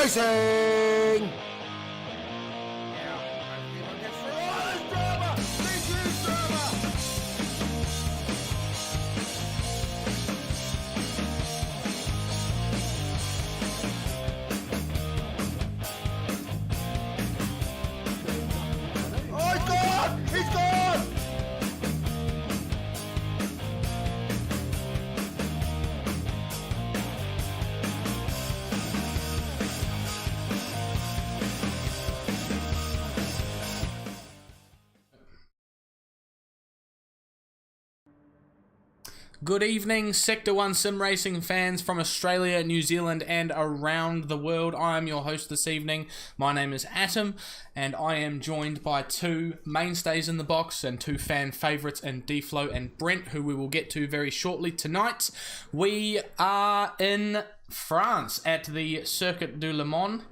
Racing! Good evening, Sector 1 sim racing fans from Australia, New Zealand and around the world. I am your host this evening. My name is Atom and I am joined by two mainstays in the box and two fan favourites in D-Flow and Brent, who we will get to very shortly tonight. We are in France at the Circuit du Le Mans,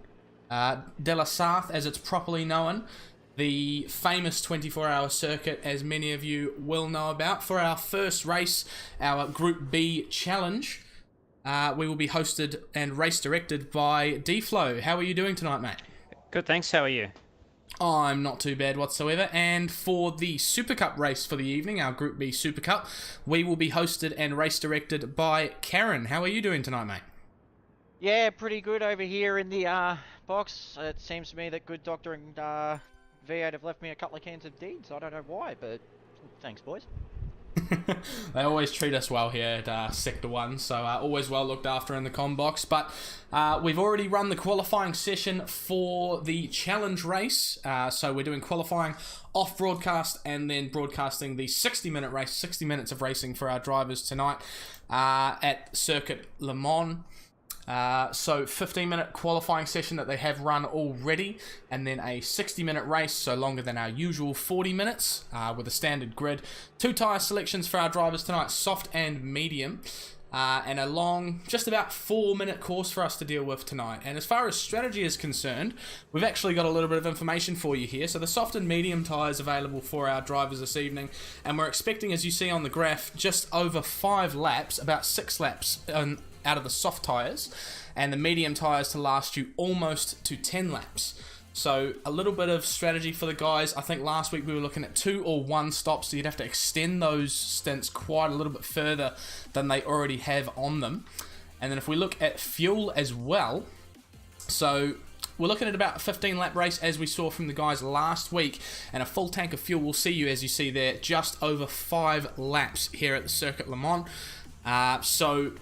de LeSarthe as it's properly known. The famous 24-hour circuit, as many of you will know about. For our first race, our Group B challenge, we will be hosted and race directed by D-Flow. How are you doing tonight, mate? Good, thanks. How are you? I'm not too bad whatsoever. And for the Supercup race for the evening, our Group B Supercup, we will be hosted and race directed by Karen. How are you doing tonight, mate? Yeah, pretty good over here in the box. It seems to me that Good Doctor and V8 have left me a couple of cans of deeds. I don't know why, but thanks, boys. They always treat us well here at Sector 1, so always well looked after in the comm box. But we've already run the qualifying session for the challenge race. So we're doing qualifying off broadcast and then broadcasting the 60-minute race, 60 minutes of racing for our drivers tonight at Circuit Le Mans. So 15-minute qualifying session that they have run already, and then a 60-minute race, so longer than our usual 40 minutes, with a standard grid. 2 tyre selections for our drivers tonight, soft and medium, and a long, just about 4-minute course for us to deal with tonight. And as far as strategy is concerned, we've actually got a little bit of information for you here. So the soft and medium tyres available for our drivers this evening, and we're expecting, as you see on the graph, just over 5 laps, about 6 laps out of the soft tyres, and the medium tyres to last you almost to 10 laps. So a little bit of strategy for the guys. I think last week we were looking at 2 or 1 stops, so you'd have to extend those stints quite a little bit further than they already have on them. And then if we look at fuel as well, so we're looking at about a 15 lap race as we saw from the guys last week, and a full tank of fuel will see you, as you see there, just over 5 laps here at the Circuit Le Mans. So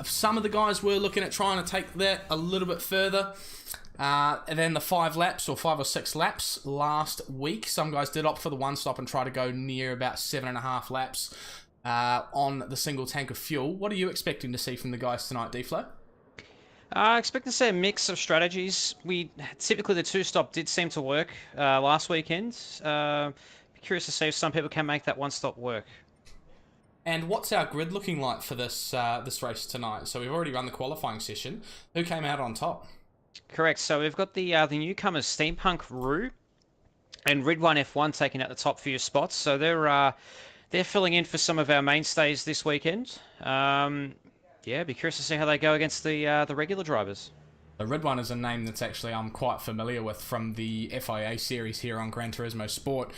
some of the guys were looking at trying to take that a little bit further than the 5 laps or 5 or 6 laps last week. Some guys did opt for the 1 stop and try to go near about 7.5 laps on the single tank of fuel. What are you expecting to see from the guys tonight, D-Flow? I expect to see a mix of strategies. Typically the 2-stop did seem to work last weekend. Be curious to see if some people can make that 1-stop work. And what's our grid looking like for this race tonight? So we've already run the qualifying session. Who came out on top? Correct. So we've got the newcomers Steampunk Roo and Red 1 F1 taking out the top few spots. So they're filling in for some of our mainstays this weekend. Yeah, be curious to see how they go against the regular drivers. The Red One is a name that's actually I'm quite familiar with from the FIA series here on Gran Turismo Sport.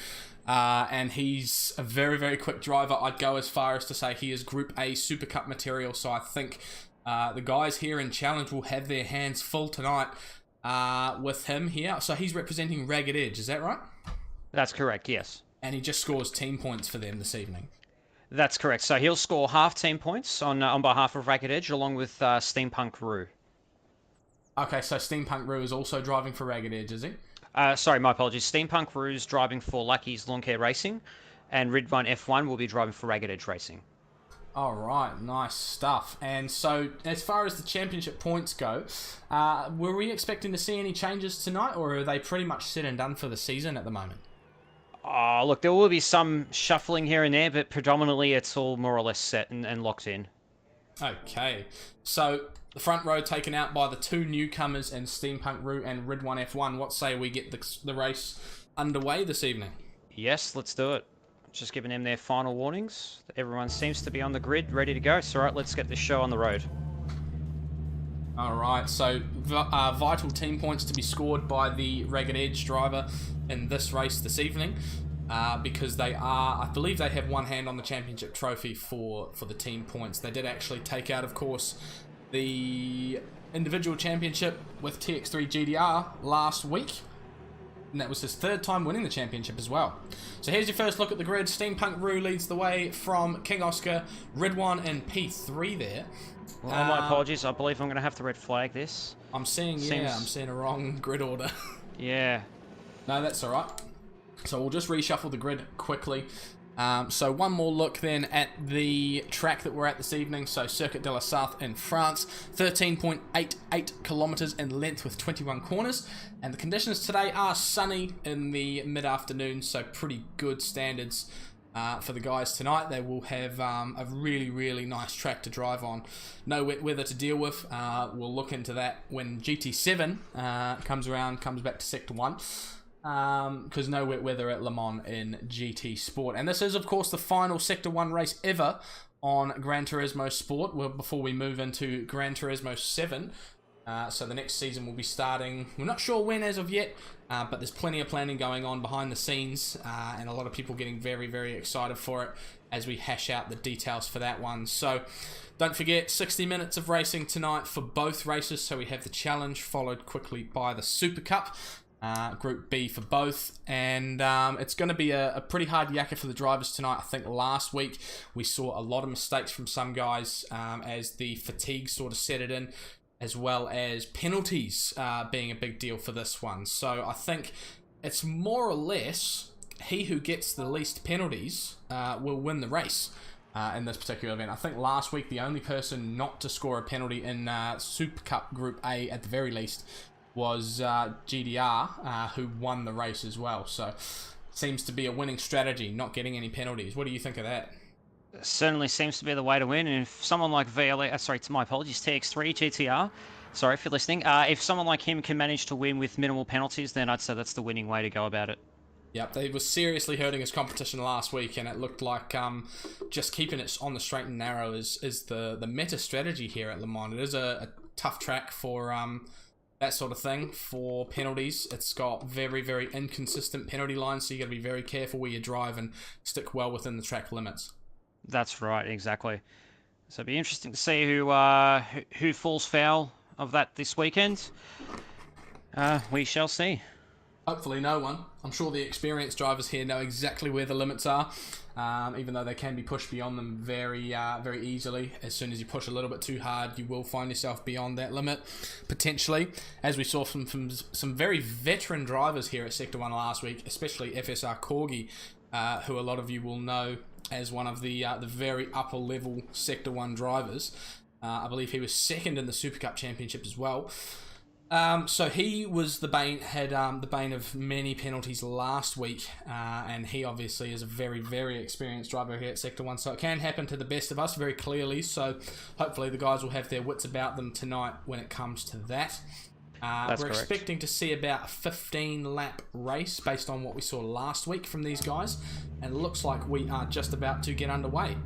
And he's a very, very quick driver. I'd go as far as to say he is Group A Supercup material, so I think the guys here in Challenge will have their hands full tonight with him here. So he's representing Ragged Edge, is that right? That's correct, yes. And he just scores team points for them this evening. That's correct. So he'll score half team points on behalf of Ragged Edge, along with Steampunk Roo. Okay, so Steampunk Roo is also driving for Ragged Edge, is he? Sorry, my apologies. Steampunk Roo's driving for Lucky's Lawn Care Racing, and Red 1 F1 will be driving for Ragged Edge Racing. All right, nice stuff. And so, as far as the championship points go, were we expecting to see any changes tonight, or are they pretty much set and done for the season at the moment? Oh, look, there will be some shuffling here and there, but predominantly it's all more or less set and locked in. Okay, so the front row taken out by the 2 newcomers in Steampunk Roo and Red 1 F1. What say we get the race underway this evening? Yes, let's do it. Just giving them their final warnings. Everyone seems to be on the grid, ready to go. So, all right, let's get this show on the road. All right, so vital team points to be scored by the Ragged Edge driver in this race this evening, because I believe they have one hand on the championship trophy for the team points. They did actually take out, of course, the individual championship with TX3 GDR last week, and that was his third time winning the championship as well. So here's your first look at the grid. Steampunk Roo leads the way from King Oscar, Ridwan in P3 there. Well, my apologies. I believe I'm going to have to red flag this. I'm seeing a wrong grid order. Yeah. No, that's all right. So we'll just reshuffle the grid quickly. So one more look then at the track that we're at this evening. So Circuit de LeSarthe in France, 13.88 kilometers in length with 21 corners. And the conditions today are sunny in the mid-afternoon, so pretty good standards for the guys tonight. They will have a really, really nice track to drive on. No wet weather to deal with. We'll look into that when GT7 comes back to Sector 1. Because no wet weather at Le Mans in GT Sport. And this is, of course, the final Sector 1 race ever on Gran Turismo Sport, before we move into Gran Turismo 7. So the next season will be starting, we're not sure when as of yet, but there's plenty of planning going on behind the scenes, and a lot of people getting very, very excited for it as we hash out the details for that one. So don't forget, 60 minutes of racing tonight for both races. So we have the Challenge, followed quickly by the Super Cup. Group B for both, and it's going to be a pretty hard yakka for the drivers tonight. I think last week we saw a lot of mistakes from some guys as the fatigue sort of set it in, as well as penalties being a big deal for this one. So I think it's more or less he who gets the least penalties will win the race in this particular event. I think last week the only person not to score a penalty in Super Cup Group A at the very least was GDR, who won the race as well. So seems to be a winning strategy, not getting any penalties. What do you think of that? Certainly seems to be the way to win. And if someone like my apologies, TX3 GTR, sorry if you're listening, if someone like him can manage to win with minimal penalties, then I'd say that's the winning way to go about it. Yep, they were seriously hurting his competition last week, and it looked like just keeping it on the straight and narrow is the meta strategy here at Le Mans. It is a tough track for that sort of thing for penalties. It's got very, very inconsistent penalty lines, so you got to be very careful where you drive and stick well within the track limits. That's right, exactly. So it'll be interesting to see who falls foul of that this weekend. We shall see. Hopefully no one. I'm sure the experienced drivers here know exactly where the limits are, even though they can be pushed beyond them very easily. As soon as you push a little bit too hard, you will find yourself beyond that limit, potentially. As we saw from some very veteran drivers here at Sector 1 last week, especially FSR Corgi, who a lot of you will know as one of the very upper level Sector 1 drivers. I believe he was second in the Super Cup Championship as well. So he was the bane of many penalties last week, and he obviously is a very, very experienced driver here at Sector 1, so it can happen to the best of us very clearly. So hopefully the guys will have their wits about them tonight when it comes to that. We're correct. expecting to see about a 15-lap race based on what we saw last week from these guys, and it looks like we are just about to get underway.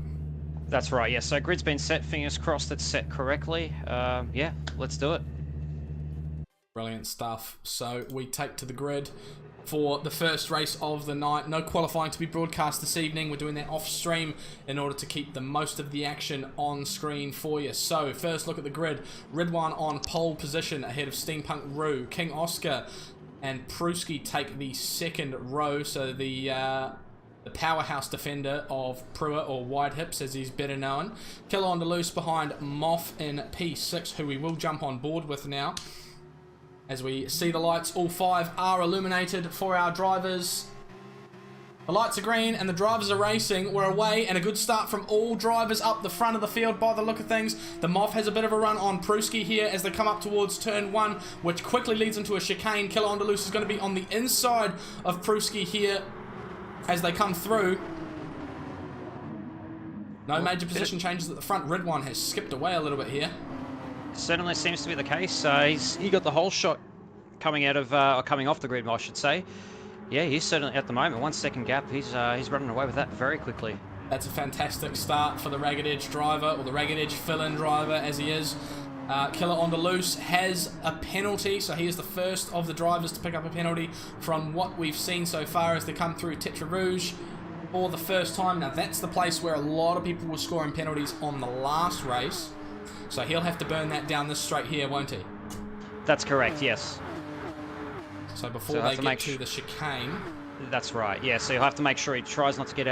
That's right, yeah. So grid's been set, fingers crossed it's set correctly. Yeah, let's do it. Brilliant stuff. So we take to the grid for the first race of the night. No qualifying to be broadcast this evening. We're doing that off stream in order to keep the most of the action on screen for you. So first look at the grid. Ridwan on pole position ahead of Steampunk Roo. King Oscar and Pruski take the second row. So the powerhouse defender of Pruitt, or Wide Hips as he's better known. Killer on the loose behind Moff in P6, who we will jump on board with now. As we see the lights, all five are illuminated for our drivers. The lights are green and the drivers are racing. We're away, and a good start from all drivers up the front of the field by the look of things. The Moff has a bit of a run on Pruski here as they come up towards turn 1, which quickly leads into a chicane. Killer on the loose is going to be on the inside of Pruski here as they come through. No major position changes at the front. Ridwan has skipped away a little bit here. Certainly seems to be the case. He got the whole shot coming out of, or coming off the grid, I should say. Yeah, he's certainly at the moment 1 second gap. He's running away with that very quickly. That's a fantastic start for the Ragged Edge driver, or the Ragged Edge fill-in driver as he is. Killer on the loose has a penalty, so he is the first of the drivers to pick up a penalty from what we've seen so far as they come through Tetra Rouge for the first time. Now that's the place where a lot of people were scoring penalties on the last race, so he'll have to burn that down this straight here, won't he? That's correct, yes. So before they get to the chicane. That's right, yeah, so you'll have to make sure he tries not to get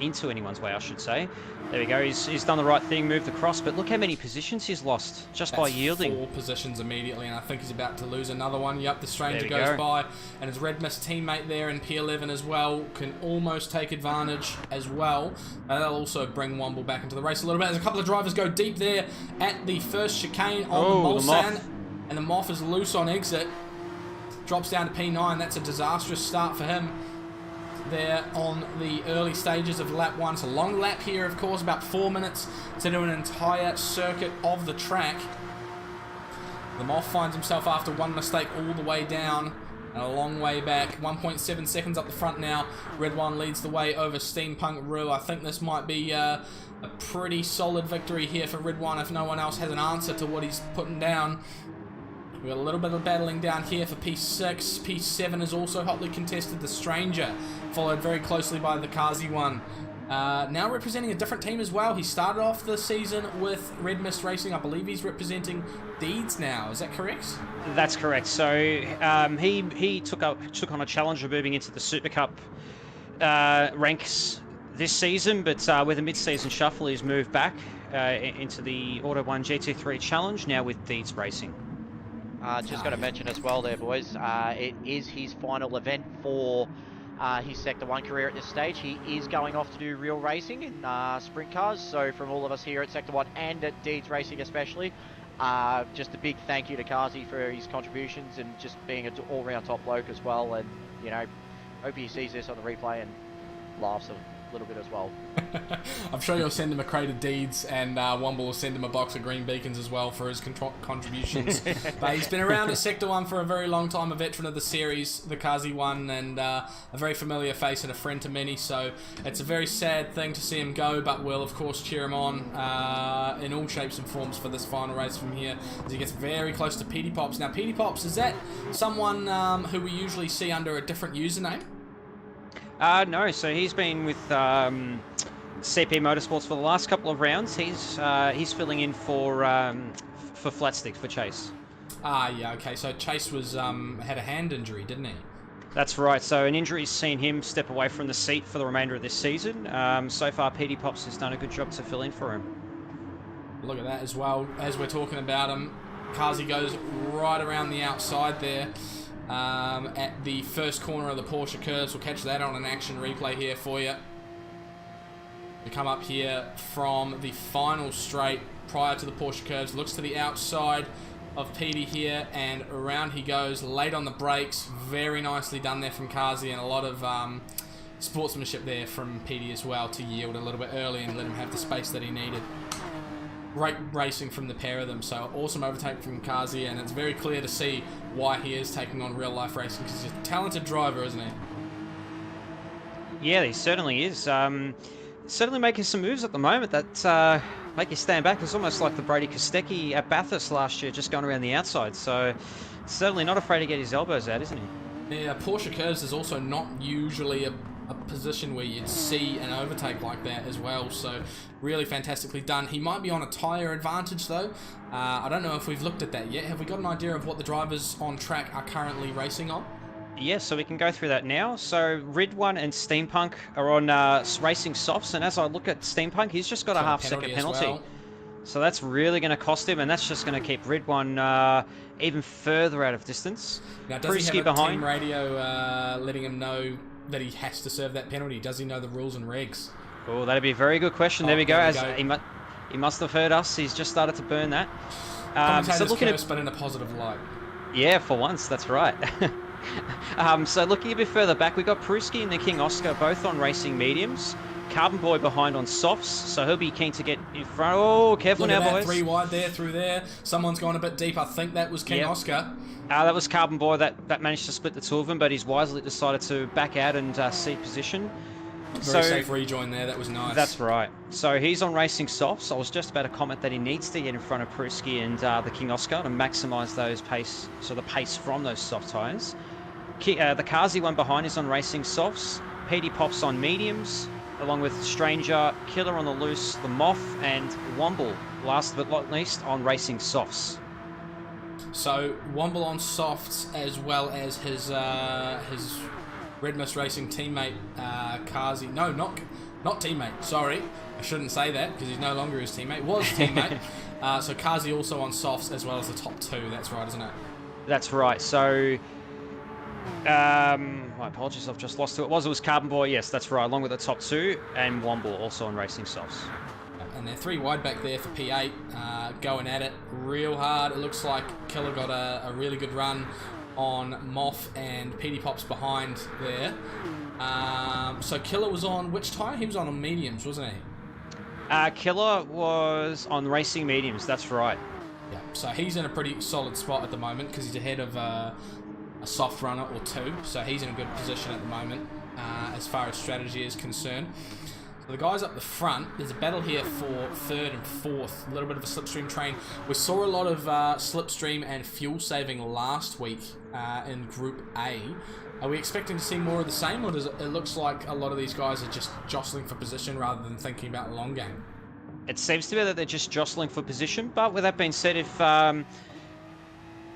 into anyone's way, I should say. There we go, he's done the right thing, moved across, but look how many positions he's lost just by yielding. 4 positions immediately, and I think he's about to lose another one. Yep, the stranger goes by, and his Red Mist teammate there in P11 as well can almost take advantage as well. That'll also bring Womble back into the race a little bit, as a couple of drivers go deep there at the first chicane on the Mulsanne, and the Moth is loose on exit. Drops down to P9. That's a disastrous start for him there on the early stages of lap 1. It's a long lap here, of course, about 4 minutes to do an entire circuit of the track. The Moth finds himself after one mistake all the way down and a long way back. 1.7 seconds up the front now. Red One leads the way over Steampunk Rue. I think this might be a pretty solid victory here for Red One if no one else has an answer to what he's putting down. We've got a little bit of battling down here for P6. P7 is also hotly contested. The Stranger, followed very closely by the Kazi one. Now representing a different team as well. He started off the season with Red Mist Racing. I believe he's representing Deeds now. Is that correct? That's correct. So he took on a challenge of moving into the Super Cup ranks this season, but with a mid-season shuffle, he's moved back into the Auto 1 GT3 Challenge, now with Deeds Racing. Just got to mention as well there, boys, it is his final event for his Sector 1 career at this stage. He is going off to do real racing in sprint cars, so from all of us here at Sector 1 and at Deeds Racing especially, just a big thank you to Kazi for his contributions and just being an all-round top bloke as well, and, you know, hope he sees this on the replay and laughs a little bit as well. I'm sure you'll send him a crate of Deeds, and Womble will send him a box of green beacons as well for his contributions. But he's been around at Sector 1 for a very long time, a veteran of the series, the Kazi one, and a very familiar face and a friend to many, so it's a very sad thing to see him go, but we'll of course cheer him on in all shapes and forms for this final race from here as he gets very close to Petey Pops. Now Petey Pops, is that someone who we usually see under a different username? No, so he's been with CP Motorsports for the last couple of rounds. He's filling in for Flatsticks for Chase. Yeah, okay. So Chase was had a hand injury, didn't he? That's right. So an injury's seen him step away from the seat for the remainder of this season. So far, Petey Pops has done a good job to fill in for him. Look at that as well. As we're talking about him, Kazi goes right around the outside there. At the first corner of the Porsche curves. We'll catch that on an action replay here for you. We come up here from the final straight prior to the Porsche curves. Looks to the outside of Petey here, and around he goes, late on the brakes. Very nicely done there from Kazi, and a lot of sportsmanship there from Petey as well to yield a little bit early and let him have the space that he needed. Great racing from the pair of them, so awesome overtake from Kazi, and it's very clear to see why he is taking on real life racing, because he's a talented driver, isn't he? Yeah, he certainly is. Certainly making some moves at the moment that make you stand back. It's almost like the Brady Kostecki at Bathurst last year, just going around the outside, so certainly not afraid to get his elbows out, isn't he? Yeah, Porsche curves is also not usually a position where you'd see an overtake like that as well, so really fantastically done. He might be on a tyre advantage though. I don't know if we've looked at that yet. Have we got an idea of what the drivers on track are currently racing on? Yeah, so we can go through that now. So Red One and Steampunk are on racing softs, and as I look at Steampunk, he's just got a half-second penalty. Well. So that's really going to cost him, and that's just going to keep Red One even further out of distance. Now, does he have a team radio letting him know that he has to serve that penalty? Does he know the rules and regs? Oh, that'd be a very good question. There we go. He must have heard us. He's just started to burn that. So looking at, but in a positive light. Yeah, for once, that's right. So looking a bit further back, we've got Pruski and the King Oscar both on racing mediums. Carbon Boy behind on softs, so he'll be keen to get in front. Oh, careful now, boys. 3 wide there, through there. Someone's gone a bit deep. I think that was King Oscar. That was Carbon Boy that managed to split the two of them, but he's wisely decided to back out and cede position. Very safe rejoin there. That was nice. That's right. So he's on racing softs. I was just about to comment that he needs to get in front of Pruski and the King Oscar to maximise those pace, so the pace from those soft tyres. The Kazi one behind is on racing softs. Petey Pop's on mediums, along with Stranger, Killer on the loose, the Moth, and Womble, last but not least, on racing softs. So Womble on softs, as well as his Red Mist Racing teammate Kazi. No, not teammate. Sorry, I shouldn't say that because he's no longer his teammate. Was teammate. So Kazi also on softs, as well as the top two. That's right, isn't it? That's right. So. My apologies, I've just lost who it was. It was Carbon Boy, yes, that's right, along with the top two, and Womble also on racing softs. And they're 3 wide back there for P8, going at it real hard. It looks like Killer got a really good run on Moth, and Petey Pop's behind there. So Killer was on which tyre? He was on mediums, wasn't he? Killer was on racing mediums, that's right. Yeah, so he's in a pretty solid spot at the moment because he's ahead of a soft runner or two, so he's in a good position at the moment as far as strategy is concerned. So the guys up the front, there's a battle here for third and fourth, a little bit of a slipstream train. We saw a lot of slipstream and fuel saving last week in Group A. Are we expecting to see more of the same, or does it looks like a lot of these guys are just jostling for position rather than thinking about the long game? It seems to be that they're just jostling for position, but with that being said,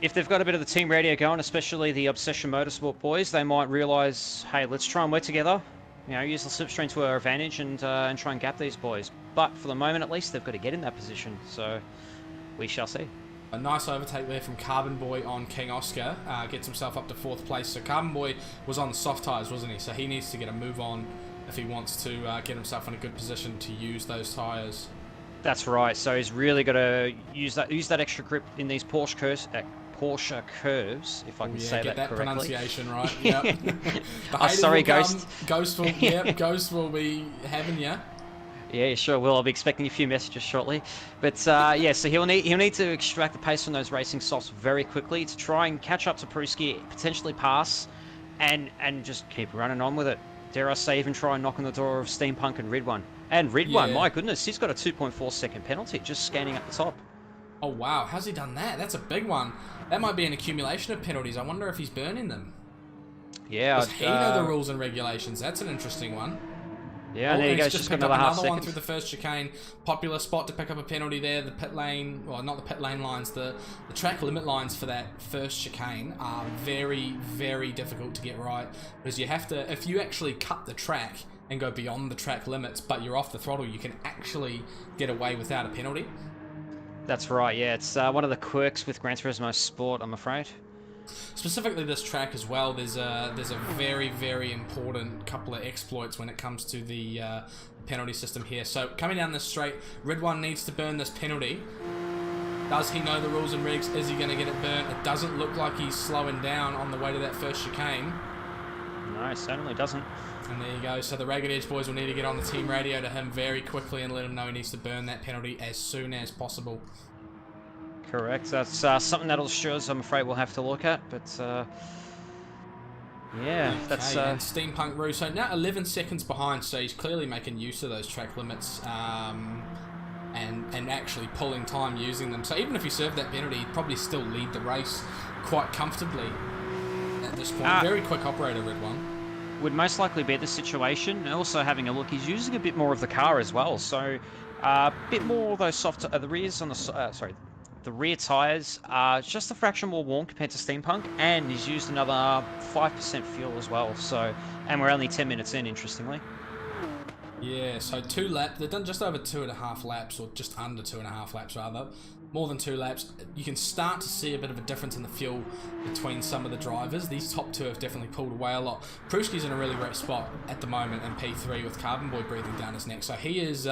if they've got a bit of the team radio going, especially the Obsession Motorsport boys, they might realise, hey, let's try and work together, use the slipstream to our advantage and try and gap these boys. But for the moment, at least, they've got to get in that position, so we shall see. A nice overtake there from Carbon Boy on King Oscar, gets himself up to 4th place. So Carbon Boy was on the soft tyres, wasn't he? So he needs to get a move on if he wants to get himself in a good position to use those tyres. That's right, so he's really got to use that extra grip in these Porsche curves, if I can say that correctly. Get that pronunciation right. Yep. Sorry, Ghost. Ghost will be having you. Yeah, sure will. I'll be expecting a few messages shortly. But yeah, so he'll need to extract the pace from those racing softs very quickly to try and catch up to Pruski, potentially pass, and just keep running on with it. Dare I say, even try and knock on the door of Steampunk and Ridwan. And Ridwan, my goodness, he's got a 2.4 second penalty just scanning up the top. Oh wow, how's he done that? That's a big one. That might be an accumulation of penalties. I wonder if he's burning them. Yeah. Does he know the rules and regulations? That's an interesting one. Yeah, there you go. Just picked up another one through the first chicane. Popular spot to pick up a penalty there. The pit lane, well, not the pit lane lines, the track limit lines for that first chicane are very, very difficult to get right. Because you have to, if you actually cut the track and go beyond the track limits, but you're off the throttle, you can actually get away without a penalty. That's right, yeah. It's one of the quirks with Gran Turismo Sport, I'm afraid. Specifically this track as well, there's a very, very important couple of exploits when it comes to the penalty system here. So coming down this straight, Ridwan needs to burn this penalty. Does he know the rules and regs? Is he going to get it burnt? It doesn't look like he's slowing down on the way to that first chicane. No, it certainly doesn't. And there you go. So the Ragged Edge boys will need to get on the team radio to him very quickly and let him know he needs to burn that penalty as soon as possible. Correct. That's something that'll show us, I'm afraid we'll have to look at, but yeah, okay, that's... And Steampunk Roo, so now 11 seconds behind, so he's clearly making use of those track limits and actually pulling time using them. So even if he served that penalty, he'd probably still lead the race quite comfortably at this point. Very quick operator, Red One. Would most likely be the situation. Also having a look, he's using a bit more of the car as well, so a bit more of those soft... the rears on the... The rear tyres are just a fraction more warm compared to Steampunk, and he's used another 5% fuel as well, so... And we're only 10 minutes in, interestingly. Yeah, so 2 laps. They've done just over 2.5 laps, or just under 2.5 laps, rather. More than 2 laps. You can start to see a bit of a difference in the fuel between some of the drivers. These top 2 have definitely pulled away a lot. Pruski's in a really great spot at the moment in P3 with Carbon Boy breathing down his neck. So he is...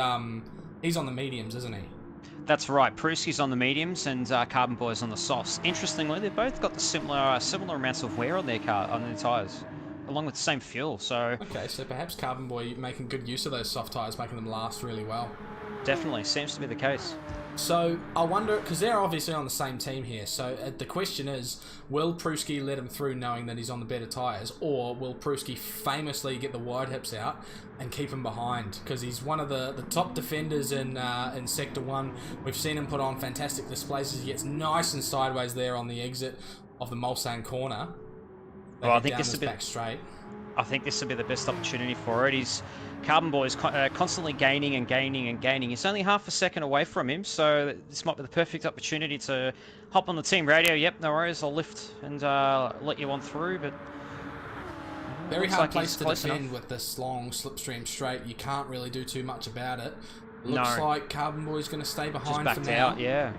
he's on the mediums, isn't he? That's right. Pruski's on the mediums and Carbon Boy's on the softs. Interestingly, they've both got the similar amounts of wear on their tyres, along with the same fuel. So okay, so perhaps Carbon Boy making good use of those soft tyres, making them last really well. Definitely seems to be the case. So I wonder, because they're obviously on the same team here, so the question is, will Pruski let him through knowing that he's on the better tyres, or will Pruski famously get the wide hips out and keep him behind? Because he's one of the top defenders in Sector 1. We've seen him put on fantastic displays as he gets nice and sideways there on the exit of the Mulsanne corner. Well, I think this is back straight. I think this would be the best opportunity for it. Carbon Boy is constantly gaining and gaining and gaining. He's only half a second away from him, so this might be the perfect opportunity to hop on the team radio. Yep, no worries, I'll lift and let you on through, but... Very hard place to defend with this long slipstream straight. You can't really do too much about it. Looks like Carbon Boy's going to stay behind just for backed now. out, yeah.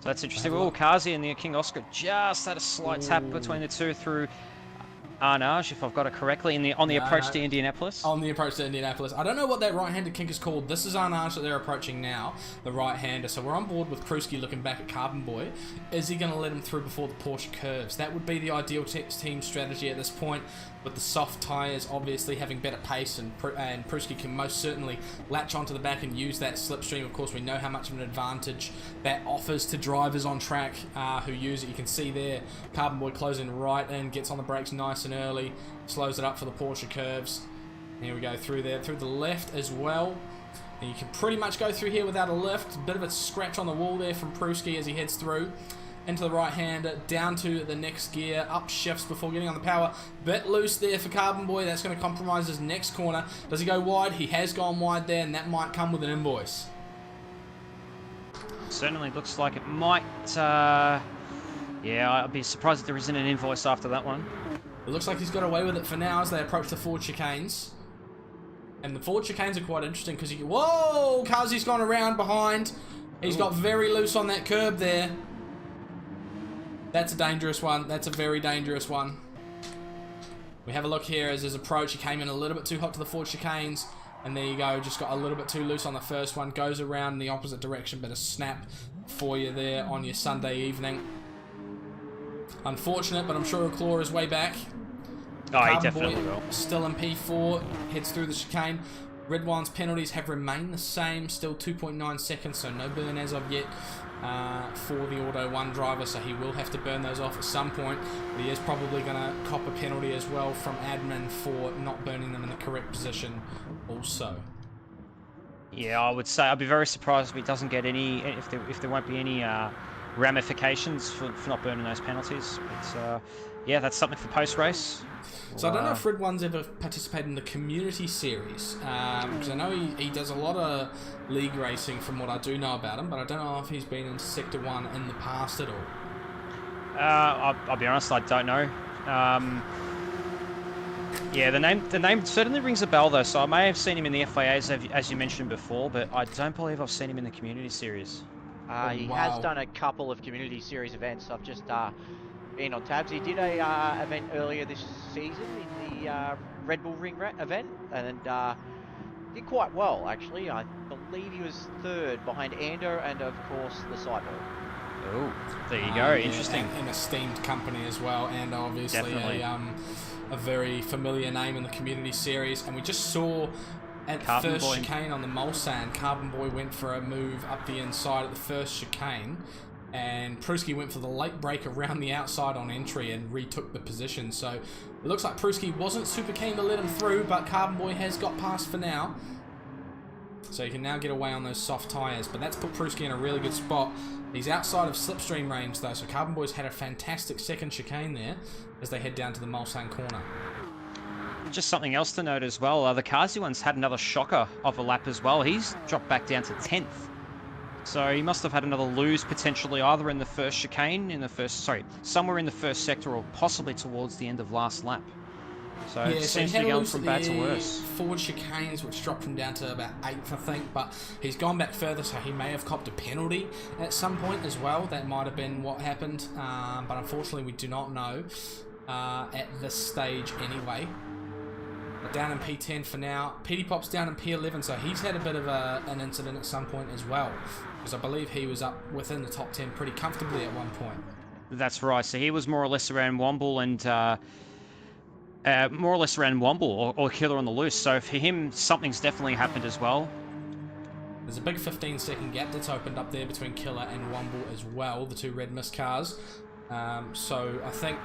So that's interesting. Oh, Kazi and the King Oscar just had a slight tap between the two through Arnage, if I've got it correctly, on the approach to Indianapolis. On the approach to Indianapolis. I don't know what that right-handed kink is called. This is Arnage that they're approaching now, the right-hander. So we're on board with Pruski looking back at Carbon Boy. Is he going to let him through before the Porsche curves? That would be the ideal team strategy at this point, with the soft tyres obviously having better pace, and Pruski can most certainly latch onto the back and use that slipstream. Of course, we know how much of an advantage that offers to drivers on track who use it. You can see there, Carbon Boy closing right in, gets on the brakes nice and early, slows it up for the Porsche curves. Here we go through there, through the left as well. And you can pretty much go through here without a lift. A bit of a scratch on the wall there from Pruski as he heads through. Into the right hander, down to the next gear, up shifts before getting on the power. Bit loose there for Carbon Boy. That's going to compromise his next corner. Does he go wide? He has gone wide there, and that might come with an invoice. Certainly looks like it might. Yeah, I'd be surprised if there isn't an invoice after that one. It looks like he's got away with it for now as they approach the Ford chicanes. And the Ford chicanes are quite interesting because whoa! Kazi's gone around behind. He's got very loose on that curb there. That's a dangerous one. That's a very dangerous one. We have a look here as his approach. He came in a little bit too hot to the Ford chicanes. And there you go. Just got a little bit too loose on the first one. Goes around in the opposite direction. Bit of snap for you there on your Sunday evening. Unfortunate, but I'm sure he'll claw his way back. Oh, he definitely will. Still in P4. Heads through the chicane. Redwine's penalties have remained the same. Still 2.9 seconds. So no burn as of yet. For the Auto 1 driver, so he will have to burn those off at some point, but he is probably going to cop a penalty as well from admin for not burning them in the correct position also. Yeah, I would say I'd be very surprised if he doesn't get any, if there won't be any ramifications for not burning those penalties. But yeah, that's something for post-race. So I don't know if Red One's ever participated in the community series, because I know he does a lot of league racing from what I do know about him, but I don't know if he's been in Sector 1 in the past at all. I'll be honest, I don't know. Yeah, the name certainly rings a bell though, so I may have seen him in the FIAs as you mentioned before, but I don't believe I've seen him in the community series. He has done a couple of community series events. I've just been on tabs. He did a event earlier this season in the Red Bull Ring event, and did quite well actually. I believe he was third behind Ando and of course LeSarthe. Oh, there you go. Interesting. An esteemed company as well, and obviously a very familiar name in the community series. And we just saw at the first chicane on the Mulsanne, Carbon Boy went for a move up the inside at the first chicane, and Pruski went for the late brake around the outside on entry and retook the position. So it looks like Pruski wasn't super keen to let him through, but Carbon Boy has got past for now. So he can now get away on those soft tyres, but that's put Pruski in a really good spot. He's outside of slipstream range though, so Carbon Boy's had a fantastic second chicane there as they head down to the Mulsanne corner. Just something else to note as well, the Kazi one's had another shocker of a lap as well. He's dropped back down to 10th. So he must have had another lose potentially either in the first chicane, somewhere in the first sector or possibly towards the end of last lap. So it seems to be going from bad to worse. Forward chicanes, which dropped him down to about 8th, I think, but he's gone back further, so he may have copped a penalty at some point as well. That might have been what happened, but unfortunately we do not know at this stage anyway. But down in P10 for now. Petey Pop's down in P11, so he's had a bit of an incident at some point as well, because I believe he was up within the top 10 pretty comfortably at one point. That's right, so he was more or less around Womble and or Killer on the loose, so for him something's definitely happened as well. There's a big 15-second gap that's opened up there between Killer and Wumble as well, the 2 red mist cars. So I think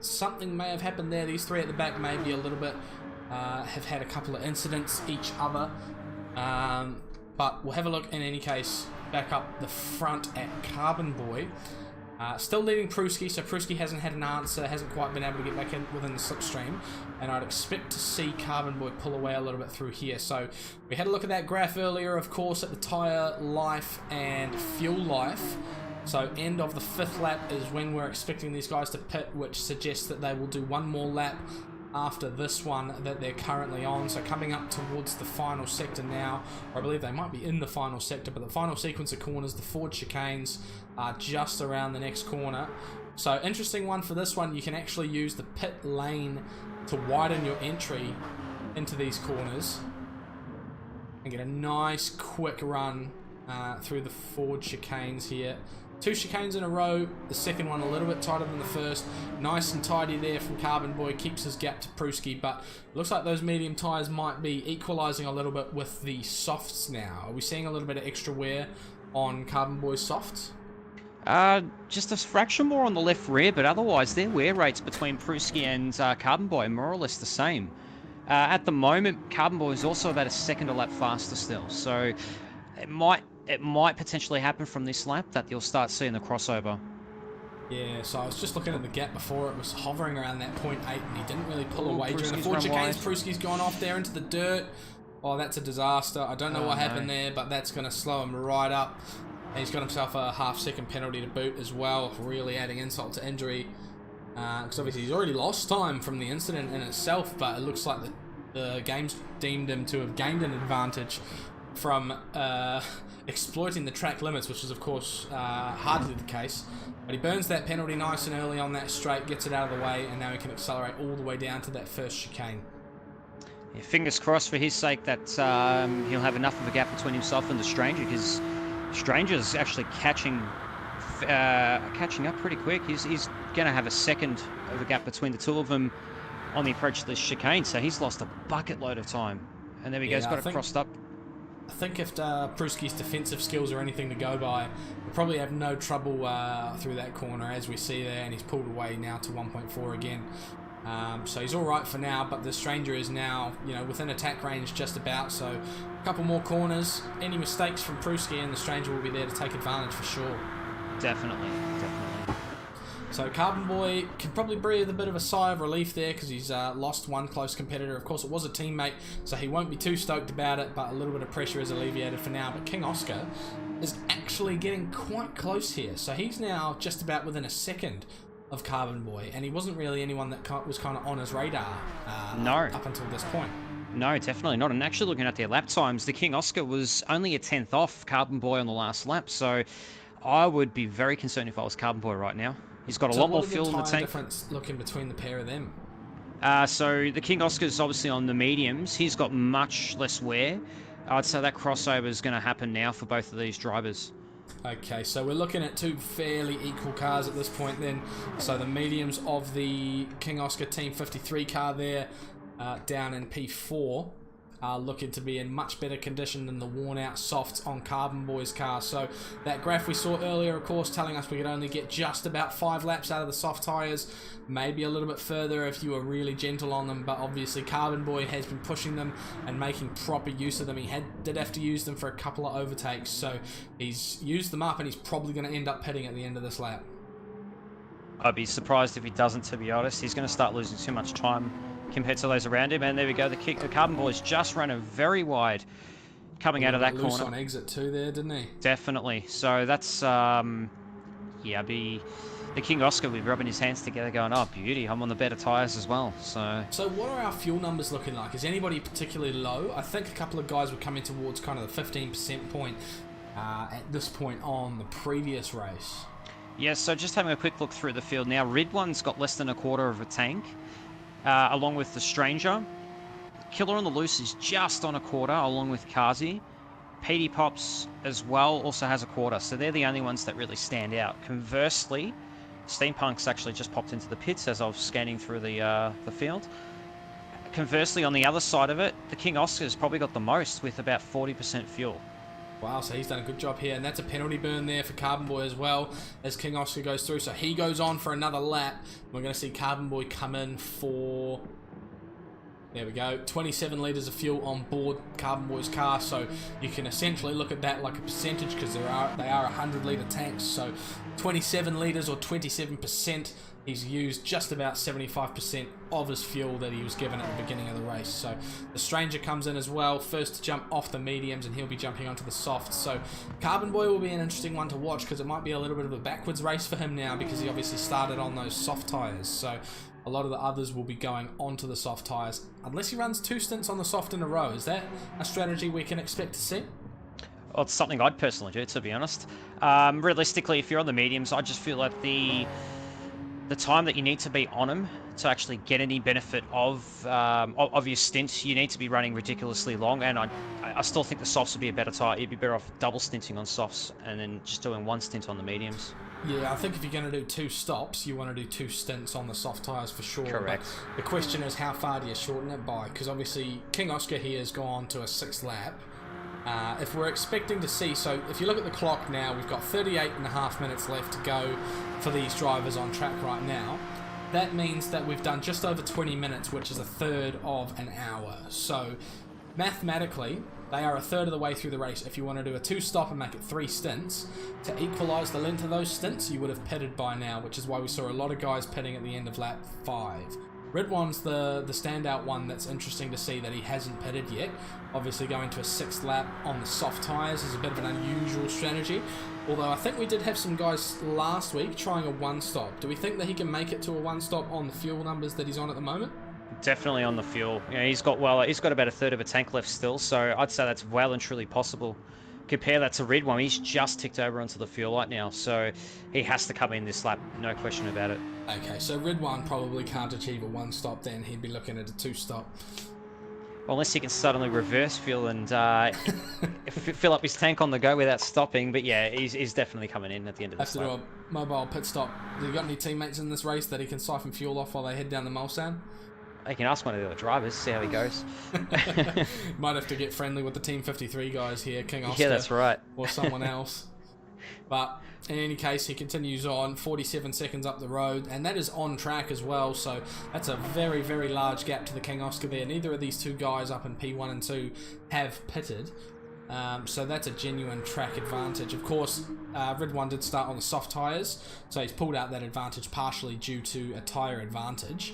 something may have happened there. These 3 at the back may be a little bit, have had a couple of incidents each other. But we'll have a look in any case back up the front at Carbon Boy. Still leading Pruski, so Pruski hasn't had an answer, hasn't quite been able to get back in within the slipstream, and I'd expect to see Carbon Boy pull away a little bit through here. So we had a look at that graph earlier, of course, at the tyre life and fuel life. So end of the 5th lap is when we're expecting these guys to pit, which suggests that they will do one more lap after this one that they're currently on. So coming up towards the final sector now, or I believe they might be in the final sector, but the final sequence of corners, the forward chicanes are just around the next corner. So interesting one for this one, you can actually use the pit lane to widen your entry into these corners and get a nice quick run through the forward chicanes here. 2 chicanes in a row, the second one a little bit tighter than the first. Nice and tidy there from Carbon Boy, keeps his gap to Pruski, but looks like those medium tyres might be equalising a little bit with the softs now. Are we seeing a little bit of extra wear on Carbon Boy's softs? Just a fraction more on the left rear, but otherwise their wear rates between Pruski and Carbon Boy are more or less the same. At the moment, Carbon Boy is also about a second a lap faster still, so it might potentially happen from this lap that you'll start seeing the crossover. Yeah, so I was just looking at the gap before, it was hovering around that 0.8 and he didn't really pull away during the forward chicanes. Pruski's gone off there into the dirt. Oh, that's a disaster. I don't know what happened there, but that's going to slow him right up. And he's got himself a half-second penalty to boot as well, really adding insult to injury. Because obviously he's already lost time from the incident in itself, but it looks like the game's deemed him to have gained an advantage from exploiting the track limits, which is of course hardly the case. But he burns that penalty nice and early on that straight, gets it out of the way, and now he can accelerate all the way down to that first chicane. Yeah, fingers crossed for his sake that he'll have enough of a gap between himself and the Stranger, because Stranger's actually catching up pretty quick. He's going to have a second of a gap between the two of them on the approach to this chicane, so he's lost a bucket load of time. And there we go, he's got it crossed up. I think if Pruski's defensive skills are anything to go by, he'll probably have no trouble through that corner, as we see there, and he's pulled away now to 1.4 again. So he's all right for now, but the Stranger is now, within attack range just about. So a couple more corners. Any mistakes from Pruski and the Stranger will be there to take advantage for sure. Definitely. So Carbon Boy can probably breathe a bit of a sigh of relief there because he's lost one close competitor. Of course, it was a teammate, so he won't be too stoked about it, but a little bit of pressure is alleviated for now. But King Oscar is actually getting quite close here. So he's now just about within a second of Carbon Boy, and he wasn't really anyone that was kind of on his radar up until this point. No, definitely not. And actually looking at their lap times, the King Oscar was only a 10th off Carbon Boy on the last lap, so I would be very concerned if I was Carbon Boy right now. He's got a lot more fuel in the tank. Difference looking between the pair of them? So the King Oscar's obviously on the mediums. He's got much less wear. I'd say that crossover is going to happen now for both of these drivers. Okay, so we're looking at 2 fairly equal cars at this point then. So the mediums of the King Oscar Team 53 car there, down in P4, are looking to be in much better condition than the worn out softs on Carbon Boy's car. So that graph we saw earlier, of course, telling us we could only get just about 5 laps out of the soft tyres, maybe a little bit further if you were really gentle on them, but obviously Carbon Boy has been pushing them and making proper use of them. He did have to use them for a couple of overtakes, so he's used them up and he's probably going to end up pitting at the end of this lap. I'd be surprised if he doesn't, to be honest. He's going to start losing too much time compared to those around him. And there we go, the Carbon Boy's just run a very wide coming out of that loose corner. On exit too there, didn't he? Definitely. So that's, the King Oscar will be rubbing his hands together going, oh, beauty, I'm on the better tyres as well. So what are our fuel numbers looking like? Is anybody particularly low? I think a couple of guys were coming towards kind of the 15% point at this point on the previous race. Yeah, so just having a quick look through the field now, Red One's got less than a quarter of a tank. Along with the Stranger. Killer on the Loose is just on a quarter, along with Kazi. Petey Pops as well also has a quarter, so they're the only ones that really stand out. Conversely, Steampunk's actually just popped into the pits as I was scanning through the field. conversely, on the other side of it, the King Oscar's probably got the most with about 40% fuel. Wow, so he's done a good job here, and that's a penalty burn there for Carbon Boy as well, as King Oscar goes through. So he goes on for another lap. We're going to see Carbon Boy come in for... There we go, 27 litres of fuel on board Carbon Boy's car, so you can essentially look at that like a percentage, because they are 100 litre tanks, so 27 litres or 27%, he's used just about 75% of his fuel that he was given at the beginning of the race. So the Stranger comes in as well, first to jump off the mediums, and he'll be jumping onto the softs. So Carbon Boy will be an interesting one to watch, because it might be a little bit of a backwards race for him now, because he obviously started on those soft tyres. So a lot of the others will be going onto the soft tyres, unless he runs 2 stints on the soft in a row. Is that a strategy we can expect to see? Well, it's something I'd personally do, to be honest. Realistically, if you're on the mediums, I just feel like the time that you need to be on them to actually get any benefit of your stint, you need to be running ridiculously long. And I still think the softs would be a better tyre. You'd be better off double stinting on softs and then just doing 1 stint on the mediums. Yeah, I think if you're going to do 2 stops, you want to do 2 stints on the soft tyres for sure. Correct. But the question is, how far do you shorten it by? Because obviously King Oscar here has gone to a 6th lap. If we're expecting to see, so if you look at the clock now, we've got 38.5 minutes left to go for these drivers on track right now. That means that we've done just over 20 minutes, which is a third of an hour. So mathematically, they are a third of the way through the race. If you want to do a 2-stop and make it 3 stints, to equalise the length of those stints, you would have pitted by now, which is why we saw a lot of guys pitting at the end of lap 5. Ridwan's the standout one that's interesting to see that he hasn't pitted yet. Obviously going to a 6th lap on the soft tyres is a bit of an unusual strategy. Although I think we did have some guys last week trying a 1-stop. Do we think that he can make it to a 1-stop on the fuel numbers that he's on at the moment? Definitely on the fuel. You know, he's got about a third of a tank left still, so I'd say that's well and truly possible. Compare that to Red One, he's just ticked over onto the fuel light now, so he has to come in this lap, no question about it. Okay, so Red One probably can't achieve a 1-stop then, he'd be looking at a 2-stop. Well, unless he can suddenly reverse fuel and fill up his tank on the go without stopping, but yeah, he's definitely coming in at the end of this lap. Have to do a mobile pit stop. Have you got any teammates in this race that he can siphon fuel off while they head down the Mulsanne? I can ask one of the other drivers, see how he goes. Might have to get friendly with the Team 53 guys here, King Oscar. Yeah, that's right. Or someone else. But in any case, he continues on 47 seconds up the road, and that is on track as well, so that's a very, very large gap to the King Oscar there. Neither of these 2 guys up in P1 and 2 have pitted, so that's a genuine track advantage. Of course, Red One did start on the soft tyres, so he's pulled out that advantage partially due to a tyre advantage,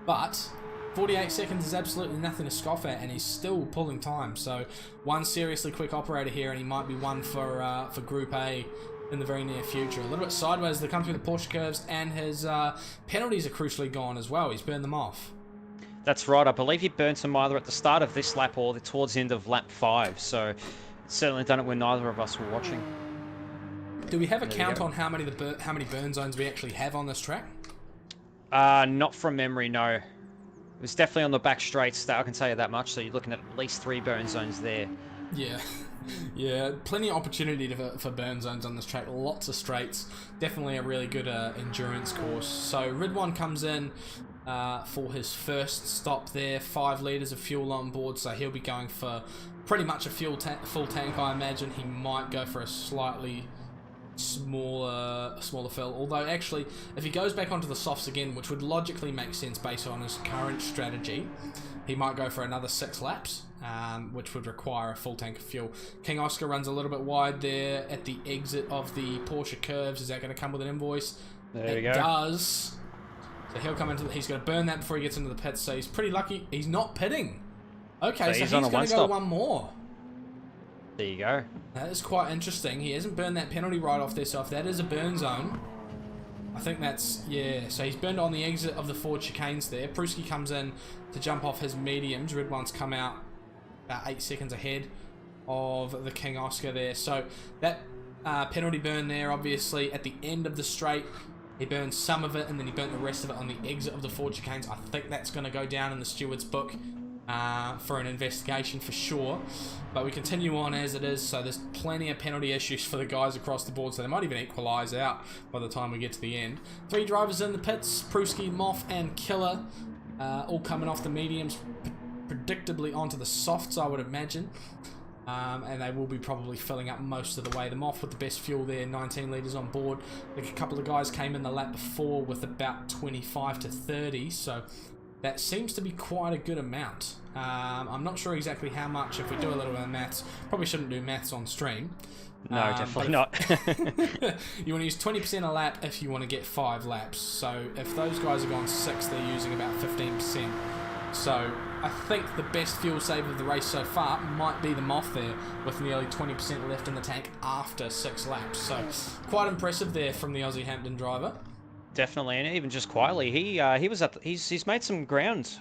but 48 seconds is absolutely nothing to scoff at, and he's still pulling time. So one seriously quick operator here, and he might be one for Group A in the very near future. A little bit sideways, they come through the Porsche curves, and his penalties are crucially gone as well. He's burned them off. That's right. I believe he burnt them either at the start of this lap or towards the end of lap 5. So certainly done it when neither of us were watching. Do we have a count on how many burn zones we actually have on this track? Not from memory, no. It was definitely on the back straights, I can tell you that much, so you're looking at least 3 burn zones there. Yeah, yeah, plenty of opportunity for burn zones on this track, lots of straights, definitely a really good endurance course. So Ridwan comes in for his first stop there, 5 litres of fuel on board, so he'll be going for pretty much a full tank, I imagine. He might go for a slightly smaller fill, although actually if he goes back onto the softs again, which would logically make sense based on his current strategy, he might go for another 6 laps, which would require a full tank of fuel. King Oscar runs a little bit wide there at the exit of the Porsche curves. Is that going to come with an invoice? There we go. It does. So he'll come into he's going to burn that before he gets into the pits, so he's pretty lucky he's not pitting. Okay, so he's going to go one more. There you go. That is quite interesting. He hasn't burned that penalty right off there, so if that is a burn zone, I think that's, yeah. So he's burned on the exit of the Ford chicanes there. Pruski comes in to jump off his mediums. Red One's come out about 8 seconds ahead of the King Oscar there. So that penalty burn there, obviously, at the end of the straight, he burned some of it, and then he burnt the rest of it on the exit of the Ford chicanes. I think that's going to go down in the steward's book for an investigation for sure, but we continue on as it is. So there's plenty of penalty issues for the guys across the board, so they might even equalise out by the time we get to the end. 3 drivers in the pits, Pruski, Moff and Killer. all coming off the mediums, predictably onto the softs, I would imagine. And they will be probably filling up most of the way. The Moth with the best fuel there, 19 litres on board. I think a couple of guys came in the lap before with about 25 to 30, so that seems to be quite a good amount. I'm not sure exactly how much. If we do a little bit of maths, probably shouldn't do maths on stream. No, definitely not. You want to use 20% a lap if you want to get 5 laps. So if those guys are going 6, they're using about 15%. So I think the best fuel save of the race so far might be the Moth there, with nearly 20% left in the tank after 6 laps. So quite impressive there from the Aussie Hampton driver. Definitely, and even just quietly, he was at he's made some ground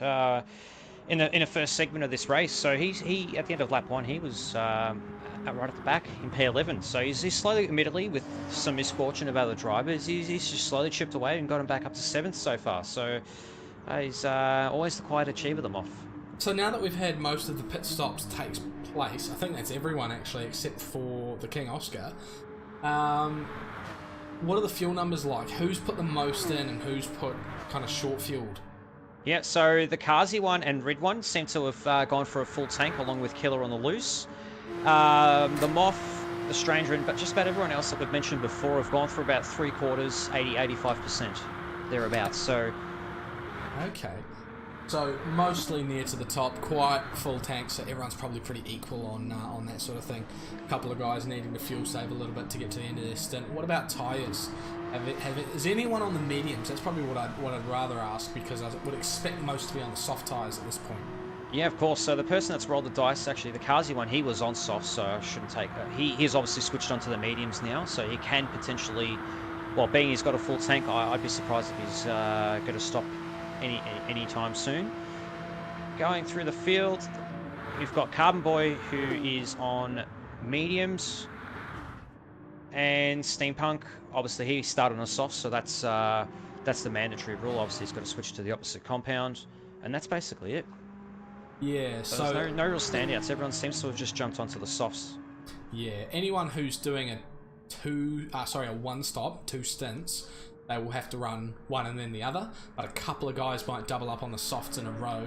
in the first segment of this race. So he at the end of lap 1, he was right at the back in P11. So he's slowly, admittedly, with some misfortune of other drivers, he's just slowly chipped away and got him back up to 7th so far. So he's always the quiet achiever, the Moth. So now that we've had most of the pit stops take place, I think that's everyone actually except for the King Oscar. What are the fuel numbers like? Who's put the most in and who's put kind of short fueled? Yeah, so the Kazi one and Red one seem to have gone for a full tank along with Killer on the loose. The Moth, the Stranger, and but just about everyone else that we've mentioned before have gone for about 3/4, 80-85% thereabouts. So okay, so mostly near to the top, quite full tanks. So everyone's probably pretty equal on that sort of thing. A couple of guys needing to fuel save a little bit to get to the end of their stint. What about tyres? Is anyone on the mediums? That's probably what I'd rather ask, because I would expect most to be on the soft tyres at this point. yeah, of course. So the person that's rolled the dice, actually, the Kazi one, he was on soft, so I shouldn't take that. He's obviously switched onto the mediums now, so he can potentially, well, being he's got a full tank, I'd be surprised if he's going to stop any time soon. Going through the field, we've got Carbon Boy, who is on mediums, and Steampunk. Obviously, he started on soft, so that's the mandatory rule. Obviously, he's got to switch to the opposite compound, and that's basically it. Yeah, so there's no real standouts. Everyone seems to have just jumped onto the softs. Yeah, anyone who's doing a one stop, 2 stints, they will have to run one and then the other. But a couple of guys might double up on the softs in a row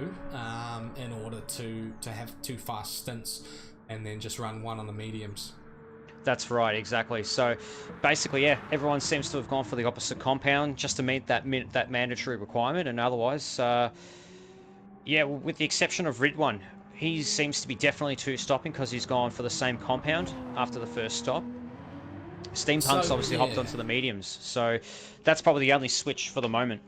in order to have 2 fast stints, and then just run one on the mediums. That's right, exactly. So basically, yeah, everyone seems to have gone for the opposite compound just to meet that mandatory requirement, and otherwise, yeah, with the exception of Ridwan, he seems to be definitely 2-stopping because he's gone for the same compound after the first stop. Steampunk's obviously hopped onto the mediums, so that's probably the only switch for the moment,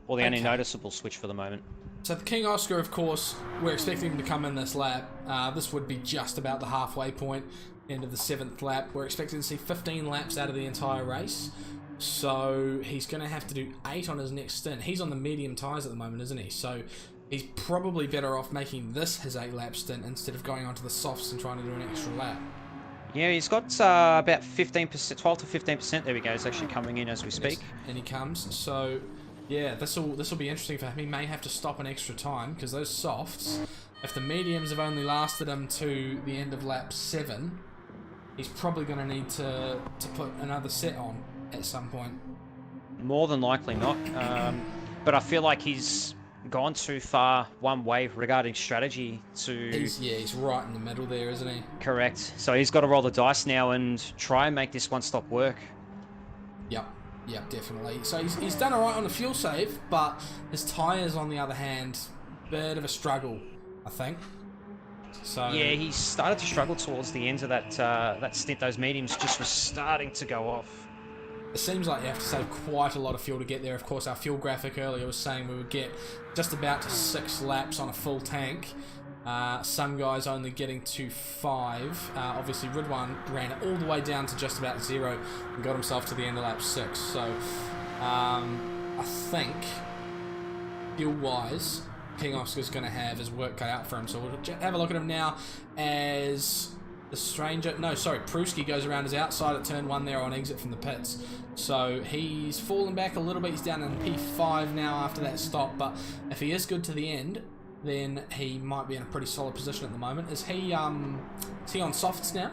or the only noticeable switch for the moment. So the King Oscar, of course, we're expecting him to come in this lap. This would be just about the halfway point, end of the 7th lap. We're expecting to see 15 laps out of the entire race. So he's going to have to do 8 on his next stint. He's on the medium tyres at the moment, isn't he? So he's probably better off making this his 8-lap stint instead of going onto the softs and trying to do an extra lap. Yeah, he's got about 15%, 12 to 15%. There we go. He's actually coming in as we speak. Yes, and he comes. So yeah, this will be interesting for him. He may have to stop an extra time, because those softs, if the mediums have only lasted him to the end of lap 7, he's probably going to need to put another set on at some point. More than likely not. But I feel like he's gone too far one way regarding strategy to... He's right in the middle there, isn't he? Correct. So he's got to roll the dice now and try and make this one stop work. Yep, definitely. So he's done alright on the fuel save, but his tyres, on the other hand, bit of a struggle, I think. So yeah, he started to struggle towards the end of that stint. Those mediums just were starting to go off. It seems like you have to save quite a lot of fuel to get there. Of course, our fuel graphic earlier was saying we would get just about to 6 laps on a full tank. Some guys only getting to 5. Obviously, Ridwan ran it all the way down to just about 0 and got himself to the end of lap 6. So, I think, fuel-wise, King Oscar's going to have his work cut out for him. So we'll have a look at him now as the Stranger... No, sorry, Pruski goes around his outside at turn 1 there on exit from the pits. So he's fallen back a little bit. He's down in P5 now after that stop. But if he is good to the end, then he might be in a pretty solid position at the moment. Is he on softs now?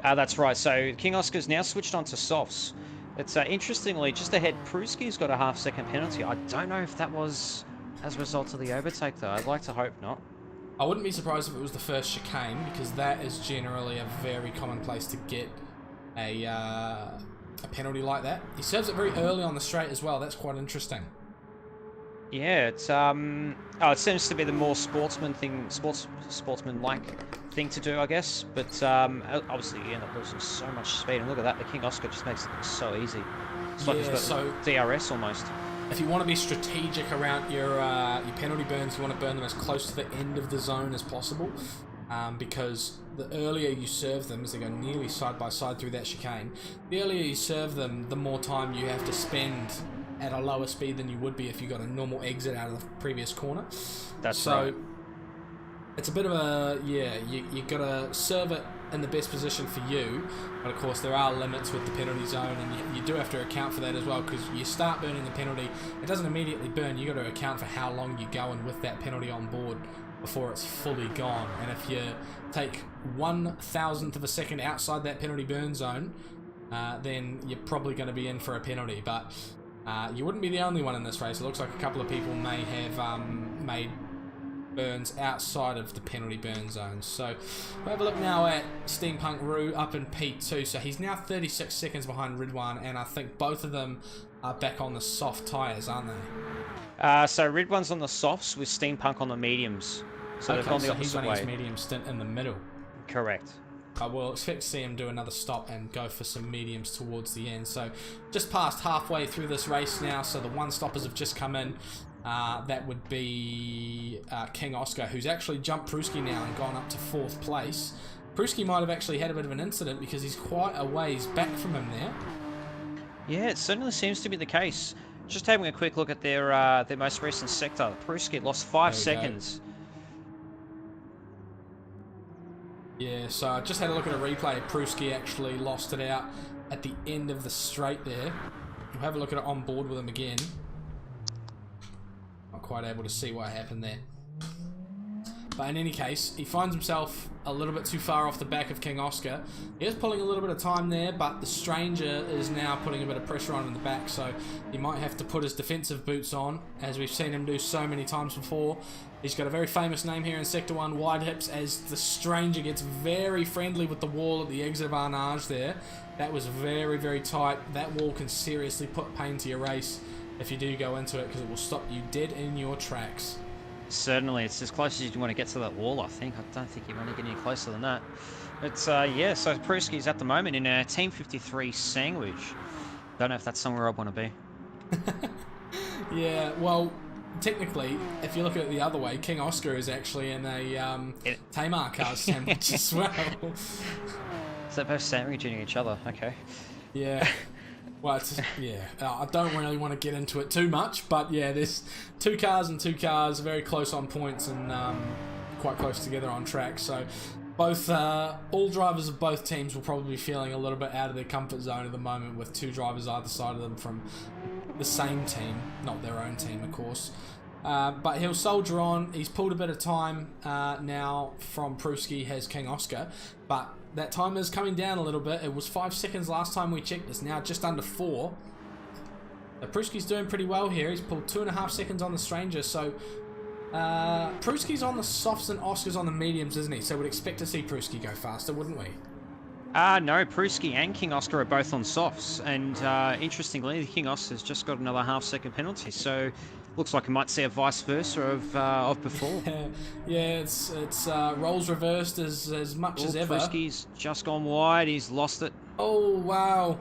That's right. So King Oscar's now switched on to softs. It's interestingly just ahead. Pruski's got a half-second penalty. I don't know if that was as a result of the overtake, though. I'd like to hope not. I wouldn't be surprised if it was the first chicane, because that is generally a very common place to get a penalty like that. He serves it very early on the straight as well. That's quite interesting. Yeah, it's it seems to be the more sportsman-like thing to do, I guess. But obviously, you end up losing so much speed. And look at that, the King Oscar just makes it look so easy. It's like he's got DRS almost. If you want to be strategic around your penalty burns, you want to burn them as close to the end of the zone as possible, because the earlier you serve them, as they go nearly side by side through that chicane, the earlier you serve them, the more time you have to spend at a lower speed than you would be if you got a normal exit out of the previous corner. That's so right. It's a bit of a, you got to serve it in the best position for you, but of course there are limits with the penalty zone, and you do have to account for that as well, because you start burning the penalty, it doesn't immediately burn. You got to account for how long you're going with that penalty on board before it's fully gone. And if you take 1,000th of a second outside that penalty burn zone, then you're probably going to be in for a penalty. But you wouldn't be the only one in this race. It looks like a couple of people may have made burns outside of the penalty burn zone. So we'll have a look now at Steampunk Roo up in P2. So he's now 36 seconds behind Ridwan, and I think both of them are back on the soft tyres, aren't they? So Ridwan's on the softs with Steampunk on the mediums. So they've gone the opposite he's on way. his medium stint in the middle. Correct. I will expect to see him do another stop and go for some mediums towards the end. So just past halfway through this race now, so the one stoppers have just come in. That would be King Oscar, who's actually jumped Pruski now and gone up to 4th place. Pruski might have actually had a bit of an incident, because he's quite a ways back from him there. Yeah, it certainly seems to be the case. Just having a quick look at their most recent sector. Pruski lost 5 seconds. Yeah, so I just had a look at a replay. Pruski actually lost it out at the end of the straight there. We'll have a look at it on board with him again. Not quite able to see what happened there. But in any case, he finds himself a little bit too far off the back of King Oscar. He is pulling a little bit of time there, but the Stranger is now putting a bit of pressure on him in the back, so he might have to put his defensive boots on, as we've seen him do so many times before. He's got a very famous name here in Sector 1, Wide Hips, as the Stranger gets very friendly with the wall at the exit of Arnage there. That was very, very tight. That wall can seriously put pain to your race if you do go into it, because it will stop you dead in your tracks. Certainly, it's as close as you want to get to that wall, I think. I don't think you want to get any closer than that. But yeah, so Pruski's at the moment in a Team 53 sandwich. Don't know if that's somewhere I want to be. Yeah, well, technically, if you look at it the other way, King Oscar is actually in a Tamar car sandwich as well. So they're both sandwiching each other, okay. Yeah. Well, yeah, I don't really want to get into it too much, but yeah, there's two cars, very close on points and quite close together on track. So both, all drivers of both teams will probably be feeling a little bit out of their comfort zone at the moment, with two drivers either side of them from the same team, not their own team, of course. But he'll soldier on. He's pulled a bit of time now from Pruski, has King Oscar, but that time is coming down a little bit. It was 5 seconds last time we checked. It's now just under 4. Pruski's doing pretty well here. He's pulled 2.5 seconds on the Stranger. So Pruski's on the softs and Oscar's on the mediums, isn't he? So we'd expect to see Pruski go faster, wouldn't we? No, Pruski and King Oscar are both on softs. And interestingly, the King Oscar's just got another half-second penalty. So looks like we might see a vice versa of before. Yeah, it's roles reversed as much as ever. Pruski's just gone wide. He's lost it. Oh, wow.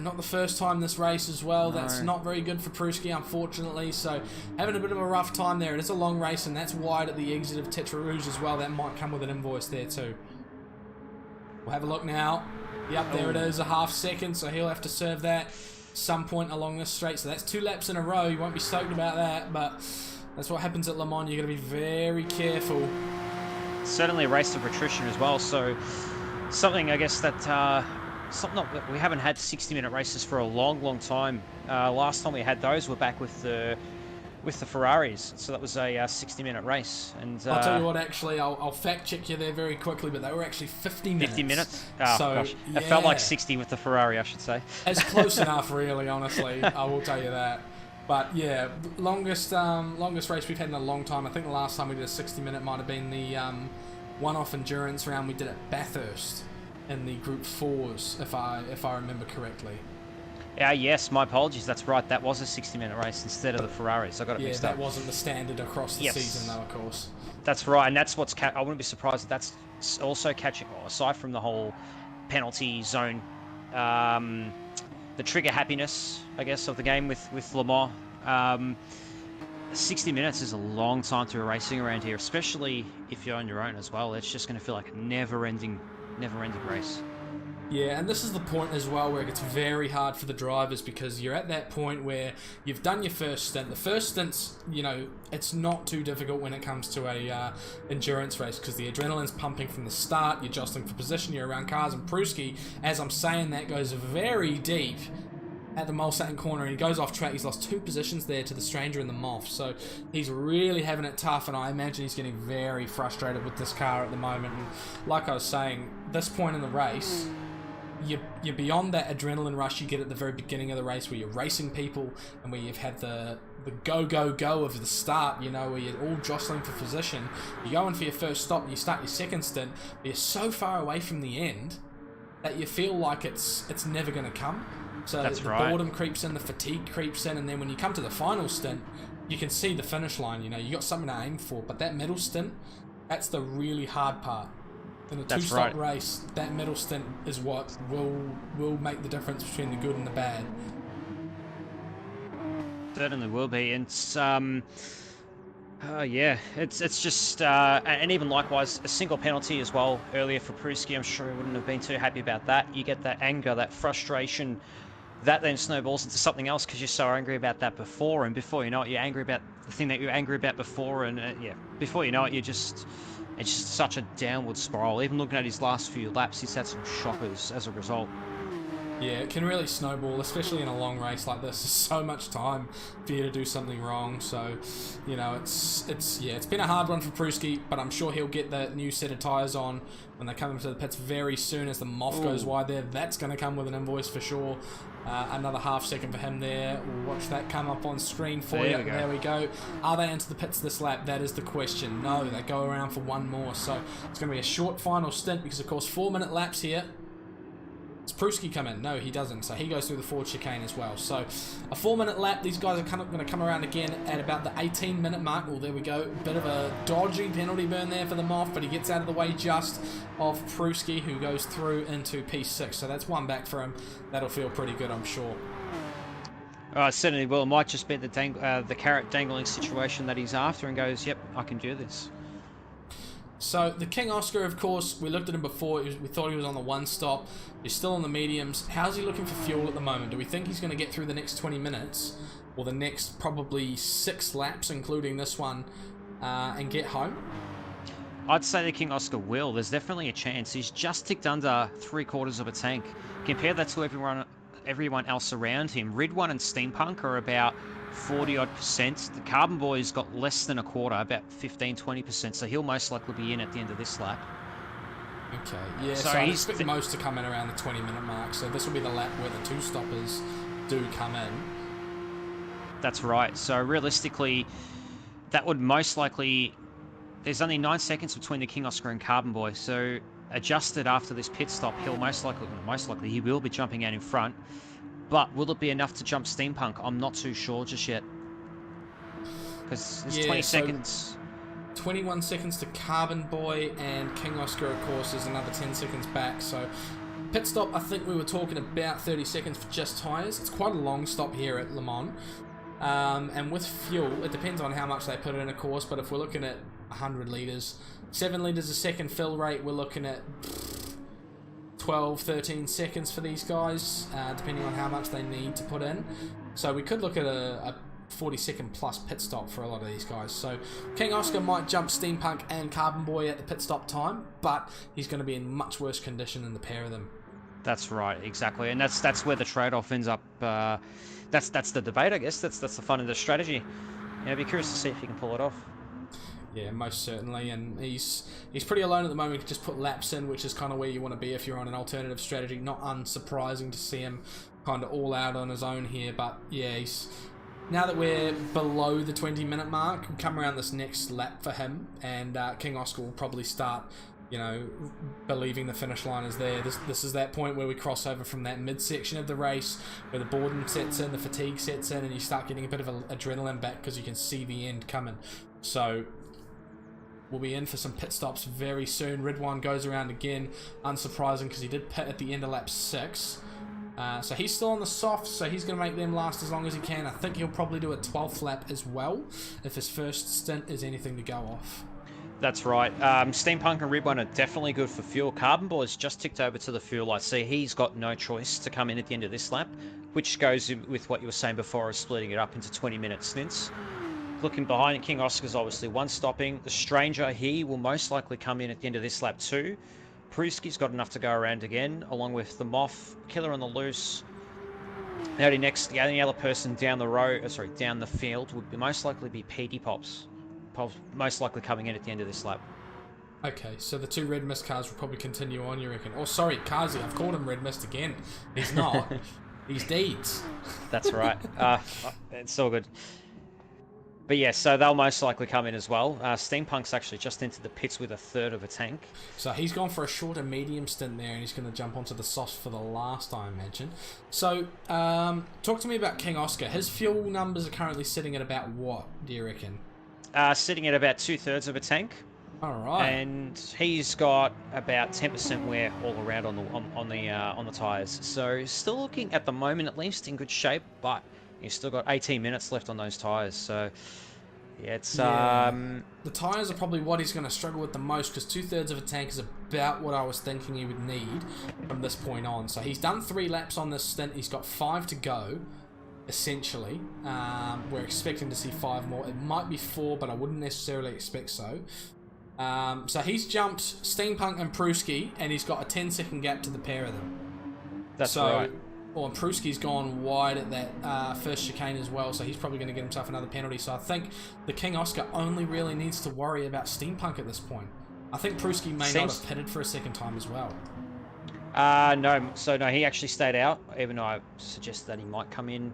Not the first time this race as well. No. That's not very good for Pruski, unfortunately. So having a bit of a rough time there. It is a long race, and that's wide at the exit of Tetra Rouge as well. That might come with an invoice there too. We'll have a look now. Yep, there it is, a half second. So he'll have to serve that some point along this straight. So that's 2 laps in a row. You won't be stoked about that, but that's what happens at Le Mans. You've got to be very careful. Certainly a race of attrition as well. So something, I guess, that we haven't had 60-minute races for a long time. Last time we had those, we're back with the Ferraris. So that was a 60-minute race. And I'll tell you what, actually, I'll fact check you there very quickly, but they were actually 50 minutes. 50 minutes? Oh, so, gosh. yeah. It felt like 60 with the Ferrari, I should say. It's close enough, really, honestly. I will tell you that. But yeah, longest race we've had in a long time. I think the last time we did a 60-minute might have been the one-off endurance round we did at Bathurst in the Group 4s, if I remember correctly. Yes, my apologies. That's right. That was a 60-minute race instead of the Ferraris. I got it mixed up. Yeah, that wasn't the standard across the season, though, of course. That's right, and that's what's. I wouldn't be surprised if that's also catching. Aside from the whole penalty zone, the trigger happiness, I guess, of the game with Le Mans. 60 minutes is a long time to be racing around here, especially if you're on your own as well. It's just going to feel like a never-ending race. Yeah, and this is the point as well where it gets very hard for the drivers, because you're at that point where you've done your first stint. The first stint's, it's not too difficult when it comes to a endurance race, because the adrenaline's pumping from the start, you're jostling for position, you're around cars, and Pruski, as I'm saying that, goes very deep at the Mulsanne corner, and he goes off track. He's lost 2 positions there to the stranger in the Moff, so he's really having it tough, and I imagine he's getting very frustrated with this car at the moment. And like I was saying, this point in the race, you're beyond that adrenaline rush you get at the very beginning of the race, where you're racing people and where you've had the go of the start, where you're all jostling for position. You go in for your first stop, you start your second stint, but you're so far away from the end that you feel like it's never going to come. So That's the right. boredom creeps in, the fatigue creeps in, and then when you come to the final stint, you can see the finish line. You got something to aim for, but that middle stint, that's the really hard part. In a two-stop race, that middle stint is what will make the difference between the good and the bad. Certainly will be, and it's just and even likewise a single penalty as well earlier for Pruski. I'm sure he wouldn't have been too happy about that. You get that anger, that frustration, that then snowballs into something else because you're so angry about that before, and before you know it, you're angry about the thing that you're angry about before, and before you know it, it's just such a downward spiral. Even looking at his last few laps, he's had some shockers as a result. Yeah, it can really snowball, especially in a long race like this. There's so much time for you to do something wrong. So, it's been a hard one for Pruski, but I'm sure he'll get that new set of tyres on when they come into the pits very soon as the Moff goes wide there. That's going to come with an invoice for sure. Another half second for him there. We'll watch that come up on screen for you. There we go. Are they into the pits this lap? That is the question. No, they go around for one more. So it's going to be a short final stint because, of course, 4-minute laps here. Does Pruski come in? No, he doesn't. So he goes through the forward chicane as well. So a 4-minute lap. These guys are going to come around again at about the 18-minute mark. Well, there we go. Bit of a dodgy penalty burn there for the Moff, but he gets out of the way just of Pruski, who goes through into P6. So that's one back for him. That'll feel pretty good, I'm sure. Certainly will. It might just be the carrot dangling situation that he's after and goes, yep, I can do this. So the King Oscar, of course, we looked at him before. We thought he was on the one stop. He's still on the mediums. How's he looking for fuel at the moment? Do we think he's going to get through the next 20 minutes or the next probably 6 laps, including this one, and get home? I'd say the King Oscar will. There's definitely a chance. He's just ticked under 3/4 of a tank. Compare that to everyone else around him. Ridwan and Steampunk are about 40-odd%. The Carbon Boy's got less than a quarter, about 15-20%, so he'll most likely be in at the end of this lap. Okay, yeah, so I expect most to come in around the 20-minute mark, so this will be the lap where the 2 stoppers do come in. That's right. So realistically, that would most likely... There's only 9 seconds between the King Oscar and Carbon Boy, so adjusted after this pit stop, he will be jumping out in front. But will it be enough to jump Steampunk? I'm not too sure just yet. Because there's 20 seconds. 21 seconds to Carbon Boy, and King Oscar, of course, is another 10 seconds back. So pit stop, I think we were talking about 30 seconds for just tyres. It's quite a long stop here at Le Mans. And with fuel, it depends on how much they put in, of course, but if we're looking at 100 litres, 7 litres a second fill rate, we're looking at 12, 13 seconds for these guys, depending on how much they need to put in. So we could look at a 40-second plus pit stop for a lot of these guys. So King Oscar might jump Steampunk and Carbon Boy at the pit stop time, but he's going to be in much worse condition than the pair of them. That's right, exactly, and that's where the trade-off ends up. That's the debate, I guess. That's the fun of the strategy. I'd be curious to see if he can pull it off. Yeah, most certainly, and he's pretty alone at the moment. You can just put laps in, which is kind of where you want to be if you're on an alternative strategy. Not unsurprising to see him kind of all out on his own here, but yeah, now that we're below the 20-minute mark, we come around this next lap for him, and King Oscar will probably start, you know, believing the finish line is there. This is that point where we cross over from that midsection of the race, where the boredom sets in, the fatigue sets in, and you start getting a bit of adrenaline back because you can see the end coming. So we'll be in for some pit stops very soon. Ridwan goes around again, unsurprising because he did pit at the end of lap 6. So he's still on the softs, so he's going to make them last as long as he can. I think he'll probably do a 12th lap as well, if his first stint is anything to go off. That's right. Steampunk and Ridwan are definitely good for fuel. Carbon Boy's just ticked over to the fuel. I see he's got no choice to come in at the end of this lap, which goes with what you were saying before of splitting it up into 20-minute stints. Looking behind it, King Oscar's obviously one stopping. The Stranger, he will most likely come in at the end of this lap too. Pruski's got enough to go around again, along with the Moth, Killer on the Loose. The only other person down the road, down the field would most likely be Petey Pops. Pops most likely coming in at the end of this lap. Okay, so the 2 Red Mist cars will probably continue on, you reckon? Oh, sorry, Kazi, I've called him Red Mist again. He's not. He's Deeds. That's right. It's all good. But yeah, so they'll most likely come in as well. Steampunk's actually just into the pits with a third of a tank. So he's gone for a shorter medium stint there, and he's going to jump onto the softs for the last, I imagine. So, talk to me about King Oscar. His fuel numbers are currently sitting at about what, do you reckon? Sitting at about 2/3 of a tank. All right. And he's got about 10% wear all around on the tyres. So still looking at the moment, at least, in good shape, but he's still got 18 minutes left on those tyres. So yeah, it's the tyres are probably what he's going to struggle with the most, because 2/3 of a tank is about what I was thinking he would need from this point on. So he's done 3 laps on this stint. He's got 5 to go. Essentially, we're expecting to see 5 more. It might be 4, but I wouldn't necessarily expect so. So he's jumped Steampunk and Pruski, and he's got a 10-second gap to the pair of them. That's right. Well, and Pruski's gone wide at that first chicane as well, so he's probably going to get himself another penalty. So I think the King Oscar only really needs to worry about Steampunk at this point. I think Pruski may not have pitted for a second time as well. No. So no, he actually stayed out, even though I suggested that he might come in.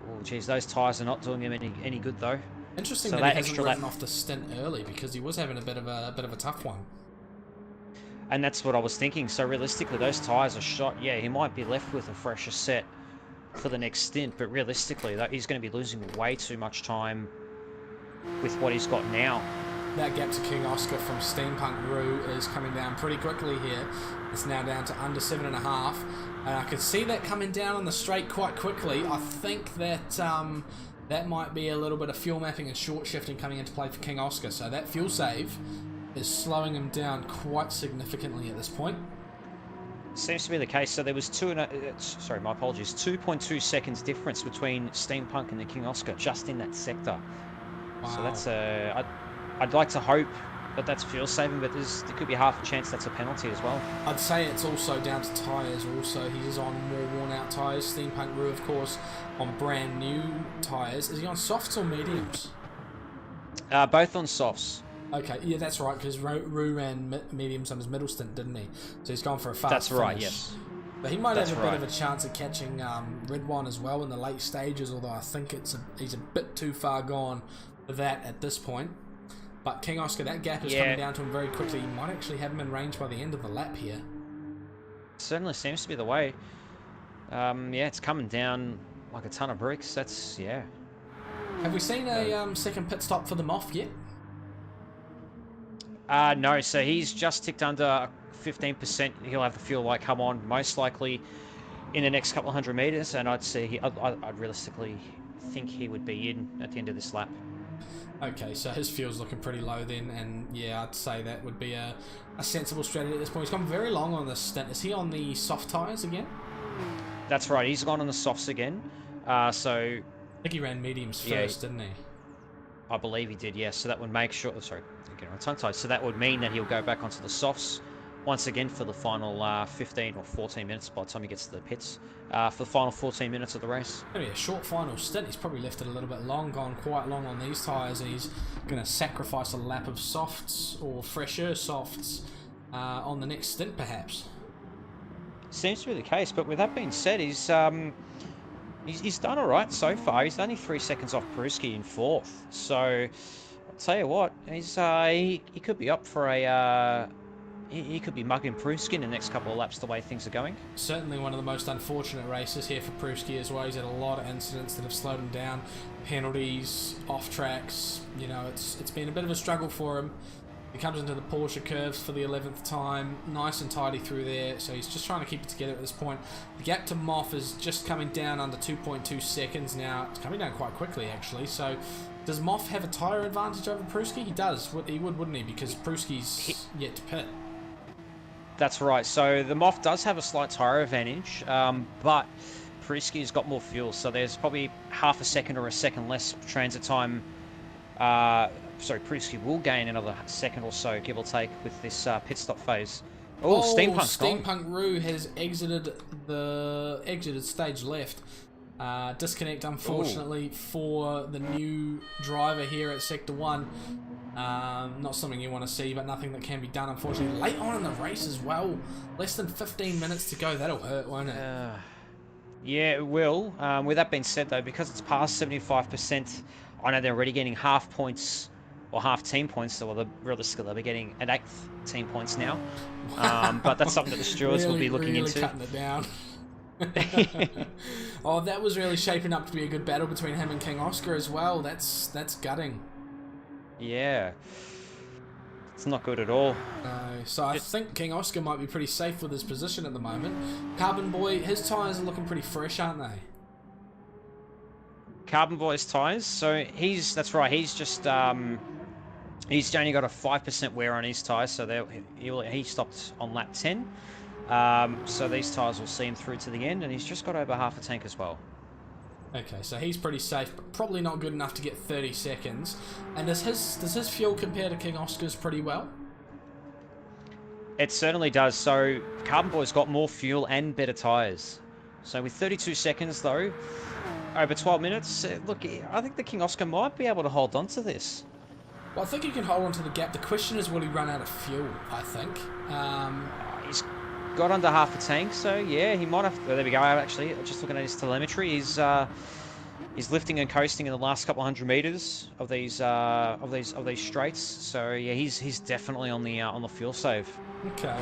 Oh, geez, those tyres are not doing him any good though. Interesting so that he hasn't written off the stint early, because he was having a bit of a tough one. And that's what I was thinking. So realistically, those tyres are shot. Yeah, he might be left with a fresher set for the next stint, but realistically, he's going to be losing way too much time with what he's got now. That gap to King Oscar from Steampunk Roo is coming down pretty quickly here. It's now down to under 7.5, and I could see that coming down on the straight quite quickly. I think that that might be a little bit of fuel mapping and short shifting coming into play for King Oscar. So that fuel save is slowing him down quite significantly at this point. Seems to be the case. So there was 2.2 seconds difference between Steampunk and the King Oscar just in that sector. Wow. So that's I'd like to hope that that's fuel saving, but there could be half a chance that's a penalty as well. I'd say it's also down to tyres also. He is on more worn out tyres. Steampunk Roo, of course, on brand new tyres. Is he on softs or mediums? Both on softs. Okay, yeah, that's right, because Roo ran mediums on his middle stint, didn't he? So he's gone for a fast That's finish. right, yes. But he might have a bit of a chance of catching Ridwan as well in the late stages, although I think he's a bit too far gone for that at this point. But King Oscar, that gap is coming down to him very quickly. He might actually have him in range by the end of the lap here. Certainly seems to be the way. Yeah, it's coming down like a ton of bricks. That's, yeah. Have we seen a second pit stop for the Moth yet? No, so he's just ticked under 15%. He'll have the fuel light come on, most likely in the next couple of 100 meters, and I'd realistically think he would be in at the end of this lap. Okay, so his fuel's looking pretty low then, and yeah, I'd say that would be a sensible strategy at this point. He's gone very long on this stint. Is he on the soft tyres again? That's right, he's gone on the softs again. So I think he ran mediums first, didn't he? I believe he did, yes. So that would make sure... Sorry, I'm getting tongue-tied. So that would mean that he'll go back onto the softs once again for the final 15 or 14 minutes by the time he gets to the pits. For the final 14 minutes of the race. Going to be a short final stint. He's probably left it a little bit long, gone quite long on these tyres, and he's going to sacrifice a lap of softs or fresher softs on the next stint, perhaps. Seems to be the case, but with that being said, he's He's done all right so far. He's only 3 seconds off Pruski in 4th. So I'll tell you what, he could be up for a he could be mugging Pruski in the next couple of laps the way things are going. Certainly one of the most unfortunate races here for Pruski as well. He's had a lot of incidents that have slowed him down, penalties, off tracks. You know, it's been a bit of a struggle for him. He comes into the Porsche curves for the 11th time, nice and tidy through there, so he's just trying to keep it together at this point. The gap to Moff is just coming down under 2.2 seconds now. It's coming down quite quickly, actually. So does Moff have a tyre advantage over Pruski? He does. He would, wouldn't he? Because Pruski's yet to pit. That's right. So the Moff does have a slight tyre advantage, but Pruski's got more fuel, so there's probably half a second or a second less transit time. Sorry, Pruski will gain another second or so, give or take, with this pit stop phase. Oh, Steampunk's gone. Steampunk Roo has exited stage left. Disconnect, unfortunately, for the new driver here at Sector 1. Not something you want to see, but nothing that can be done, unfortunately. Late on in the race as well. Less than 15 minutes to go. That'll hurt, won't it? Yeah, it will. With that being said, though, because it's past 75%, I know they're already getting half points or half team points, so realistically they'll be getting an 8th team points now. But that's something that the stewards will be looking into. Cutting it down. Oh, that was really shaping up to be a good battle between him and King Oscar as well. That's gutting. Yeah. It's not good at all. So I think King Oscar might be pretty safe with his position at the moment. Carbon Boy, his tyres are looking pretty fresh, aren't they? Carbon Boy's tyres, so that's right, he's just he's only got a 5% wear on his tyres, so he stopped on lap 10. So these tyres will see him through to the end, and he's just got over half a tank as well. Okay, so he's pretty safe, but probably not good enough to get 30 seconds. And does his fuel compare to King Oscar's pretty well? It certainly does. So Carbon Boy's got more fuel and better tyres. So with 32 seconds though, over 12 minutes, look, I think the King Oscar might be able to hold on to this. Well, I think he can hold on to the gap. The question is, will he run out of fuel, I think. He's got under half a tank, so yeah, he might have. There we go. Actually, just looking at his telemetry, he's lifting and coasting in the last couple 100 meters of these straights. So yeah, he's definitely on the fuel save. Okay,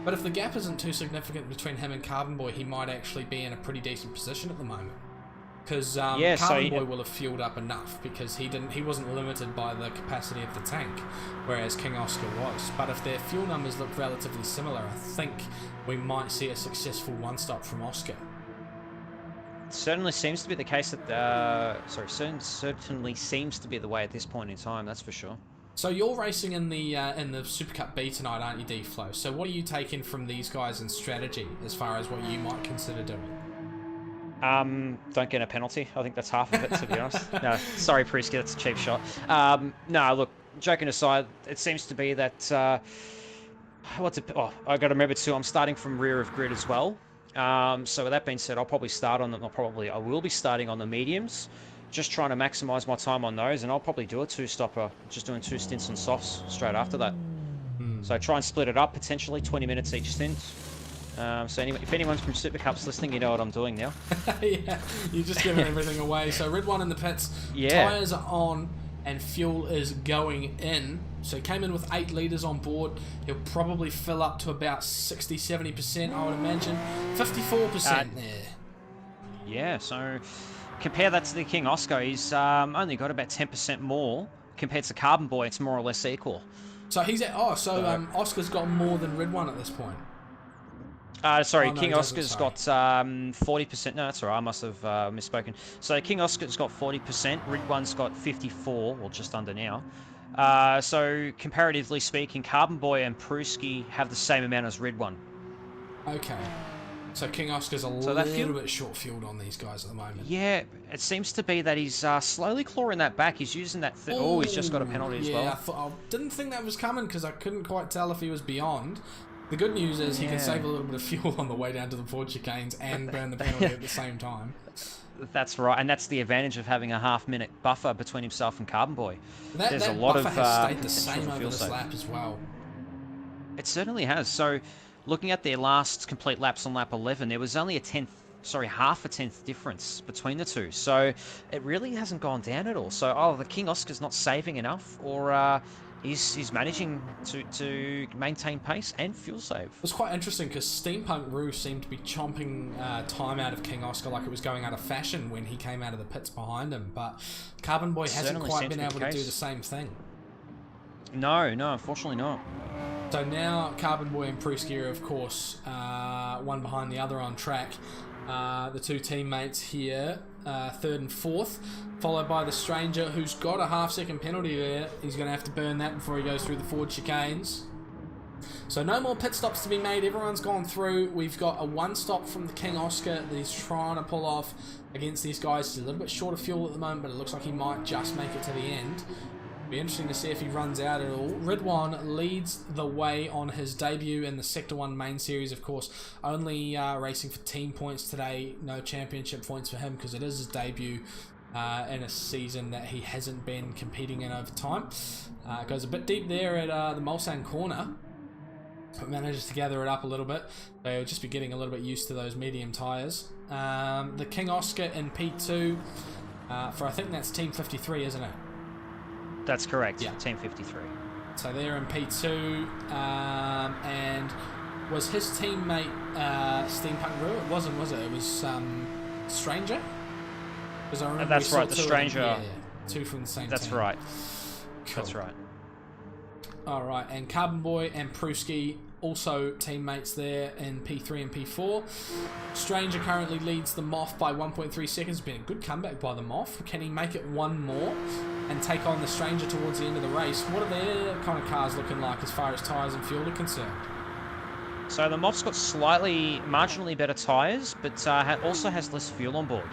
but if the gap isn't too significant between him and Carbon Boy, he might actually be in a pretty decent position at the moment. Because Carbon Boy will have fueled up enough because he wasn't limited by the capacity of the tank, whereas King Oscar was. But if their fuel numbers look relatively similar, I think we might see a successful one-stop from Oscar. It certainly seems to be the case that certainly seems to be the way at this point in time. That's for sure. So you're racing in the Supercup B tonight, aren't you, D-Flow? So what are you taking from these guys in strategy as far as what you might consider doing? Don't get a penalty. I think that's half of it, to be honest. No, sorry, Pruski, that's a cheap shot. No, look, joking aside, it seems to be that, I got to remember too, I'm starting from rear of grid as well. So with that being said, I will be starting on the mediums, just trying to maximise my time on those, and I'll probably do a two-stopper, just doing 2 stints on softs straight after that. So try and split it up, potentially 20 minutes each stint. So anyway, if anyone's from Supercups listening, you know what I'm doing now. Yeah, you're just giving everything away. So Red One in the pits, tyres are on and fuel is going in. So he came in with 8 litres on board. He'll probably fill up to about 60-70%, I would imagine. 54% there. Yeah, so compare that to the King Oscar. He's only got about 10% more. Compared to Carbon Boy, it's more or less equal. So he's at... Oscar's got more than Red One at this point. King Oscar's got 40%. No, that's all right. I must have misspoken. So King Oscar's got 40%. Red One's got 54, or just under now. So comparatively speaking, Carbon Boy and Pruski have the same amount as Red One. Okay. So King Oscar's a little bit short-fueled on these guys at the moment. Yeah, it seems to be that he's slowly clawing that back. He's using that... he's just got a penalty as well. I didn't think that was coming because I couldn't quite tell if he was beyond. The good news is he can save a little bit of fuel on the way down to the Ford chicanes and burn the penalty at the same time. That's right, and that's the advantage of having a half-minute buffer between himself and Carbon Boy. There's a lot of has stayed the same over this lap as well. It certainly has. So, looking at their last complete laps on lap 11, there was only a 10th half a tenth difference between the two. So it really hasn't gone down at all. So, the King Oscar's not saving enough, or he's managing to maintain pace and fuel save. It was quite interesting because Steampunk Roo seemed to be chomping time out of King Oscar like it was going out of fashion when he came out of the pits behind him, but Carbon Boy hasn't quite been able to do the same thing. No, unfortunately not. So now Carbon Boy and Pruski are, of course, one behind the other on track. The two teammates here, third and fourth, followed by the Stranger, who's got a half-second penalty there. He's going to have to burn that before he goes through the forward chicanes. So no more pit stops to be made. Everyone's gone through. We've got a one stop from the King Oscar that he's trying to pull off against these guys. He's a little bit short of fuel at the moment, but it looks like he might just make it to the end. Be interesting to see if he runs out at all. Ridwan leads the way on his debut in the Sector 1 main series, of course. Only racing for team points today. No championship points for him because it is his debut in a season that he hasn't been competing in over time. Goes a bit deep there at the Mulsanne corner, but manages to gather it up a little bit. They'll just be getting a little bit used to those medium tyres. The King Oscar in P2 for, I think that's Team 53, isn't it? That's correct. Yeah. Team 53. So they're in P2, and was his teammate Steampunk Roo? It wasn't, was it? It was Stranger? Because I remember that's right, the Stranger. Yeah, two from the same That's team. right. Cool. That's right. Alright, and Carbon Boy and Pruski also teammates there in P3 and P4. Stranger currently leads the Moth by 1.3 seconds. Been a good comeback by the Moth. Can he make it one more and take on the Stranger towards the end of the race? What are their kind of cars looking like as far as tyres and fuel are concerned? So the Moth's got marginally better tyres, but also has less fuel on board.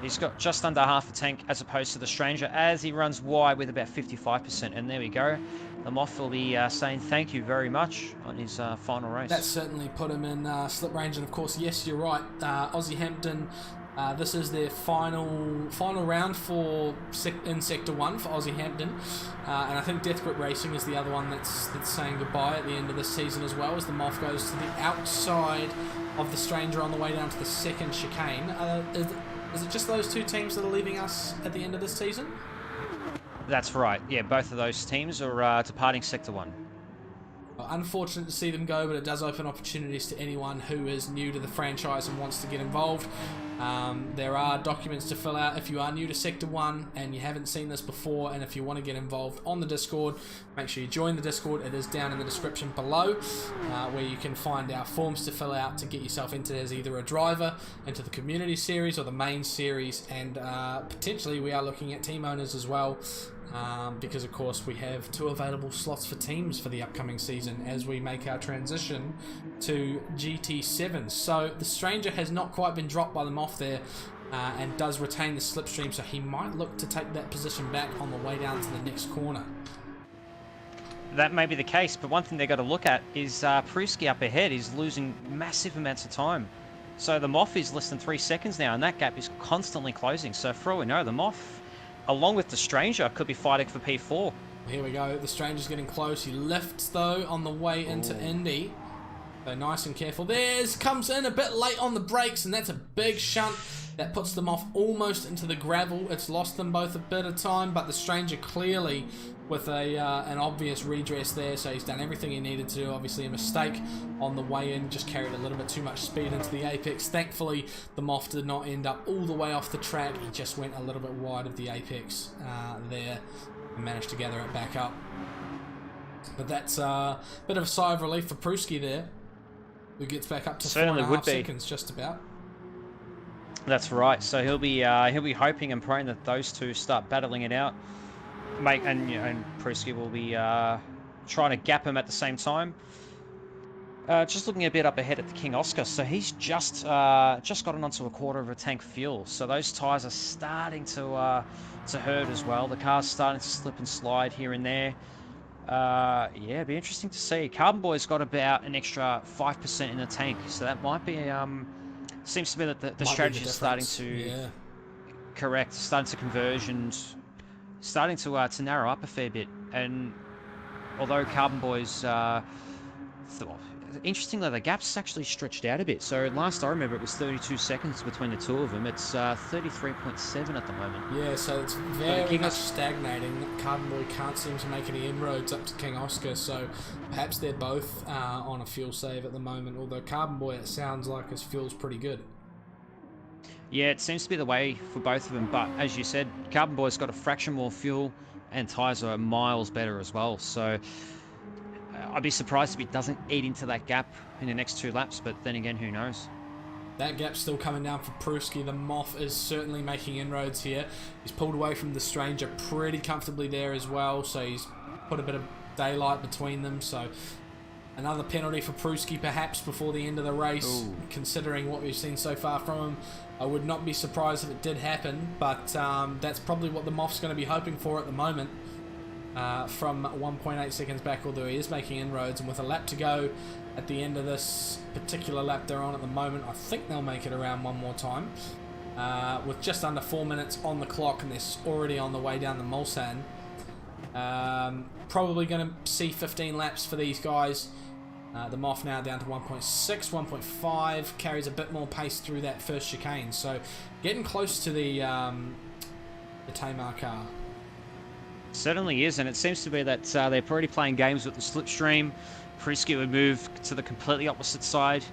He's got just under half a tank as opposed to the Stranger, as he runs wide with about 55%. And there we go. The Moth will be saying thank you very much on his final race. That certainly put him in slip range. And of course, yes, you're right. Aussie Hampton, this is their final round in Sector 1 for Aussie Hampton. And I think Death Grip Racing is the other one that's saying goodbye at the end of this season as well, as the Moth goes to the outside of the Stranger on the way down to the second chicane. Is it just those two teams that are leaving us at the end of this season? That's right. Yeah, both of those teams are departing Sector 1. Unfortunate to see them go, but it does open opportunities to anyone who is new to the franchise and wants to get involved. There are documents to fill out if you are new to Sector 1 and you haven't seen this before, and if you want to get involved on the Discord, make sure you join the Discord. It is down in the description below, where you can find our forms to fill out to get yourself into as either a driver into the community series or the main series, and potentially we are looking at team owners as well. Because of course we have 2 available slots for teams for the upcoming season as we make our transition to GT7. So the Stranger has not quite been dropped by the Moth there, and does retain the slipstream, so he might look to take that position back on the way down to the next corner. That may be the case, but one thing they've got to look at is Pruski up ahead is losing massive amounts of time. So the Moth is less than 3 seconds now, and that gap is constantly closing. So for all we know, the Moth, along with the Stranger, could be fighting for P4. Here we go. The Stranger's getting close. He lifts, though, on the way into Indy. So nice and careful. Comes in a bit late on the brakes, and that's a big shunt. That puts them off almost into the gravel. It's lost them both a bit of time, but the Stranger clearly with an obvious redress there, so he's done everything he needed to do. Obviously a mistake on the way in, just carried a little bit too much speed into the apex. Thankfully, the Moth did not end up all the way off the track. He just went a little bit wide of the apex there and managed to gather it back up. But that's a bit of a sigh of relief for Pruski there, who gets back up to 4.5 seconds just about. That's right. So he'll be hoping and praying that those two start battling it out. And Pruski will be trying to gap him at the same time. Just looking a bit up ahead at the King Oscar. So he's just gotten onto a quarter of a tank fuel. So those tyres are starting to hurt as well. The car's starting to slip and slide here and there. Yeah, it'd be interesting to see. Carbon Boy's got about an extra 5% in the tank. So that might be seems to be that the strategy is starting to starting to converge and starting to narrow up a fair bit. And although Carbon Boy's interestingly, the gap's actually stretched out a bit. So last I remember, it was 32 seconds between the two of them. It's 33.7 at the moment. Yeah, so it's very much stagnating. Carbon Boy can't seem to make any inroads up to King Oscar, so perhaps they're both on a fuel save at the moment, although Carbon Boy, it sounds like his fuel's pretty good. Yeah, it seems to be the way for both of them, but as you said, Carbon Boy's got a fraction more fuel, and tyres are miles better as well, so I'd be surprised if he doesn't eat into that gap in the next 2 laps, but then again, who knows? That gap's still coming down for Pruski. The Moth is certainly making inroads here. He's pulled away from the Stranger pretty comfortably there as well, so he's put a bit of daylight between them, so another penalty for Pruski perhaps before the end of the race. Ooh. Considering what we've seen so far from him, I would not be surprised if it did happen, but that's probably what the Moth's going to be hoping for at the moment. From 1.8 seconds back, although he is making inroads, and with a lap to go at the end of this particular lap they're on at the moment, I think they'll make it around one more time. With just under 4 minutes on the clock, and they're already on the way down the Mulsanne. Probably going to see 15 laps for these guys. The Moth now down to 1.6, 1.5, carries a bit more pace through that first chicane, so getting close to the Tamar car. Certainly is, and it seems to be that they're already playing games with the slipstream. Pruski would move to the completely opposite side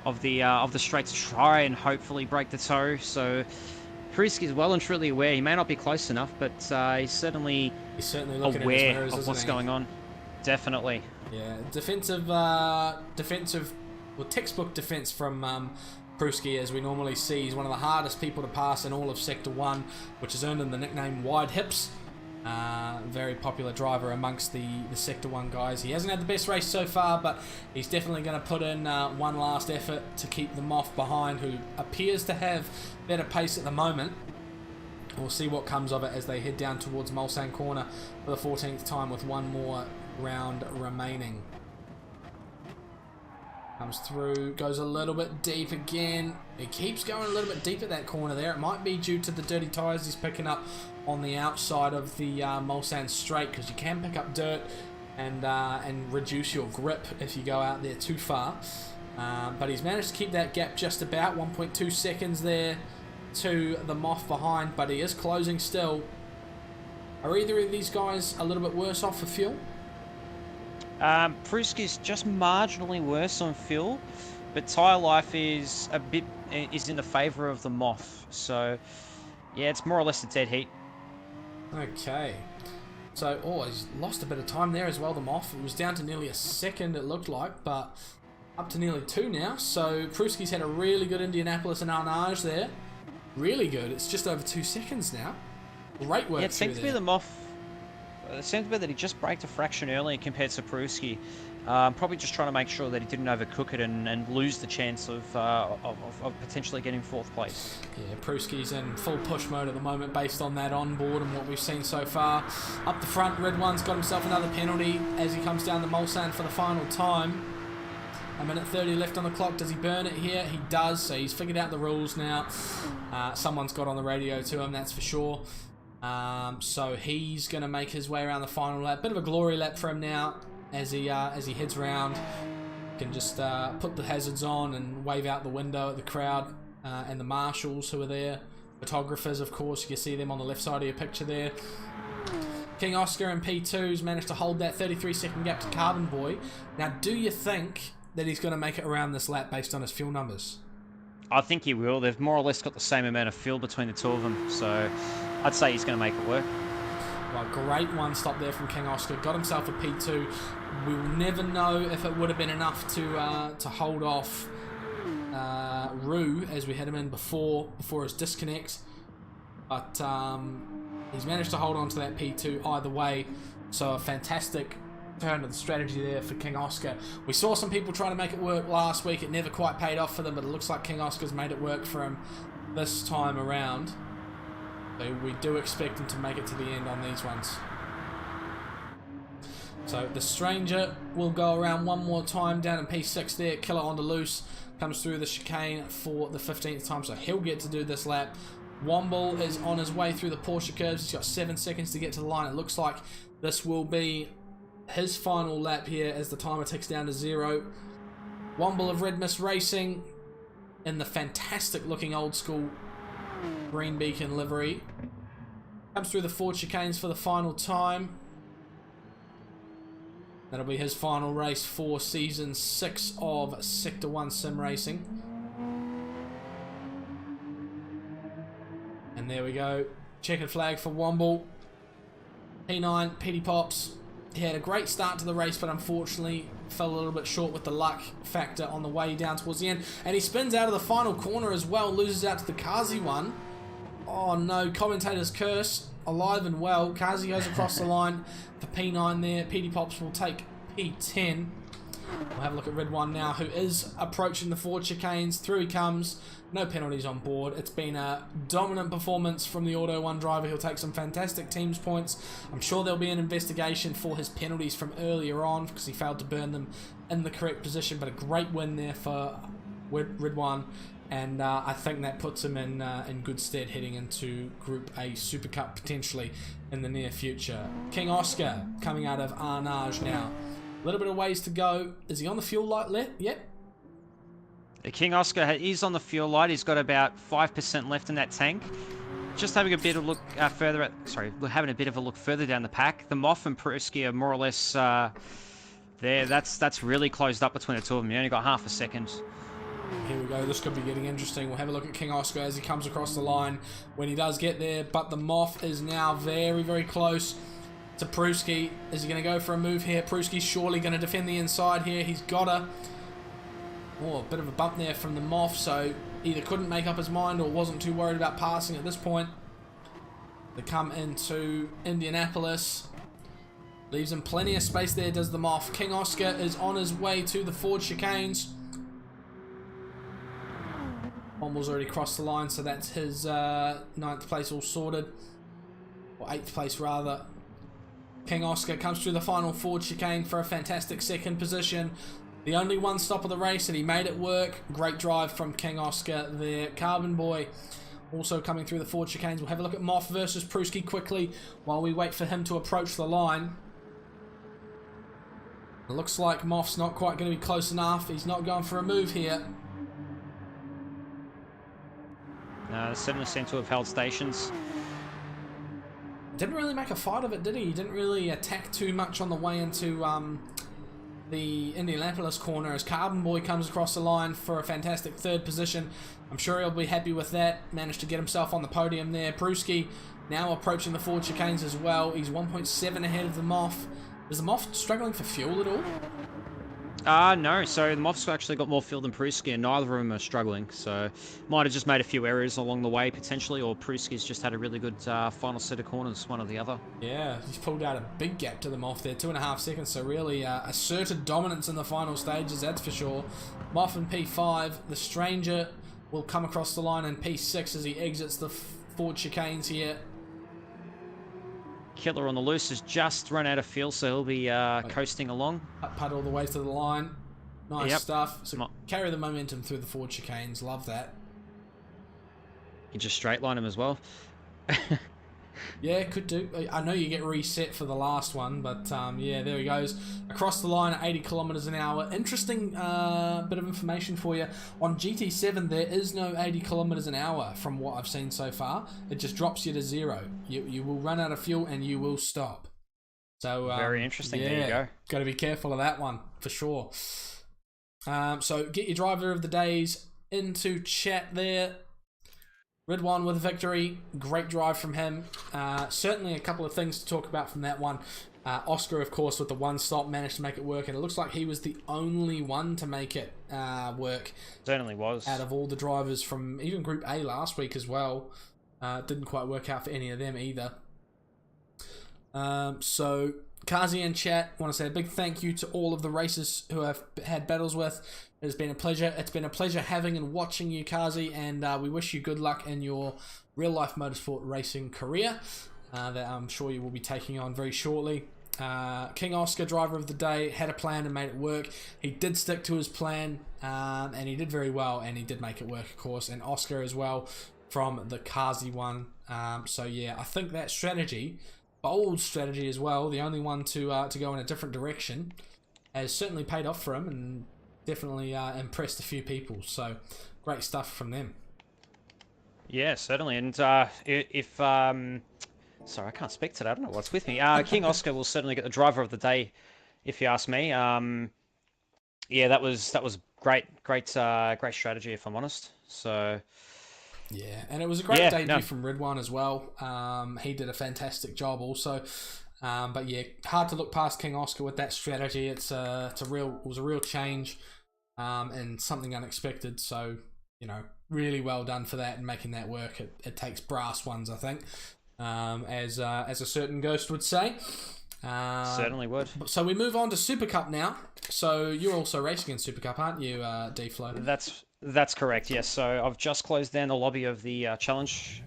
of the straight to try and hopefully break the toe. So Pruski is well and truly aware. He may not be close enough, but he's certainly looking aware at his mirrors, of what's going on. Definitely. Yeah, defensive, textbook defense from Pruski, as we normally see. He's one of the hardest people to pass in all of Sector 1, which has earned him the nickname Wide Hips. Very popular driver amongst the Sector 1 guys. He hasn't had the best race so far, but he's definitely going to put in one last effort to keep the Moth behind, who appears to have better pace at the moment. We'll see what comes of it as they head down towards Mulsanne Corner for the 14th time with one more round remaining. Comes through, goes a little bit deep again. He keeps going a little bit deep at that corner there. It might be due to the dirty tyres he's picking up on the outside of the Mulsanne straight, because you can pick up dirt and reduce your grip if you go out there too far. But he's managed to keep that gap just about 1.2 seconds there to the Moth behind, but he is closing still. Are either of these guys a little bit worse off for fuel? Pruski's just marginally worse on fuel, but tyre life is in the favour of the Moth. So yeah, it's more or less a dead heat. Okay. So, he's lost a bit of time there as well, the Moth. It was down to nearly a second, it looked like, but up to nearly 2 now. So Pruski's had a really good Indianapolis and Arnage there. Really good. It's just over 2 seconds now. Great work. Yeah, it seems to be the Moth. It seems to be that he just braked a fraction earlier compared to Pruski. Probably just trying to make sure that he didn't overcook it and lose the chance of potentially getting 4th place. Yeah, Pruski's in full push mode at the moment based on that onboard and what we've seen so far. Up the front, Red One's got himself another penalty as he comes down the Mulsanne for the final time. 1:30 left on the clock. Does he burn it here? He does, so he's figured out the rules now. Someone's got on the radio to him, that's for sure. So he's going to make his way around the final lap. Bit of a glory lap for him now as he heads around. Can just put the hazards on and wave out the window at the crowd and the marshals who are there. Photographers, of course, you can see them on the left side of your picture there. King Oscar and P2's managed to hold that 33-second gap to Carbon Boy. Now, do you think that he's going to make it around this lap based on his fuel numbers? I think he will. They've more or less got the same amount of fuel between the two of them, so I'd say he's going to make it work. Well, great one stop there from King Oscar. Got himself a P2. We will never know if it would have been enough to hold off Rue as we had him in before his disconnect. But he's managed to hold on to that P2 either way. So a fantastic turn of the strategy there for King Oscar. We saw some people trying to make it work last week. It never quite paid off for them, but it looks like King Oscar's made it work for him this time around. So we do expect him to make it to the end on these ones. So the Stranger will go around one more time down in P6 there. Killer on the loose. Comes through the chicane for the 15th time, so he'll get to do this lap. Womble is on his way through the Porsche curves. He's got 7 seconds to get to the line. It looks like this will be his final lap here as the timer ticks down to 0. Womble of Red Mist Racing in the fantastic looking old school green beacon livery. Comes through the Ford chicanes for the final time. That'll be his final race for season 6 of Sector 1 Sim Racing. And there we go. Checkered flag for Womble. P9, Petey Pops. He had a great start to the race, but unfortunately fell a little bit short with the luck factor on the way down towards the end. And he spins out of the final corner as well, loses out to the Kazi one. Oh no, commentator's curse, alive and well. Kazi goes across the line for P9 there. Petey Pops will take P10. We'll have a look at Red One now, who is approaching the Ford chicanes. Through he comes. No penalties on board. It's been a dominant performance from the Auto 1 driver. He'll take some fantastic teams points. I'm sure there'll be an investigation for his penalties from earlier on because he failed to burn them in the correct position. But a great win there for Red One. And I think that puts him in good stead heading into Group A Super Cup potentially in the near future. King Oscar coming out of Arnage now. A little bit of ways to go. Is he on the fuel light yet? The King Oscar is on the fuel light. He's got about 5% left in that tank. Just having a bit of look further at, we're having a bit of a look further down the pack. The Moff and Pruski are more or less there. That's really closed up between the two of them. You only got half a second. Here we go. This could be getting interesting. We'll have a look at King Oscar as he comes across the line when he does get there. But the Moff is now very, very close to Pruski. Is he going to go for a move here? Pruski's surely going to defend the inside here. He's got to. Oh, a bit of a bump there from the Moff, so either couldn't make up his mind or wasn't too worried about passing at this point. They come into Indianapolis. Leaves him plenty of space there, does the Moff. King Oscar is on his way to the Ford chicanes. Womble's already crossed the line, so that's his 9th place all sorted. Or 8th place, rather. King Oscar comes through the final Ford chicane for a fantastic second position. The only one stop of the race, and he made it work. Great drive from King Oscar there. Carbon Boy also coming through the Ford chicanes. We'll have a look at Moff versus Pruski quickly while we wait for him to approach the line. It looks like Moff's not quite going to be close enough. He's not going for a move here. No, the 7 seem to have held stations. Didn't really make a fight of it, did he? He didn't really attack too much on the way into the Indianapolis corner as Carbon Boy comes across the line for a fantastic 3rd position. I'm sure he'll be happy with that. Managed to get himself on the podium there. Pruski now approaching the Ford chicanes as well. He's 1.7 ahead of the Moff. Is the Moff struggling for fuel at all? No. So the Moff's actually got more fuel than Pruski, and neither of them are struggling. So might have just made a few errors along the way potentially, or Pruski's just had a really good final set of corners, one or the other. Yeah, he's pulled out a big gap to them off there, 2.5 seconds. So really asserted dominance in the final stages, that's for sure. Moff in P5. The Stranger will come across the line in P6 as he exits the Ford chicanes here. Killer on the loose has just run out of fuel, so he'll be coasting along. Putt all the way to the line. Nice stuff. So Come on. carry the momentum through the Ford chicanes. Love that. You can just straight line him as well. Yeah, could do. I know you get reset for the last one, but yeah, there he goes. Across the line at 80 kilometers an hour. Interesting bit of information for you. On GT7, there is no 80 kilometers an hour from what I've seen so far. It just drops you to 0. You will run out of fuel and you will stop. So very interesting. Yeah, there you go. Got to be careful of that one for sure. So get your driver of the days into chat there. Red One with a victory. Great drive from him. Certainly a couple of things to talk about from that one. Oscar, of course, with the one stop managed to make it work, and it looks like he was the only one to make it work. Certainly was. Out of all the drivers from even Group A last week as well. Didn't quite work out for any of them either. So, Kazi and chat, want to say a big thank you to all of the racers who I've had battles with. It's been a pleasure. It's been a pleasure having and watching you, Kazi, and we wish you good luck in your real-life motorsport racing career that I'm sure you will be taking on very shortly. King Oscar, driver of the day, had a plan and made it work. He did stick to his plan, and he did very well, and he did make it work, of course. And Oscar as well from the Kazi one. So yeah, I think that strategy, bold strategy as well, the only one to go in a different direction, has certainly paid off for him, and definitely impressed a few people. So great stuff from them. Yeah, certainly. And if sorry, I can't speak today. I don't know what's with me. King Oscar will certainly get the driver of the day, if you ask me. Yeah, that was great strategy, if I'm honest. So yeah, and it was a great debut from Ridwan as well. He did a fantastic job also. But yeah, hard to look past King Oscar with that strategy. It was a real change, and something unexpected. So really well done for that and making that work. It takes brass ones, I think, as a certain ghost would say. Certainly would. So we move on to Supercup now. So you're also racing in Supercup, aren't you, D-Flow? That's correct. Yes. So I've just closed down the lobby of the challenge.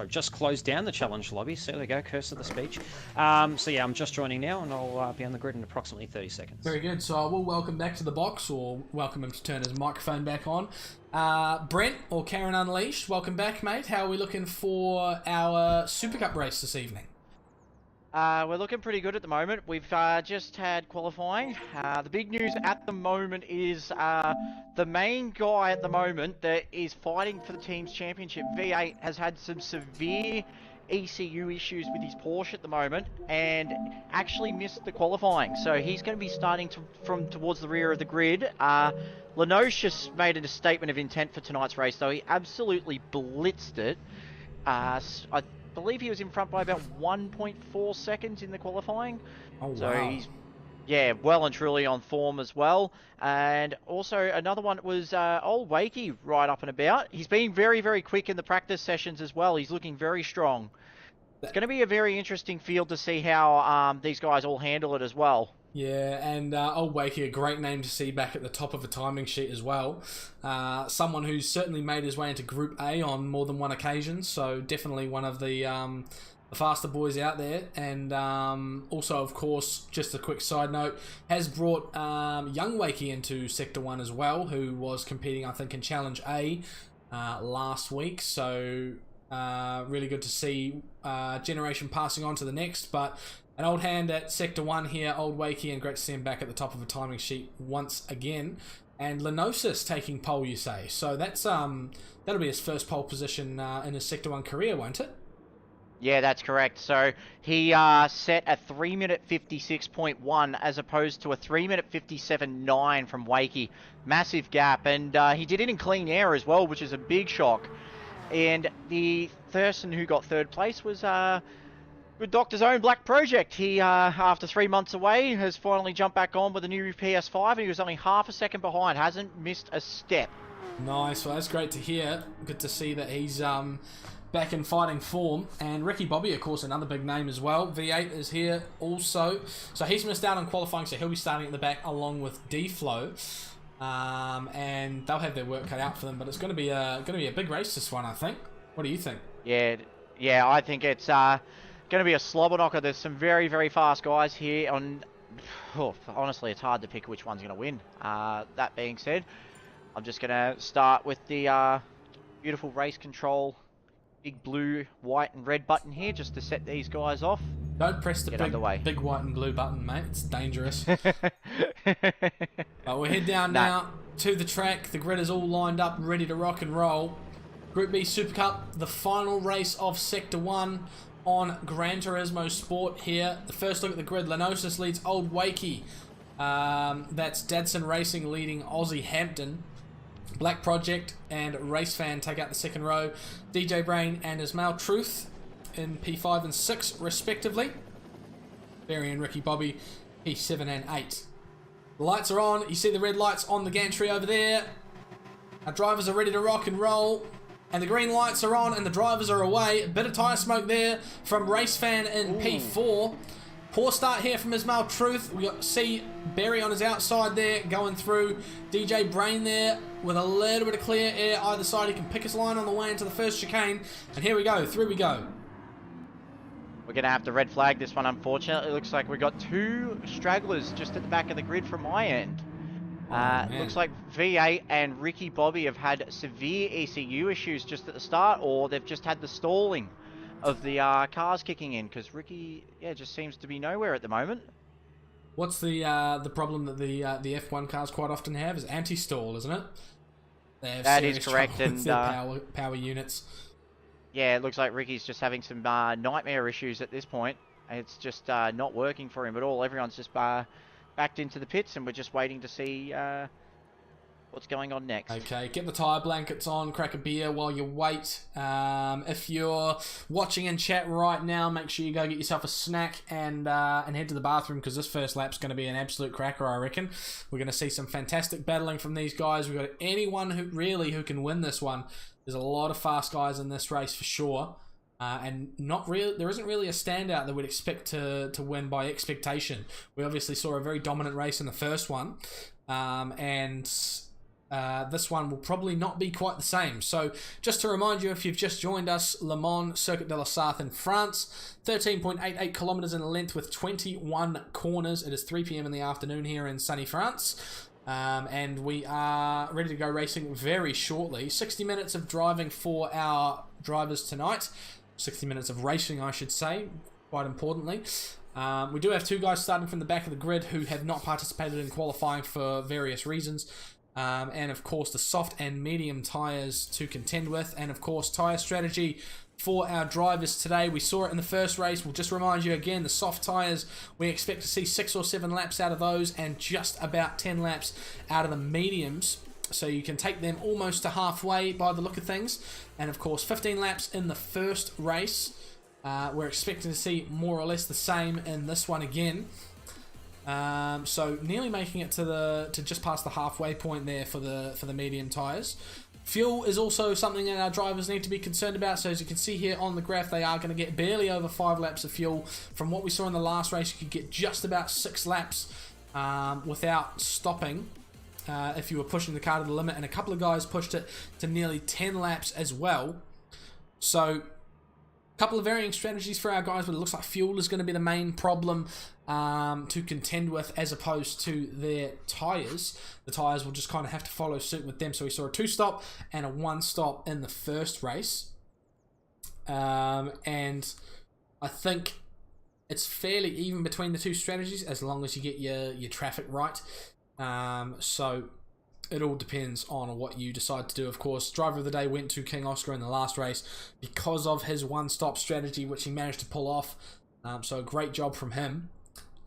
Just closed down the challenge lobby. So there we go. Curse of the speech. So yeah, I'm just joining now, and I'll be on the grid in approximately 30 seconds. Very good. So I will welcome back to the box, or welcome him to turn his microphone back on. Brent, or Karen Unleashed, welcome back, mate. How are we looking for our Supercup race this evening? We're looking pretty good at the moment. We've just had qualifying. The big news at the moment is the main guy at the moment that is fighting for the team's championship, V8, has had some severe ECU issues with his Porsche at the moment and actually missed the qualifying. So he's going to be starting from towards the rear of the grid. LaNoche just made a statement of intent for tonight's race, though. He absolutely blitzed it. I believe he was in front by about 1.4 seconds in the qualifying. Oh, wow. So he's, well and truly on form as well. And also another one was old Wakey right up and about. He's been very, very quick in the practice sessions as well. He's looking very strong. It's going to be a very interesting field to see how these guys all handle it as well. Yeah, and old Wakey, a great name to see back at the top of a timing sheet as well. Someone who's certainly made his way into Group A on more than one occasion, so definitely one of the faster boys out there. And also, of course, just a quick side note, has brought young Wakey into Sector 1 as well, who was competing, I think, in Challenge A last week. So really good to see generation passing on to the next, but an old hand at Sector 1 here, old Wakey, and great to see him back at the top of a timing sheet once again. And Lenosis taking pole, you say. So that's that'll be his first pole position in his Sector 1 career, won't it? Yeah, that's correct. So he set a 3-minute 56.1 as opposed to a 3-minute 57.9 from Wakey. Massive gap. And he did it in clean air as well, which is a big shock. And the person who got third place was Good Doctor's own Black Project. He, after 3 months away, has finally jumped back on with a new PS5, and he was only half a second behind. Hasn't missed a step. Nice. Well, that's great to hear. Good to see that he's back in fighting form. And Ricky Bobby, of course, another big name as well. V8 is here also. So he's missed out on qualifying, so he'll be starting at the back along with D-Flow. And they'll have their work cut out for them, but it's going to be a big race, this one, I think. What do you think? Yeah, I think it's going to be a slobber knocker. There's some very, very fast guys here. Honestly, it's hard to pick which one's going to win. That being said, I'm just going to start with the beautiful race control, big blue, white, and red button here, just to set these guys off. Don't press the big white and blue button, mate. It's dangerous. We'll head down now to the track. The grid is all lined up, ready to rock and roll. Group B Super Cup, the final race of Sector 1 on Gran Turismo Sport here. The first look at the grid, Lenosis leads Old Wakey. That's Dadson Racing leading Aussie Hampton. Black Project and Race Fan take out the second row. DJ Brain and Ismail Truth in P5 and 6 respectively. Barry and Ricky Bobby P7 and 8. The lights are on. You see the red lights on the gantry over there. Our drivers are ready to rock and roll. And the green lights are on and the drivers are away. A bit of tyre smoke there from Race Fan in P4. Poor start here from Ismail Truth. We see Barry on his outside there going through. DJ Brain there with a little bit of clear air either side. He can pick his line on the way into the first chicane. And here we go. Through we go. We're going to have to red flag this one, unfortunately. It looks like we've got two stragglers just at the back of the grid from my end. Looks like V8 and Ricky Bobby have had severe ECU issues just at the start, or they've just had the stalling of the cars kicking in, because Ricky, just seems to be nowhere at the moment. What's the problem that the F1 cars quite often have is anti-stall, isn't it? They have That is serious correct, trouble with and their power units. yeah, it looks like Ricky's just having some nightmare issues at this point. It's just not working for him at all. Everyone's just backed into the pits, and we're just waiting to see what's going on next. Okay, get the tyre blankets on, crack a beer while you wait. If you're watching in chat right now, make sure you go get yourself a snack and head to the bathroom, because this first lap's going to be an absolute cracker, I reckon. We're going to see some fantastic battling from these guys. We've got anyone who can win this one. There's a lot of fast guys in this race for sure. And there isn't really a standout that we'd expect to win by expectation. We obviously saw a very dominant race in the first one, and this one will probably not be quite the same. So just to remind you, if you've just joined us, Le Mans Circuit de LeSarthe in France, 13.88 kilometers in length with 21 corners. It is 3 p.m. in the afternoon here in sunny France. And we are ready to go racing very shortly. 60 minutes of driving for our drivers tonight. 60 minutes of racing, I should say, quite importantly. We do have 2 guys starting from the back of the grid who have not participated in qualifying for various reasons. And of course the soft and medium tyres to contend with. And of course tyre strategy for our drivers today. We saw it in the first race. We'll just remind you again, the soft tyres, we expect to see 6 or 7 laps out of those and just about 10 laps out of the mediums. So you can take them almost to halfway by the look of things. And of course 15 laps in the first race. We're expecting to see more or less the same in this one again. So nearly making it to just past the halfway point there for the medium tyres. Fuel is also something that our drivers need to be concerned about. So as you can see here on the graph, they are going to get barely over 5 laps of fuel. From what we saw in the last race, you could get just about 6 laps without stopping if you were pushing the car to the limit. And a couple of guys pushed it to nearly 10 laps as well. So couple of varying strategies for our guys, but it looks like fuel is going to be the main problem to contend with, as opposed to their tyres. The tyres will just kind of have to follow suit with them. So we saw a 2-stop and a 1-stop in the first race. And I think it's fairly even between the 2 strategies, as long as you get your traffic right. So it all depends on what you decide to do. Of course, driver of the day went to King Oscar in the last race because of his 1-stop strategy, which he managed to pull off. So a great job from him.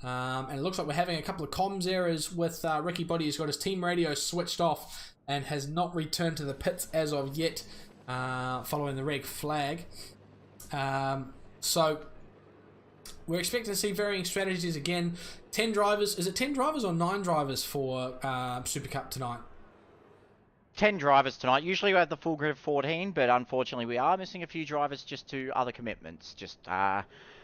And it looks like we're having a couple of comms errors with Ricky Body. He's got his team radio switched off and has not returned to the pits as of yet, following the red flag. So we're expecting to see varying strategies again. 10 drivers. Is it 10 drivers or 9 drivers for Supercup tonight? 10 drivers tonight. Usually we have the full grid of 14, but unfortunately we are missing a few drivers just to other commitments. Just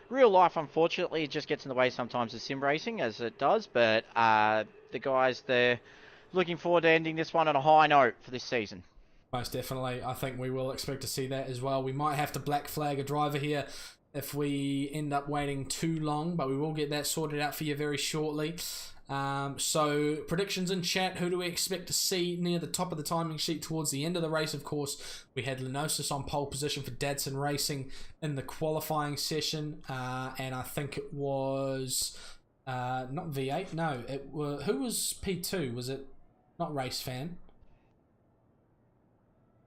real life, unfortunately, it just gets in the way sometimes of sim racing, as it does. But the guys, they're looking forward to ending this one on a high note for this season. Most definitely. I think we will expect to see that as well. We might have to black flag a driver here if we end up waiting too long, but we will get that sorted out for you very shortly. So predictions in chat. Who do we expect to see near the top of the timing sheet towards the end of the race? Of course, we had Lenosis on pole position for Dadson Racing in the qualifying session, and I think it was not V8. No, who was P2? Was it not Race Fan?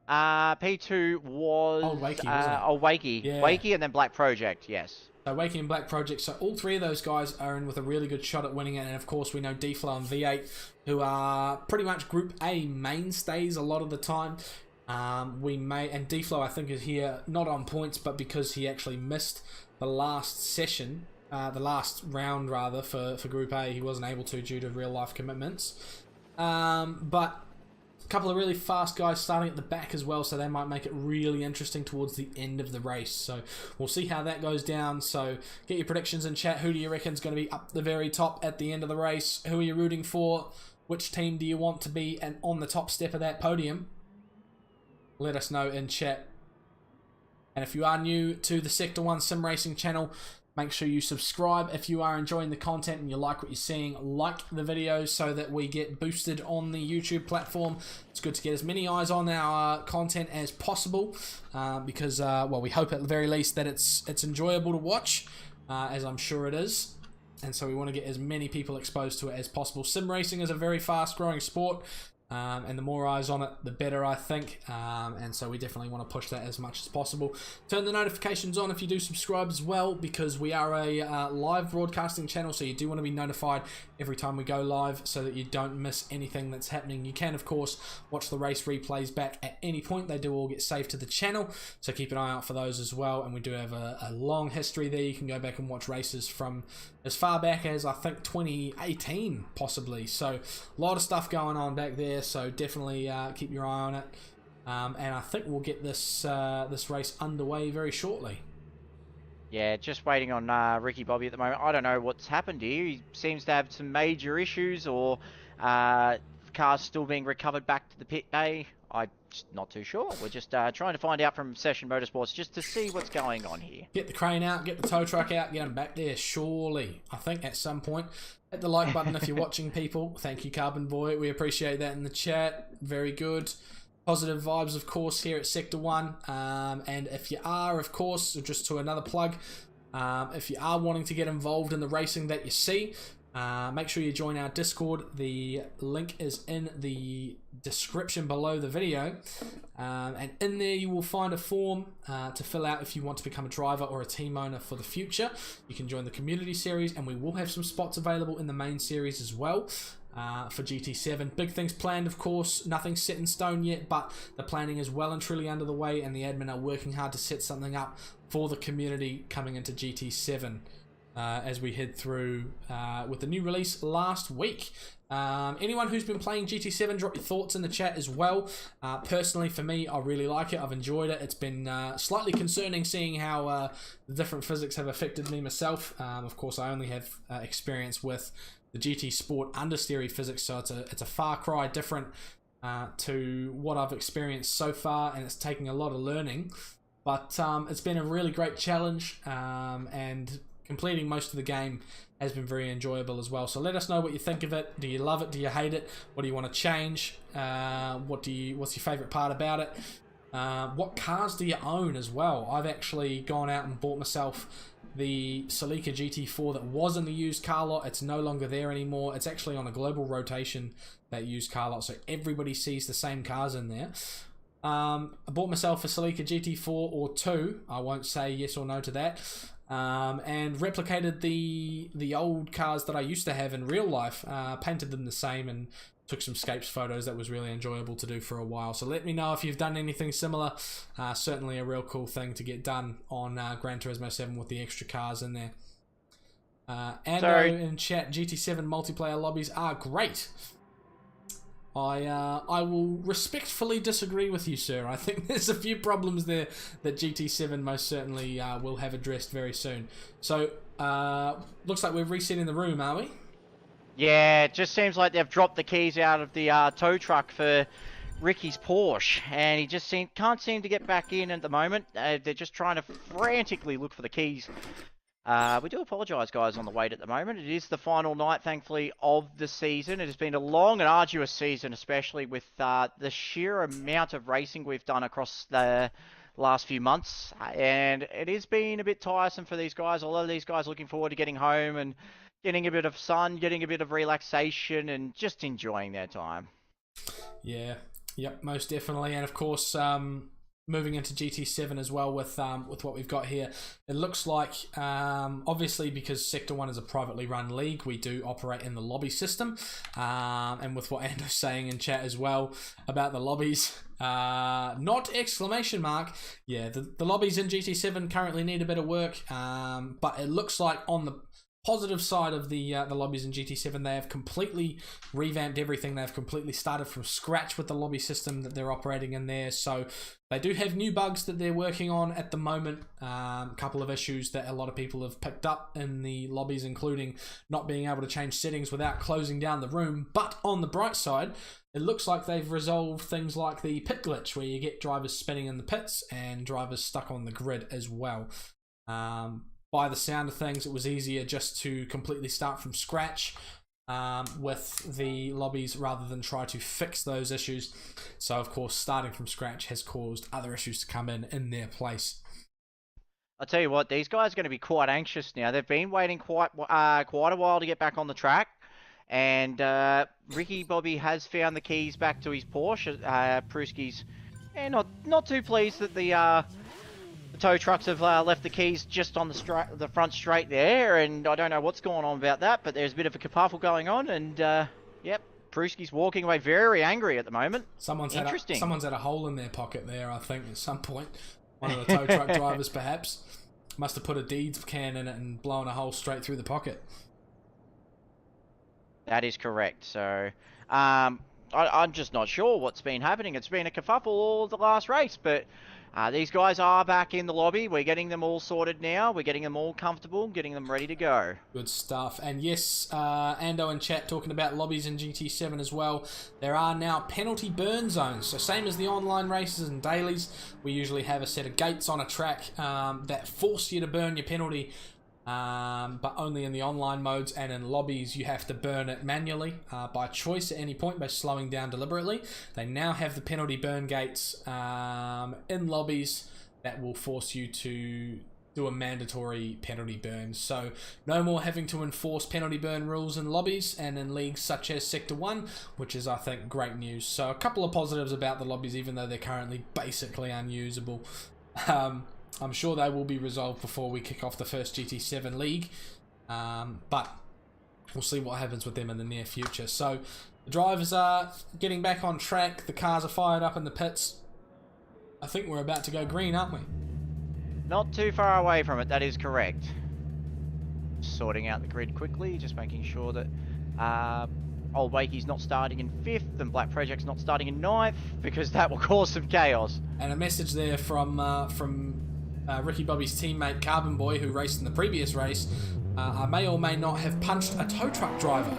P2 was Old Wakey, wasn't it? Old Wakey. Yeah. Wakey and then Black Project, yes. So Wakey and Black Project, so all 3 of those guys are in with a really good shot at winning it. And of course we know D-Flow and V8, who are pretty much Group A mainstays a lot of the time. And D-Flow I think is here not on points, but because he actually missed the last session, the last round rather, for Group A. He wasn't able to due to real life commitments. But couple of really fast guys starting at the back as well, so they might make it really interesting towards the end of the race. So we'll see how that goes down. So get your predictions in chat. Who do you reckon is going to be up the very top at the end of the race? Who are you rooting for? Which team do you want to be on the top step of that podium? Let us know in chat. And if you are new to the Sector 1 Sim Racing channel, make sure you subscribe if you are enjoying the content and you like what you're seeing. Like the videos so that we get boosted on the YouTube platform. It's good to get as many eyes on our content as possible, because well, we hope at the very least that it's enjoyable to watch, as I'm sure it is. and so we want to get as many people exposed to it as possible. Sim racing is a very fast growing sport, and the more eyes on it, the better, I think. And so we definitely want to push that as much as possible. Turn the notifications on if you do subscribe as well, because we are a live broadcasting channel, so you do want to be notified every time we go live so that you don't miss anything that's happening. You can, of course, watch the race replays back at any point. They do all get saved to the channel, so keep an eye out for those as well. And we do have a long history there. You can go back and watch races from as far back as, I think, 2018 possibly. So a lot of stuff going on back there, so definitely keep your eye on it. And I think we'll get this this race underway very shortly. Yeah, just waiting on Ricky Bobby at the moment. I don't know what's happened here. He seems to have some major issues, or cars still being recovered back to the pit bay. I'm just not too sure. We're just trying to find out from Session Motorsports just to see what's going on here. Get the crane out, get the tow truck out, get them back there, surely. I think at some point. Hit the like button if you're watching, people. Thank you, Carbon Boy. We appreciate that in the chat. Very good. Positive vibes, of course, here at Sector 1. And if you are, of course, just to another plug, if you are wanting to get involved in the racing that you see, make sure you join our Discord. The link is in the description below the video, and in there you will find a form to fill out if you want to become a driver or a team owner for the future. You can join the community series, and we will have some spots available in the main series as well. For GT7. Big things planned, of course. Nothing set in stone yet, but the planning is well and truly under the way, and the admin are working hard to set something up for the community coming into GT7 as we head through with the new release last week. Anyone who's been playing GT7, drop your thoughts in the chat as well. Personally, for me, I really like it. I've enjoyed it. It's been slightly concerning seeing how the different physics have affected me myself. Of course, I only have experience with the GT Sport understeery physics, so it's a far cry different to what I've experienced so far, and it's taking a lot of learning. But it's been a really great challenge, and completing most of the game has been very enjoyable as well. So let us know what you think of it. Do you love it? Do you hate it? What do you want to change? What's your favourite part about it? What cars do you own as well? I've actually gone out and bought myself the Celica GT4 that was in the used car lot. It's no longer there anymore. It's actually on a global rotation, that used car lot, so everybody sees the same cars in there. I bought myself a Celica GT4 or 2. I won't say yes or no to that. And replicated the old cars that I used to have in real life, painted them the same, and took some scapes photos. That was really enjoyable to do for a while. So let me know if you've done anything similar. Certainly a real cool thing to get done on Gran Turismo 7 with the extra cars in there. Ando in chat, GT7 multiplayer lobbies are great. I will respectfully disagree with you, sir. I think there's a few problems there that GT7 most certainly will have addressed very soon. So, looks like we're resetting the room, are we? Yeah, it just seems like they've dropped the keys out of the tow truck for Ricky's Porsche, and he just can't seem to get back in at the moment. They're just trying to frantically look for the keys. We do apologise, guys, on the wait at the moment. It is the final night, thankfully, of the season. It has been a long and arduous season, especially with the sheer amount of racing we've done across the last few months, and it has been a bit tiresome for these guys. A lot of these guys looking forward to getting home and getting a bit of sun, getting a bit of relaxation, and just enjoying their time. Yeah, yep, most definitely. And of course, moving into GT7 as well with what we've got here, it looks like, obviously because Sector 1 is a privately run league, we do operate in the lobby system, and with what Ando's saying in chat as well about the lobbies, not exclamation mark, yeah, the lobbies in GT7 currently need a bit of work, but it looks like on the positive side of the lobbies in GT7, they have completely revamped everything. They've completely started from scratch with the lobby system that they're operating in there. So they do have new bugs that they're working on at the moment. A couple of issues that a lot of people have picked up in the lobbies, including not being able to change settings without closing down the room. But on the bright side, it looks like they've resolved things like the pit glitch, where you get drivers spinning in the pits and drivers stuck on the grid as well. By the sound of things, it was easier just to completely start from scratch with the lobbies rather than try to fix those issues. So, of course, starting from scratch has caused other issues to come in their place. I'll tell you what, these guys are going to be quite anxious now. They've been waiting quite a while to get back on the track. And Ricky Bobby has found the keys back to his Porsche. Pruski's not too pleased that the tow trucks have left the keys just on the front straight there. And I don't know what's going on about that, but there's a bit of a kerfuffle going on. And yep, Pruski's walking away very angry at the moment. Someone's had a hole in their pocket there, I think, at some point. One of the tow truck drivers, perhaps, must have put a deeds can in it and blown a hole straight through the pocket. That is correct. So, I'm just not sure what's been happening. It's been a kerfuffle all the last race, but these guys are back in the lobby. We're getting them all sorted now. We're getting them all comfortable, getting them ready to go. Good stuff. And yes, Ando in chat talking about lobbies in GT7 as well. There are now penalty burn zones. So same as the online races and dailies, we usually have a set of gates on a track that force you to burn your penalty. But only in the online modes, and in lobbies you have to burn it manually by choice at any point by slowing down deliberately. They now have the penalty burn gates in lobbies that will force you to do a mandatory penalty burn. So no more having to enforce penalty burn rules in lobbies and in leagues such as Sector 1, which is, I think, great news. So a couple of positives about the lobbies, even though they're currently basically unusable. I'm sure they will be resolved before we kick off the first GT7 league, but we'll see what happens with them in the near future. So the drivers are getting back on track, the cars are fired up in the pits. I think we're about to go green, aren't we? Not too far away from it, that is correct. Sorting out the grid quickly, just making sure that Old Wakey's not starting in 5th and Black Project's not starting in 9th, because that will cause some chaos. And a message there from Ricky Bobby's teammate Carbon Boy, who raced in the previous race. I may or may not have punched a tow truck driver.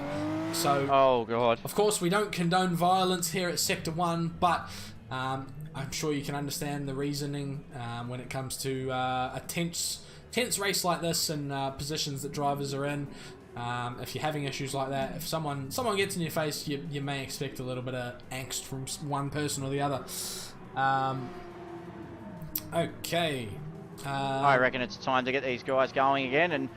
So, oh god. Of course, we don't condone violence here at Sector 1, but I'm sure you can understand the reasoning when it comes to a tense race like this and positions that drivers are in. If you're having issues like that, if someone gets in your face, you may expect a little bit of angst from one person or the other. Okay. I reckon it's time to get these guys going again, and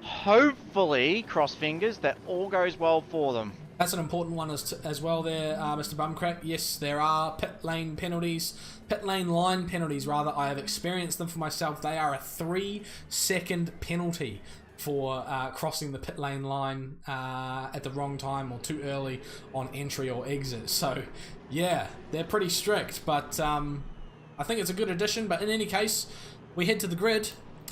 hopefully, cross fingers, that all goes well for them. That's an important one as well there, Mr. Bumcrack. Yes, there are pit lane line penalties rather. I have experienced them for myself. They are a 3-second penalty for crossing the pit lane line at the wrong time or too early on entry or exit. So, yeah, they're pretty strict, but I think it's a good addition. But in any case, we head to the grid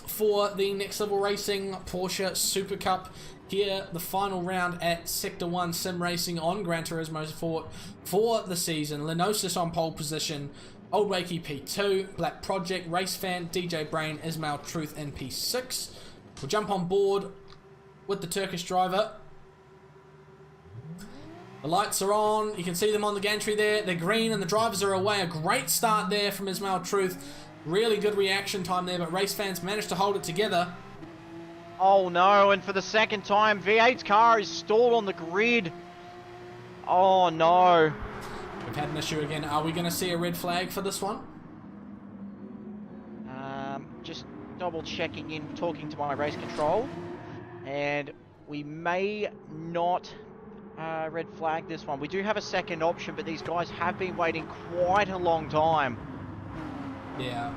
for the Next Level Racing Porsche Super Cup. Here, the final round at Sector 1 Sim Racing on Gran Turismo Sport for the season. Lenosis on pole position, Old Wakey P2, Black Project, Race Fan, DJ Brain, Ismail Truth in P6. We'll jump on board with the Turkish driver. The lights are on. You can see them on the gantry there. They're green and the drivers are away. A great start there from Ismail Truth. Really good reaction time there, but Race Fans managed to hold it together. Oh no, and for the second time, V8's car is stalled on the grid. Oh no. We've had an issue again. Are we going to see a red flag for this one? Just double checking in, talking to my race control. And we may not red flag this one. We do have a second option, but these guys have been waiting quite a long time. Yeah,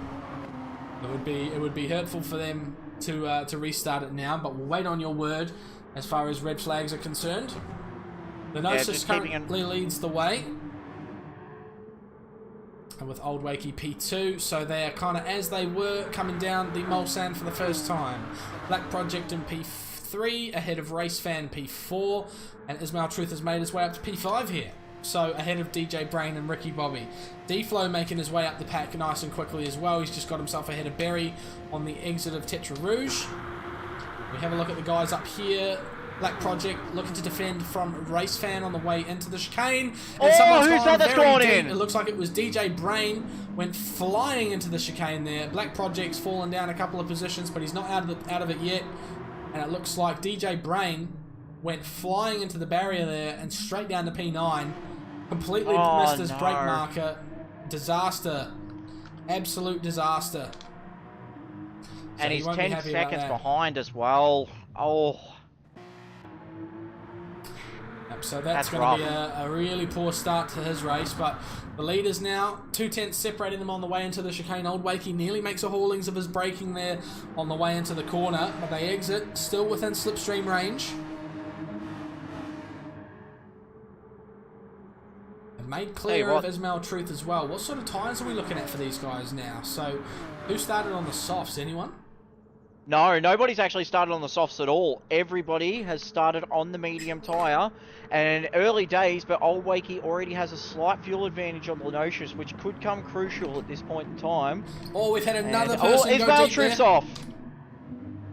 it would be hurtful for them to restart it now, but we'll wait on your word as far as red flags are concerned. The Lenosis currently leads the way, and with Old Wakey P2, so they are kind of as they were coming down the Mulsanne for the first time. Black Project in P3 ahead of Race Fan P4, and Ismail Truth has made his way up to P5 here. So ahead of DJ Brain and Ricky Bobby. D-Flow making his way up the pack nice and quickly as well. He's just got himself ahead of Berry on the exit of Tetra Rouge. We have a look at the guys up here. Black Project looking to defend from Race Fan on the way into the chicane. And who's that that's gone in? It looks like it was DJ Brain went flying into the chicane there. Black Project's fallen down a couple of positions, but he's not out of it yet. And it looks like DJ Brain went flying into the barrier there and straight down to P9. Completely missed his brake marker. Disaster. Absolute disaster. And he he's won't be 10 happy about seconds that. behind as well. Oh, Yep, so that's going rough. to be a really poor start to his race, but the leaders now, 2/10 separating them on the way into the chicane. Old Wakey nearly makes a haulings of his braking there on the way into the corner, but they exit, still within slipstream range. And made clear of Ismail Truth as well. What sort of tyres are we looking at for these guys now? So, who started on the softs? Anyone? No, nobody's actually started on the softs at all. Everybody has started on the medium tyre. And early days, but Old Wakey already has a slight fuel advantage on Lenosius, which could come crucial at this point in time. Oh, we've had another person go Ismail deep Truth's there. off.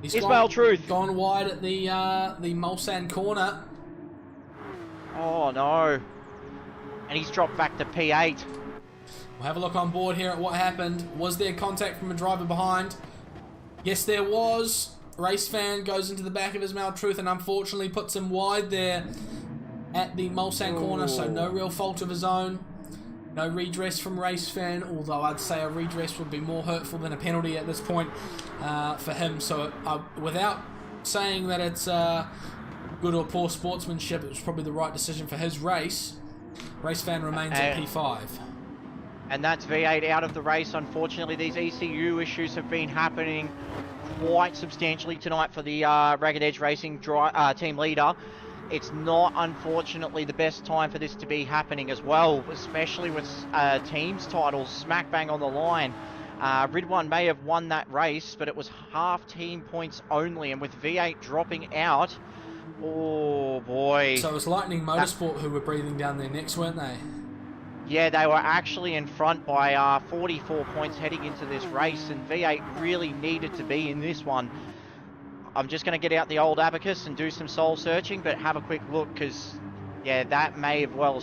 He's Ismail Truth. Gone wide at the Mulsanne corner. Oh, no. And he's dropped back to P8. We'll have a look on board here at what happened. Was there contact from a driver behind? Yes, there was. Race fan goes into the back of Ismail Truth and unfortunately puts him wide there at the Mulsanne corner, so no real fault of his own. No redress from race fan, although I'd say a redress would be more hurtful than a penalty at this point for him. So without saying that it's good or poor sportsmanship, it was probably the right decision for his race. Race fan remains at P5. And that's V8 out of the race. Unfortunately, these ECU issues have been happening quite substantially tonight for the Ragged Edge Racing team leader. It's not, unfortunately, the best time for this to be happening as well, especially with teams titles smack bang on the line. Ridwan may have won that race, but it was half team points only, and with V8 dropping out, oh boy. So it was Lightning Motorsport who were breathing down their necks, weren't they? Yeah, they were actually in front by 44 points heading into this race, and V8 really needed to be in this one. I'm just going to get out the old abacus and do some soul searching, but have a quick look, because yeah, that may well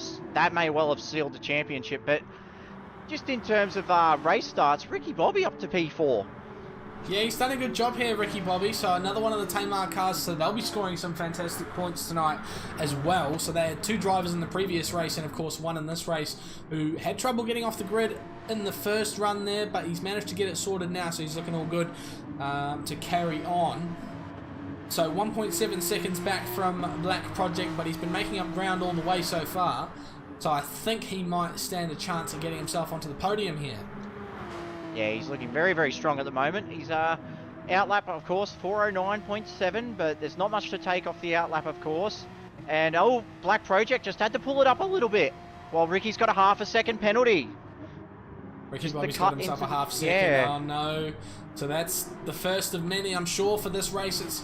have sealed the championship. But just in terms of race starts, Ricky Bobby up to P4. Yeah, he's done a good job here, Ricky Bobby. So another one of the Tamar cars, so they'll be scoring some fantastic points tonight as well. So they had two drivers in the previous race and, of course, one in this race who had trouble getting off the grid in the first run there, but he's managed to get it sorted now, so he's looking all good to carry on. So 1.7 seconds back from Black Project, but he's been making up ground all the way so far. So I think he might stand a chance of getting himself onto the podium here. Yeah, he's looking very, very strong at the moment. He's outlap, of course, 409.7, but there's not much to take off the outlap, of course. And, oh, Black Project just had to pull it up a little bit, while Ricky's got a half a second penalty. Ricky Bobby's got himself a half second. Yeah. Oh, no. So that's the first of many, I'm sure, for this race. It's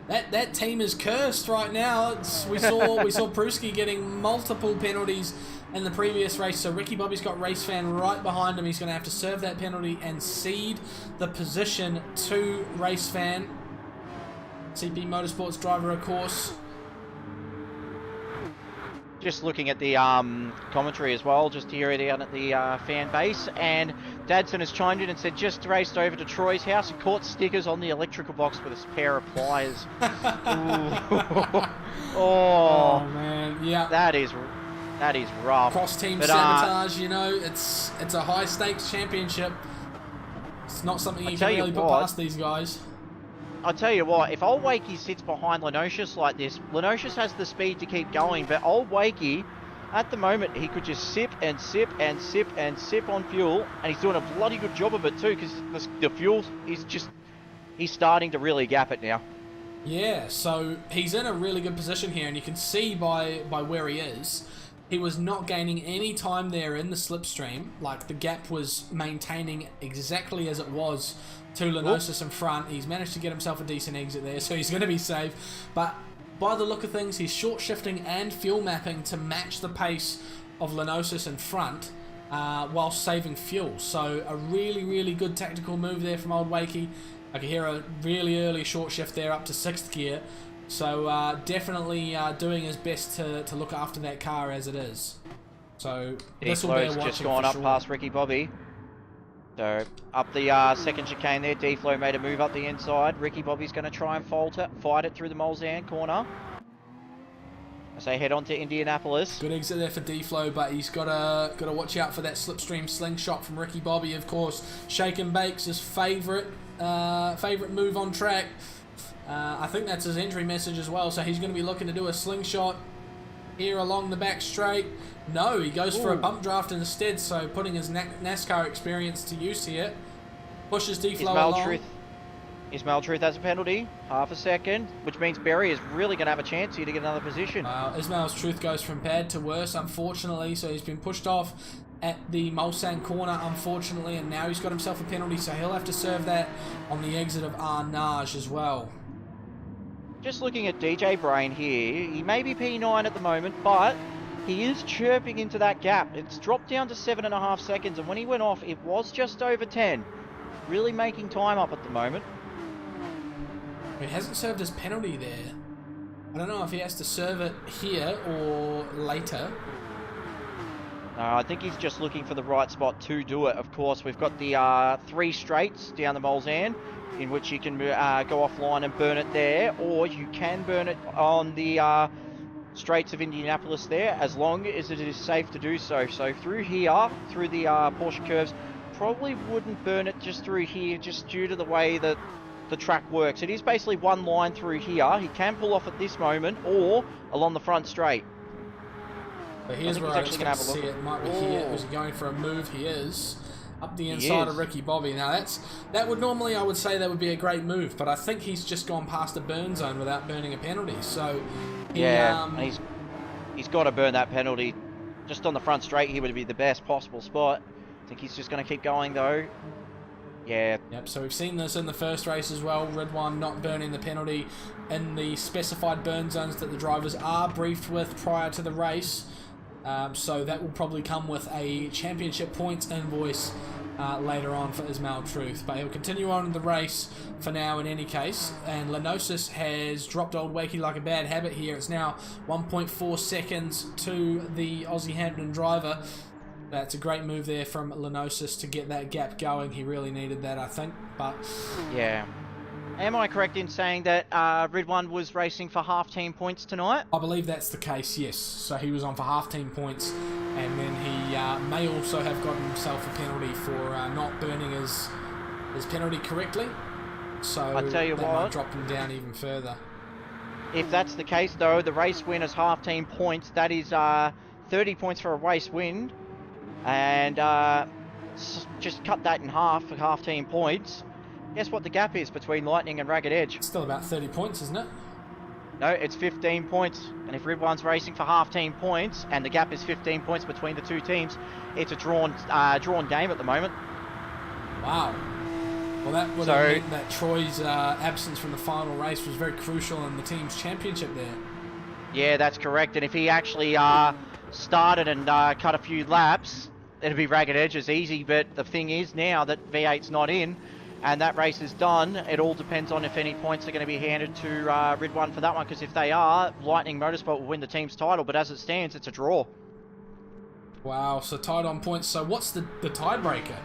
that team is cursed right now. We saw Pruski getting multiple penalties in the previous race, so Ricky Bobby's got race fan right behind him. He's going to have to serve that penalty and cede the position to race fan. CP Motorsports driver, of course. Just looking at the commentary as well, just to hear it out at the fan base, and Dadson has chimed in and said just raced over to Troy's house and caught stickers on the electrical box with a pair of pliers. Oh man, yeah. That is rough. Cross team sabotage, you know, it's a high stakes championship. It's not something you can really put past these guys. I'll tell you what, if Old Wakey sits behind Lenosius like this, Lenosius has the speed to keep going, but Old Wakey, at the moment, he could just sip and sip and sip and sip on fuel, and he's doing a bloody good job of it too, because the fuel is just, he's starting to really gap it now. Yeah, so he's in a really good position here, and you can see by where he is, he was not gaining any time there in the slipstream. Like, the gap was maintaining exactly as it was to Lenosis in front. He's managed to get himself a decent exit there, so he's going to be safe. But by the look of things, he's short shifting and fuel mapping to match the pace of Lenosis in front while saving fuel. So a really, really good tactical move there from Old Wakey. I can hear a really early short shift there up to 6th gear. So definitely doing his best to look after that car as it is. So this will be a watching just gone up past Ricky Bobby. So up the second chicane there, D-Flow made a move up the inside. Ricky Bobby's going to try and fight it through the Mulsanne corner. As they head on to Indianapolis. Good exit there for D-Flow, but he's got to watch out for that slipstream slingshot from Ricky Bobby, of course. Shake and Bake's his favourite move on track. I think that's his entry message as well, so he's going to be looking to do a slingshot here along the back straight. No, he goes for a bump draft instead, so putting his NASCAR experience to use here. Pushes D-Flow along. Ismail Truth has a penalty, half a second, which means Berry is really going to have a chance here to get another position. Ismail's Truth goes from bad to worse, unfortunately, so he's been pushed off at the Mulsanne corner, unfortunately, and now he's got himself a penalty, so he'll have to serve that on the exit of Arnage as well. Just looking at DJ Brain here, he may be P9 at the moment, but he is chirping into that gap. It's dropped down to 7.5 seconds, and when he went off, it was just over 10. Really making time up at the moment. He hasn't served his penalty there. I don't know if he has to serve it here or later. I think he's just looking for the right spot to do it. Of course, we've got the 3 straights down the Mulsanne, in which you can go offline and burn it there, or you can burn it on the straights of Indianapolis there, as long as it is safe to do so. So through here, through the Porsche curves, probably wouldn't burn it just through here, just due to the way that the track works. It is basically one line through here. He can pull off at this moment, or along the front straight. But here's where I was going to see it. Might be here. Was he going for a move? He is. Up the inside of Ricky Bobby. Now that would normally, I would say that would be a great move, but I think he's just gone past a burn zone without burning a penalty. So he's got to burn that penalty. Just on the front straight here would be the best possible spot. I think he's just going to keep going though. Yeah. Yep, so we've seen this in the first race as well. Ridwan not burning the penalty in the specified burn zones that the drivers are briefed with prior to the race. So that will probably come with a championship points invoice later on for Ismail Truth. But he'll continue on in the race for now in any case. And Lenosis has dropped old Wakey like a bad habit here. It's now 1.4 seconds to the Aussie Hampton driver. That's a great move there from Lenosis to get that gap going. He really needed that, I think. But yeah. Am I correct in saying that Ridwan was racing for half-team points tonight? I believe that's the case, yes. So he was on for half-team points, and then he may also have gotten himself a penalty for not burning his penalty correctly. So I tell you that what, might drop him down even further. If that's the case, though, the race win is half-team points. That is 30 points for a race win. And just cut that in half for half-team points. Guess what the gap is between Lightning and Ragged Edge? It's still about 30 points, isn't it? No, it's 15 points. And if Ridwan's racing for half-team points, and the gap is 15 points between the two teams, it's a drawn game at the moment. Wow. Well, that would have meant that Troy's absence from the final race was very crucial in the team's championship there. Yeah, that's correct. And if he actually started and cut a few laps, it'd be Ragged Edge's easy. But the thing is now that V8's not in, and that race is done, it all depends on if any points are going to be handed to Ridwan for that one, because if they are, Lightning Motorsport will win the team's title, but as it stands, it's a draw. Wow, so tied on points. So what's the tiebreaker?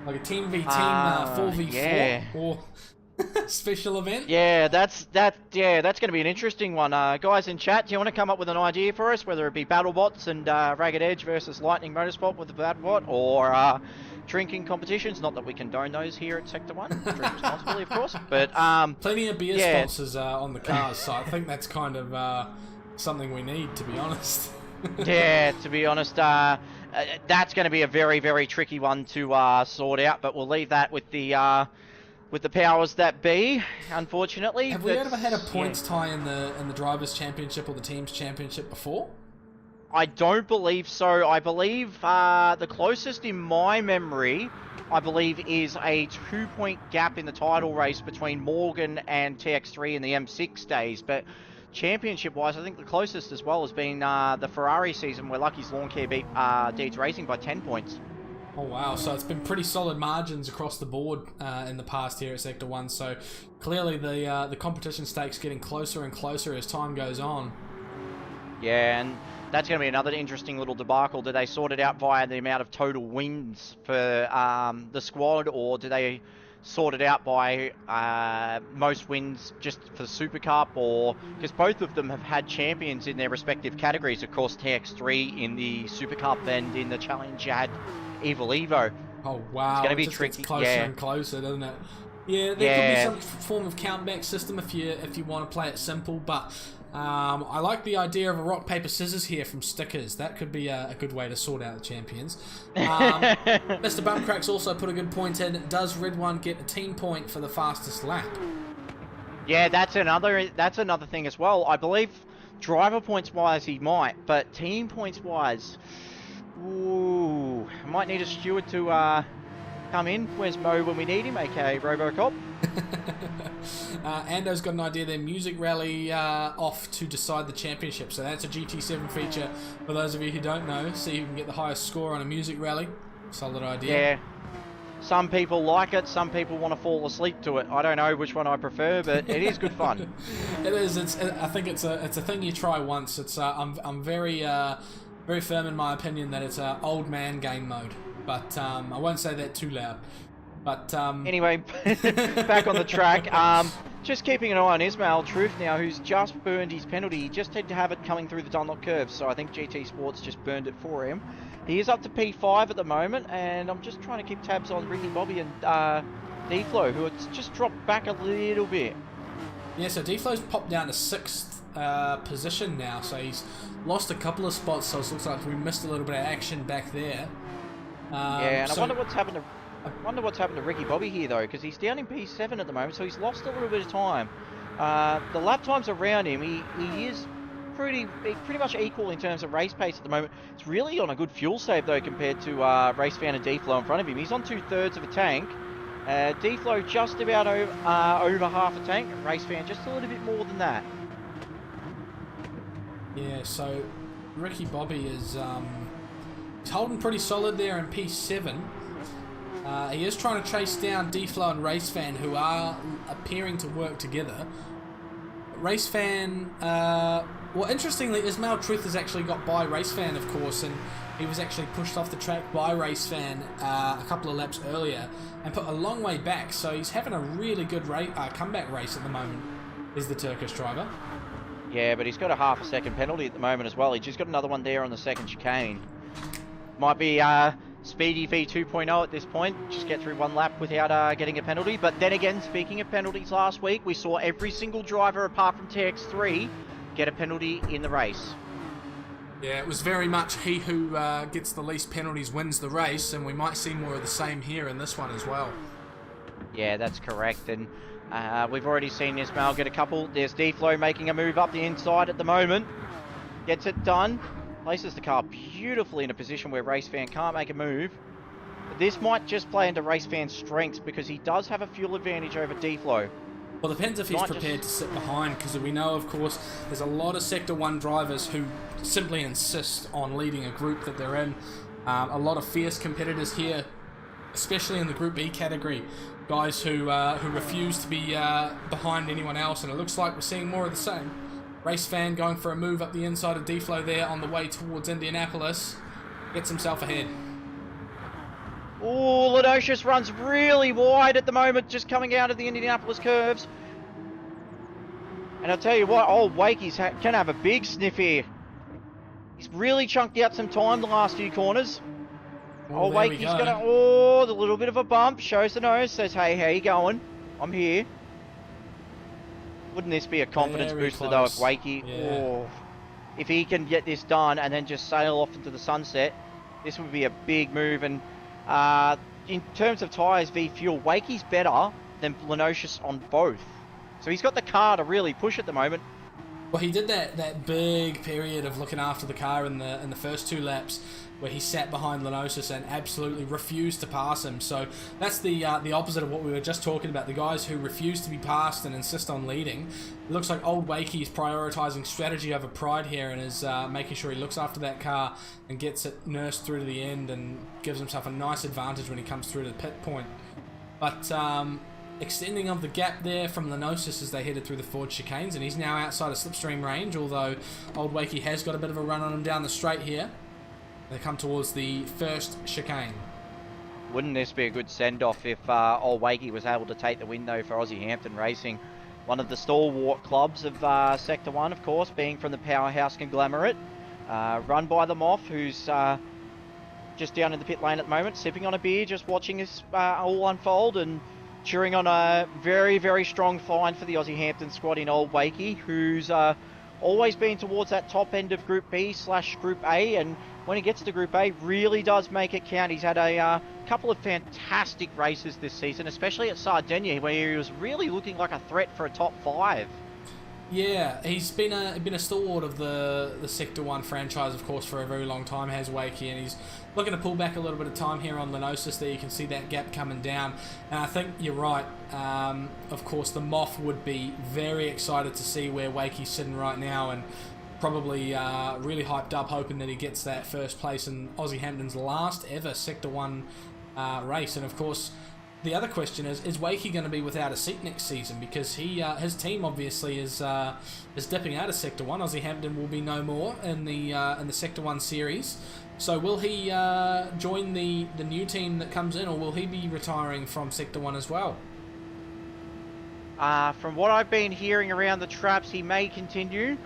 Like a team v team, 4v4, yeah. or special event? Yeah, that's going to be an interesting one. Guys in chat, do you want to come up with an idea for us, whether it be BattleBots and Ragged Edge versus Lightning Motorsport with the BattleBot, or drinking competitions? Not that we condone those here at Sector 1. Drink responsibly, of course. But plenty of beer sponsors on the cars, so I think that's kind of something we need, to be honest. Yeah, to be honest, that's going to be a very, very tricky one to sort out, but we'll leave that with the powers that be, unfortunately. Have we ever had a points tie in the Drivers' Championship or the Team's Championship before? I don't believe so. I believe the closest in my memory, I believe, is a 2-point gap in the title race between Morgan and TX3 in the M6 days. But championship-wise, I think the closest as well has been the Ferrari season where Lucky's Lawn Care beat Deeds Racing by 10 points. Oh wow, so it's been pretty solid margins across the board in the past here at Sector 1, so clearly the competition stakes getting closer and closer as time goes on. Yeah, and that's going to be another interesting little debacle. Do they sort it out via the amount of total wins for the squad, or do they sorted out by most wins just for the Super Cup, or because both of them have had champions in their respective categories. Of course, TX3 in the Super Cup, and in the Challenge you had Evil Evo. Oh wow, It's going to be just tricky. gets closer and closer, doesn't it? Yeah, there could be some form of countback system if you want to play it simple, but I like the idea of a rock paper scissors here from stickers. That could be a good way to sort out the champions. Mr. Bumcrack's also put a good point in. Does Red One get a team point for the fastest lap? Yeah, that's another thing as well. I believe driver points wise he might, but team points wise, ooh, might need a steward to come in. Where's Mo when we need him, aka Robocop? Ando's got an idea there. Music Rally off to decide the championship. So that's a GT7 feature for those of you who don't know. See who can get the highest score on a Music Rally. Solid idea. Yeah. Some people like it. Some people want to fall asleep to it. I don't know which one I prefer, but it is good fun. It is. I think it's a thing you try once. It's I'm very very firm in my opinion that it's a old man game mode. But I won't say that too loud. But anyway, back on the track. Just keeping an eye on Ismail Truth now, who's just burned his penalty. He just had to have it coming through the Dunlop curve, so I think GT Sports just burned it for him. He is up to P5 at the moment, and I'm just trying to keep tabs on Ricky Bobby and D-Flow, who has just dropped back a little bit. Yeah, so D-Flow's popped down to 6th position now, so he's lost a couple of spots, so it looks like we missed a little bit of action back there. Yeah, and I wonder what's happened to Ricky Bobby here, though, because he's down in P7 at the moment, so he's lost a little bit of time. The lap times around him, he is pretty much equal in terms of race pace at the moment. It's really on a good fuel save, though, compared to Race Fan and D-Flow in front of him. He's on 2/3 of a tank. D-Flow just about over half a tank. Race Fan just a little bit more than that. Yeah, so Ricky Bobby is he's holding pretty solid there in P7. He is trying to chase down D-Flow and Race Fan, who are appearing to work together. Race Fan, well, interestingly, Ismail Truth has actually got by Race Fan, of course, and he was actually pushed off the track by Race Fan a couple of laps earlier and put a long way back, so he's having a really good comeback race at the moment, is the Turkish driver. Yeah, but he's got a half a second penalty at the moment as well. He just got another one there on the second chicane. Might be Speedy V 2.0 at this point. Just get through one lap without getting a penalty. But then again, speaking of penalties, last week we saw every single driver apart from TX3 get a penalty in the race. Yeah, it was very much he who gets the least penalties wins the race, and we might see more of the same here in this one as well. Yeah, that's correct. And we've already seen Ismail get a couple. There's D-Flow making a move up the inside at the moment. Gets it done. Places the car beautifully in a position where Race Fan can't make a move. But this might just play into Race Fan's strengths because he does have a fuel advantage over D-Flow. Well, depends if he's prepared to sit behind, because we know, of course, there's a lot of Sector 1 drivers who simply insist on leading a group that they're in. A lot of fierce competitors here, especially in the Group B category. Guys who refuse to be behind anyone else, and it looks like we're seeing more of the same. Race Fan going for a move up the inside of D-Flow there on the way towards Indianapolis. Gets himself ahead. Oh, Ladocious runs really wide at the moment, just coming out of the Indianapolis curves. And I'll tell you what, old Wakey's can have a big sniff here. He's really chunked out some time the last few corners. Old Wakey's gonna, the little bit of a bump, shows the nose, says, hey, how you going? I'm here. Wouldn't this be a confidence booster though if Wakey, if he can get this done and then just sail off into the sunset, this would be a big move. And in terms of tyres v fuel, Wakey's better than Lenocious on both. So he's got the car to really push at the moment. Well, he did that big period of looking after the car in the first 2 laps, where he sat behind Lenosis and absolutely refused to pass him. So that's the opposite of what we were just talking about, the guys who refuse to be passed and insist on leading. It looks like old Wakey is prioritising strategy over pride here and is making sure he looks after that car and gets it nursed through to the end and gives himself a nice advantage when he comes through to the pit point. But extending of the gap there from Lenosis as they headed through the Ford chicanes, and he's now outside of slipstream range, although old Wakey has got a bit of a run on him down the straight here. They come towards the first chicane. Wouldn't this be a good send-off if old Wakey was able to take the win, though, for Aussie Hampton Racing? One of the stalwart clubs of Sector 1, of course, being from the powerhouse conglomerate. Run by the Moth, who's just down in the pit lane at the moment, sipping on a beer, just watching this all unfold and cheering on a very, very strong find for the Aussie Hampton squad in old Wakey, who's always been towards that top end of Group B/Group A, and when he gets to Group A, really does make it count. He's had a couple of fantastic races this season, especially at Sardinia, where he was really looking like a threat for a top 5. Yeah, he's been a stalwart of the Sector 1 franchise, of course, for a very long time, has Wakey, and he's looking to pull back a little bit of time here on Lenosis. There you can see that gap coming down, and I think you're right. Of course, the Moth would be very excited to see where Wakey's sitting right now, and probably really hyped up, hoping that he gets that first place in Aussie Hampton's last ever Sector 1 race. And of course, the other question is Wakey going to be without a seat next season? Because his team obviously is dipping out of Sector 1. Aussie Hampton will be no more in the Sector 1 series. So will he join the new team that comes in, or will he be retiring from Sector 1 as well? From what I've been hearing around the traps, he may continue.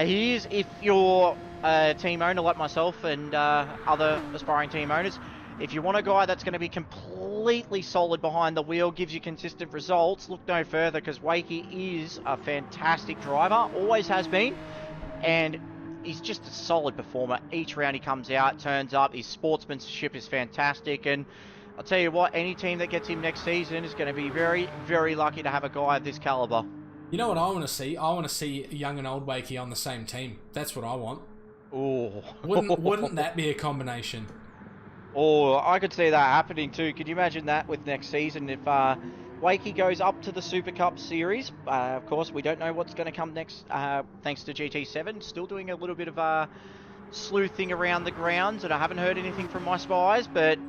He is, if you're a team owner like myself and other aspiring team owners, if you want a guy that's going to be completely solid behind the wheel, gives you consistent results, look no further, because Wakey is a fantastic driver, always has been, and he's just a solid performer. Each round he comes out, turns up, his sportsmanship is fantastic, and I'll tell you what, any team that gets him next season is going to be very, very lucky to have a guy of this caliber. You know what I want to see? I want to see young and old Wakey on the same team. That's what I want. Oh, Wouldn't that be a combination? Oh, I could see that happening too. Could you imagine that with next season if Wakey goes up to the Supercup series? Of course, we don't know what's going to come next, thanks to GT7. Still doing a little bit of sleuthing around the grounds, and I haven't heard anything from my spies. But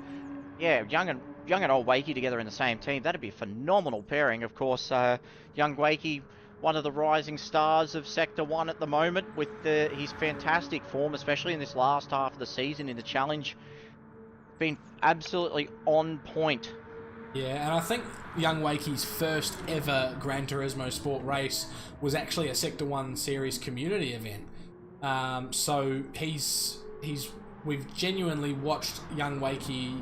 yeah, young and old Wakey together in the same team, that'd be a phenomenal pairing. Of course, young Wakey, one of the rising stars of Sector 1 at the moment, with his fantastic form, especially in this last half of the season in the Challenge. Been absolutely on point. Yeah, and I think young Wakey's first ever Gran Turismo Sport race was actually a Sector 1 series community event. So we've genuinely watched young Wakey,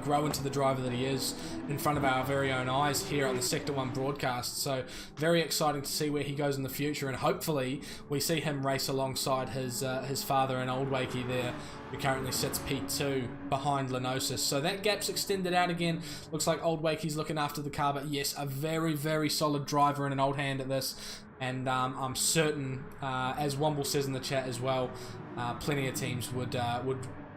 grow into the driver that he is in front of our very own eyes here on the Sector 1 broadcast. So very exciting to see where he goes in the future, and hopefully we see him race alongside his father and old Wakey there, who currently sits P2 behind Lenosis. So that gap's extended out again. Looks like old Wakey's looking after the car, but yes, a very, very solid driver and an old hand at this. And I'm certain, as Womble says in the chat as well, plenty of teams would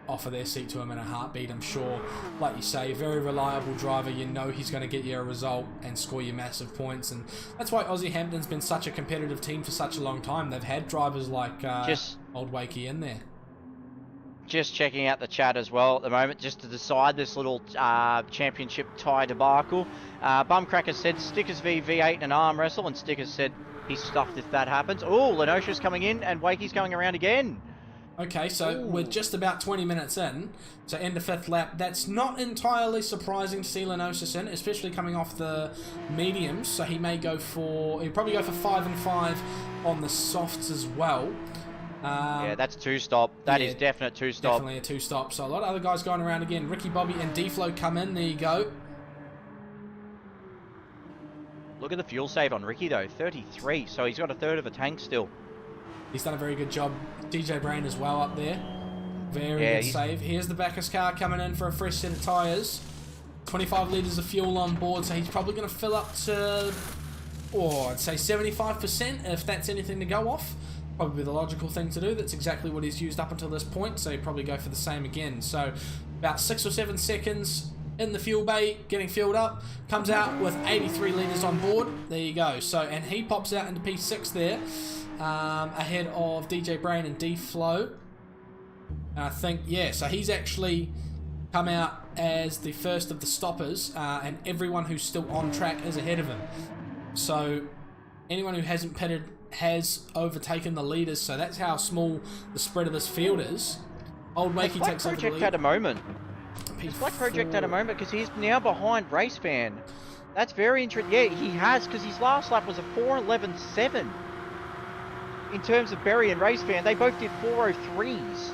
offer their seat to him in a heartbeat, I'm sure. Like you say, very reliable driver. You know he's going to get you a result and score you massive points, and that's why Aussie Hampton's been such a competitive team for such a long time. They've had drivers like old Wakey in there. Just checking out the chat as well at the moment, just to decide this little championship tie debacle. Bumcracker said Stickers v V8 and an arm wrestle, and Stickers said he's stuffed if that happens. Oh, Lenosha's coming in, and Wakey's going around again. Okay, so we're just about 20 minutes in, so end of 5th lap. That's not entirely surprising to see Lenosis in, especially coming off the mediums, so he'll probably go for 5 and 5 on the softs as well. Yeah, that's 2-stop. That is definite 2-stop. Definitely a 2-stop. So a lot of other guys going around again. Ricky Bobby and D-Flow come in. There you go. Look at the fuel save on Ricky though, 33. So he's got a third of a tank still. He's done a very good job. DJ Brain as well up there. Very good save. Here's the Bacchus car coming in for a fresh set of tyres. 25 litres of fuel on board, so he's probably going to fill up to, I'd say 75% if that's anything to go off. Probably the logical thing to do. That's exactly what he's used up until this point, so he'd probably go for the same again. So about 6 or 7 seconds in the fuel bay, getting fueled up, comes out with 83 litres on board. There you go. So, and he pops out into P6 there, ahead of DJ Brain and D-Flow. And I think, so he's actually come out as the first of the stoppers, and everyone who's still on track is ahead of him. So anyone who hasn't pitted has overtaken the leaders, so that's how small the spread of this field is. Old Wakey takes over the lead. Had a moment. It's Black Project at a moment because he's now behind Race Fan. That's very interesting. Yeah, he has, because his last lap was a 4:11.7. In terms of Berry and Race Fan, they both did 4:03s.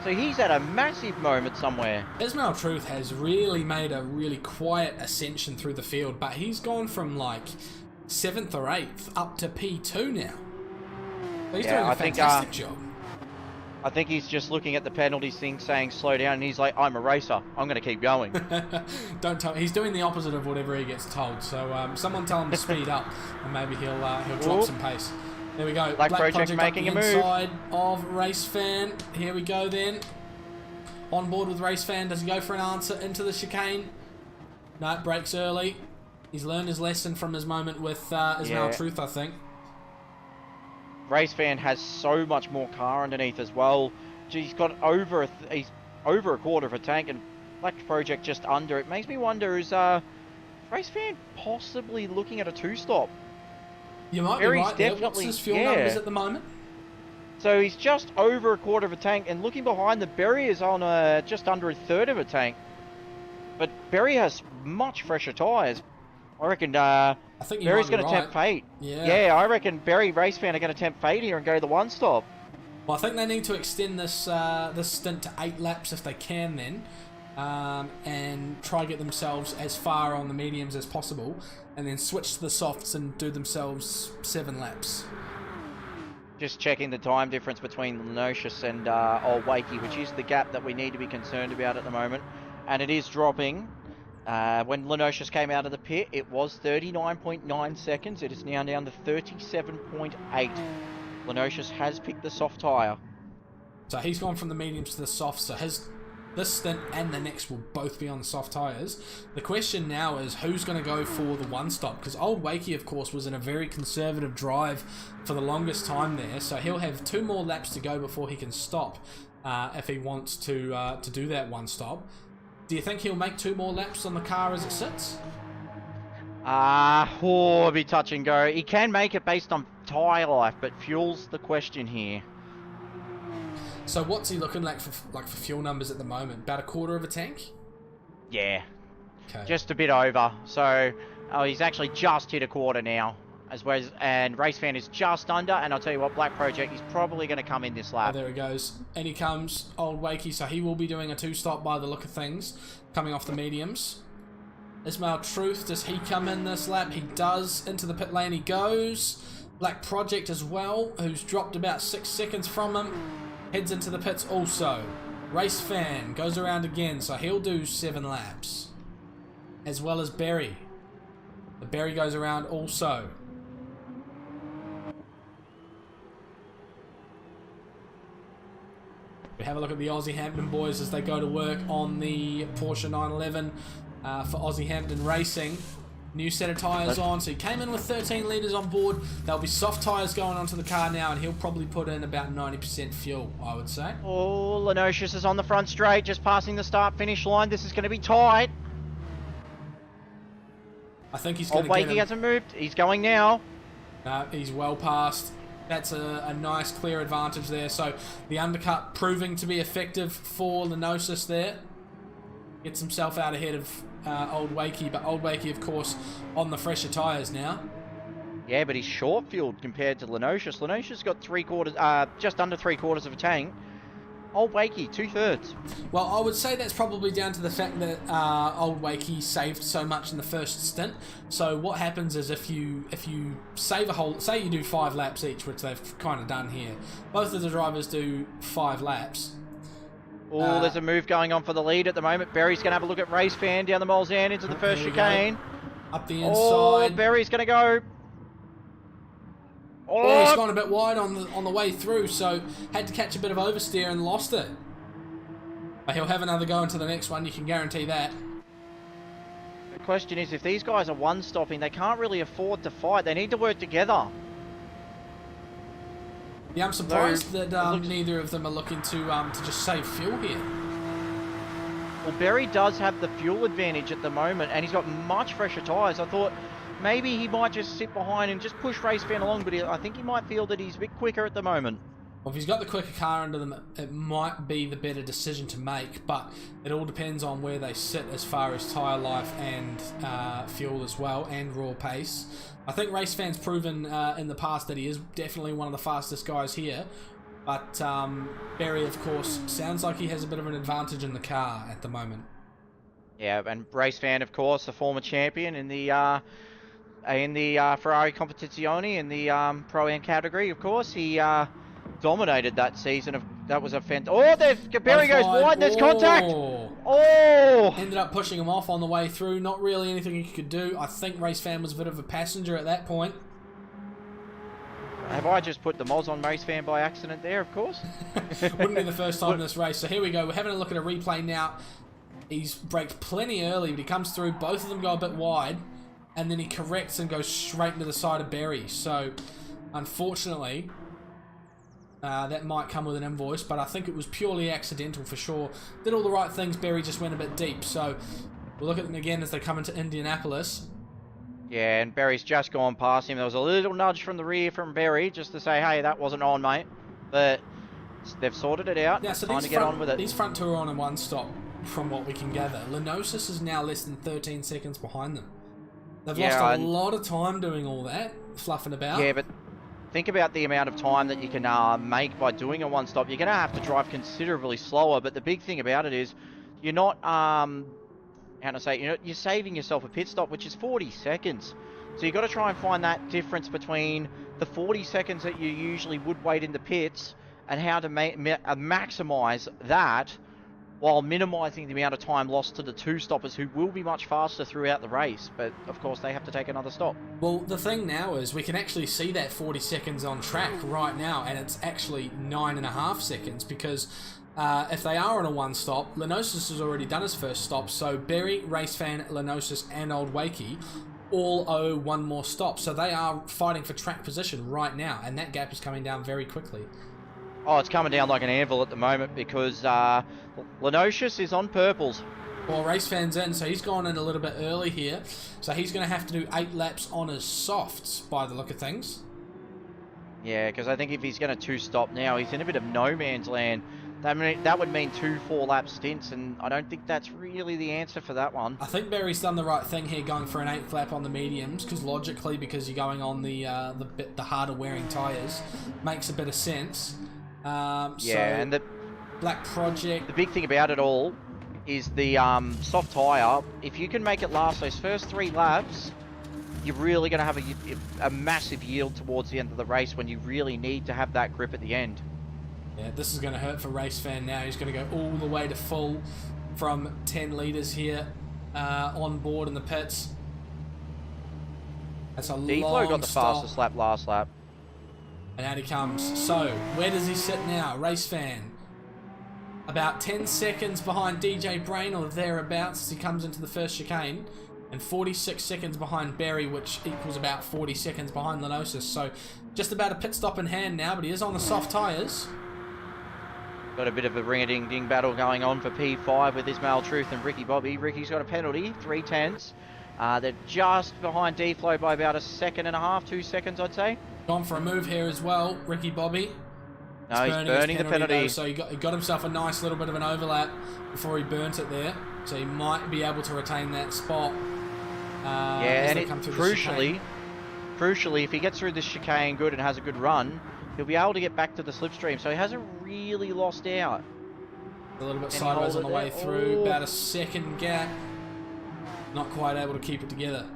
So he's at a massive moment somewhere. Ismail Truth has really made a really quiet ascension through the field, but he's gone from like 7th or 8th up to P2 now. He's doing a fantastic job. I think he's just looking at the penalties thing saying slow down, and he's like, I'm a racer, I'm going to keep going. Don't tell. He's doing the opposite of whatever he gets told. So someone tell him to speed up, and maybe he'll drop some pace. There we go. Black Project making a move. Inside of Race Fan. Here we go then. On board with Race Fan. Does he go for an answer into the chicane? No, it breaks early. He's learned his lesson from his moment with Ismail Truth, I think. Race Fan has so much more car underneath as well. He's got he's over a quarter of a tank, and Black Project just under. It makes me wonder, is Race Fan possibly looking at a 2-stop? You might be right there. What's his fuel numbers at the moment? So he's just over a quarter of a tank, and looking behind, the Berry is on just under a third of a tank. But Berry has much fresher tyres. I reckon Berry's going to tempt fate. Yeah, I reckon Berry Race Fan are going to tempt fate here and go to the 1-stop. Well, I think they need to extend this this stint to 8 laps if they can then, and try to get themselves as far on the mediums as possible, and then switch to the softs and do themselves 7 laps. Just checking the time difference between Lenosius and Old Wakey, which is the gap that we need to be concerned about at the moment, and it is dropping. When Lenosius came out of the pit, it was 39.9 seconds. It is now down to 37.8. Lenosius has picked the soft tyre. So he's gone from the mediums to the softs. So this stint and the next will both be on the soft tyres. The question now is who's going to go for the 1-stop? Because Old Wakey, of course, was in a very conservative drive for the longest time there. So he'll have 2 more laps to go before he can stop if he wants to do that 1-stop. Do you think he'll make 2 more laps on the car as it sits? It'll be touch and go. He can make it based on tyre life, but fuel's the question here. So what's he looking like for fuel numbers at the moment? About a quarter of a tank? Yeah. Okay. Just a bit over. So he's actually just hit a quarter now. And Race Fan is just under, and I'll tell you what, Black Project is probably going to come in this lap. Oh, there he goes. And he comes, Old Wakey, so he will be doing a 2-stop by the look of things, coming off the mediums. Ismail Truth, does he come in this lap? He does. Into the pit lane he goes. Black Project as well, who's dropped about 6 seconds from him, heads into the pits also. Race Fan goes around again, so he'll do 7 laps. As well as Berry. The Berry goes around also. We have a look at the Aussie Hampton boys as they go to work on the Porsche 911 for Aussie Hampton Racing. New set of tyres on, so he came in with 13 litres on board. There'll be soft tyres going onto the car now, and he'll probably put in about 90% fuel, I would say. Oh, Lenosius is on the front straight, just passing the start-finish line. This is going to be tight. I think he's going to get him. Wakey hasn't moved. He's going now. He's well past. That's a nice clear advantage there. So the undercut proving to be effective for Lenosius there. Gets himself out ahead of Old Wakey, but Old Wakey, of course, on the fresher tyres now. Yeah, but he's short fueled compared to Lenosius. Lenosius got just under 3/4 of a tank. Old Wakey, 2/3. Well, I would say that's probably down to the fact that Old Wakey saved so much in the first stint. So what happens is if you save a whole, say you do 5 laps each, which they've kind of done here. Both of the drivers do 5 laps. Oh, there's a move going on for the lead at the moment. Berry's going to have a look at Race Fan down the Molzan into the first chicane. Up the inside. Oh, Berry's going to go. Oh, he's gone a bit wide on the way through, so had to catch a bit of oversteer and lost it. But he'll have another go into the next one, you can guarantee that. The question is, if these guys are 1-stopping, they can't really afford to fight. They need to work together. Yeah, I'm surprised that neither of them are looking to just save fuel here. Well, Berry does have the fuel advantage at the moment, and he's got much fresher tyres. I thought maybe he might just sit behind and just push Race Fan along, but I think he might feel that he's a bit quicker at the moment. Well, if he's got the quicker car under them, it might be the better decision to make, but it all depends on where they sit as far as tyre life and fuel as well, and raw pace. I think RaceFan's proven in the past that he is definitely one of the fastest guys here, but Berry, of course, sounds like he has a bit of an advantage in the car at the moment. Yeah, and RaceFan, of course, the former champion in the Ferrari Competizione in the Pro-Am category, of course. He dominated that season. That was a Berry goes wide, and there's contact! Oh! Ended up pushing him off on the way through. Not really anything he could do. I think RaceFan was a bit of a passenger at that point. Have I just put the mods on RaceFan by accident there, of course? Wouldn't be the first time in this race. So here we go. We're having a look at a replay now. He's braked plenty early, but he comes through. Both of them go a bit wide, and then he corrects and goes straight into the side of Berry. So, unfortunately, that might come with an invoice, but I think it was purely accidental for sure. Did all the right things, Berry just went a bit deep. So, we'll look at them again as they come into Indianapolis. Yeah, and Berry's just gone past him. There was a little nudge from the rear from Berry just to say, hey, that wasn't on, mate. But they've sorted it out. Yeah, so time to get on with it. These front two are on in one stop, from what we can gather. LeSarthe is now less than 13 seconds behind them. They've lost a lot of time doing all that, fluffing about. Yeah, but think about the amount of time that you can make by doing a one-stop. You're going to have to drive considerably slower, but the big thing about it is you're not, you're saving yourself a pit stop, which is 40 seconds. So you've got to try and find that difference between the 40 seconds that you usually would wait in the pits and how to maximize that while minimizing the amount of time lost to the two stoppers who will be much faster throughout the race. But, of course, they have to take another stop. Well, the thing now is we can actually see that 40 seconds on track right now, and it's actually 9.5 seconds because if they are on a one-stop, LeSarthe has already done his first stop, so Berry, RaceFan, LeSarthe, and Old Wakey all owe one more stop. So they are fighting for track position right now, and that gap is coming down very quickly. Oh, it's coming down like an anvil at the moment because LeSarthe is on purples. Well, RaceFan's in, so he's gone in a little bit early here. So he's going to have to do 8 laps on his softs by the look of things. Yeah, because I think if he's going to two-stop now, he's in a bit of no man's land. That would mean 2 4-lap stints, and I don't think that's really the answer for that one. I think Berry's done the right thing here going for an 8th lap on the mediums, because logically, because you're going on the harder wearing tyres, makes a bit of sense. Yeah, and the Black Project. The big thing about it all is the soft tyre. If you can make it last those first 3 laps, you're really going to have a massive yield towards the end of the race when you really need to have that grip at the end. Yeah, this is going to hurt for RaceFan now. He's going to go all the way to full from 10 litres here on board in the pits. That's a long got the fastest lap last lap. And out he comes. So, where does he sit now? RaceFan. About 10 seconds behind DJ Brain or thereabouts as he comes into the first chicane. And 46 seconds behind Berry, which equals about 40 seconds behind LeSarthe. So, just about a pit stop in hand now, but he is on the soft tyres. Got a bit of a ring-a-ding-ding battle going on for P5 with Ismail Truth and Ricky Bobby. Ricky's got a penalty, 3/10. They're just behind D-Flow by about 1.5 seconds, 2 seconds, I'd say. Gone for a move here as well, Ricky Bobby. No, he's burning the penalty. Though, so he got himself a nice little bit of an overlap before he burnt it there. So he might be able to retain that spot. Yeah, and crucially, if he gets through this chicane good and has a good run, he'll be able to get back to the slipstream. So he hasn't really lost out. A little bit sideways on the way through, about a second gap. Not quite able to keep it together.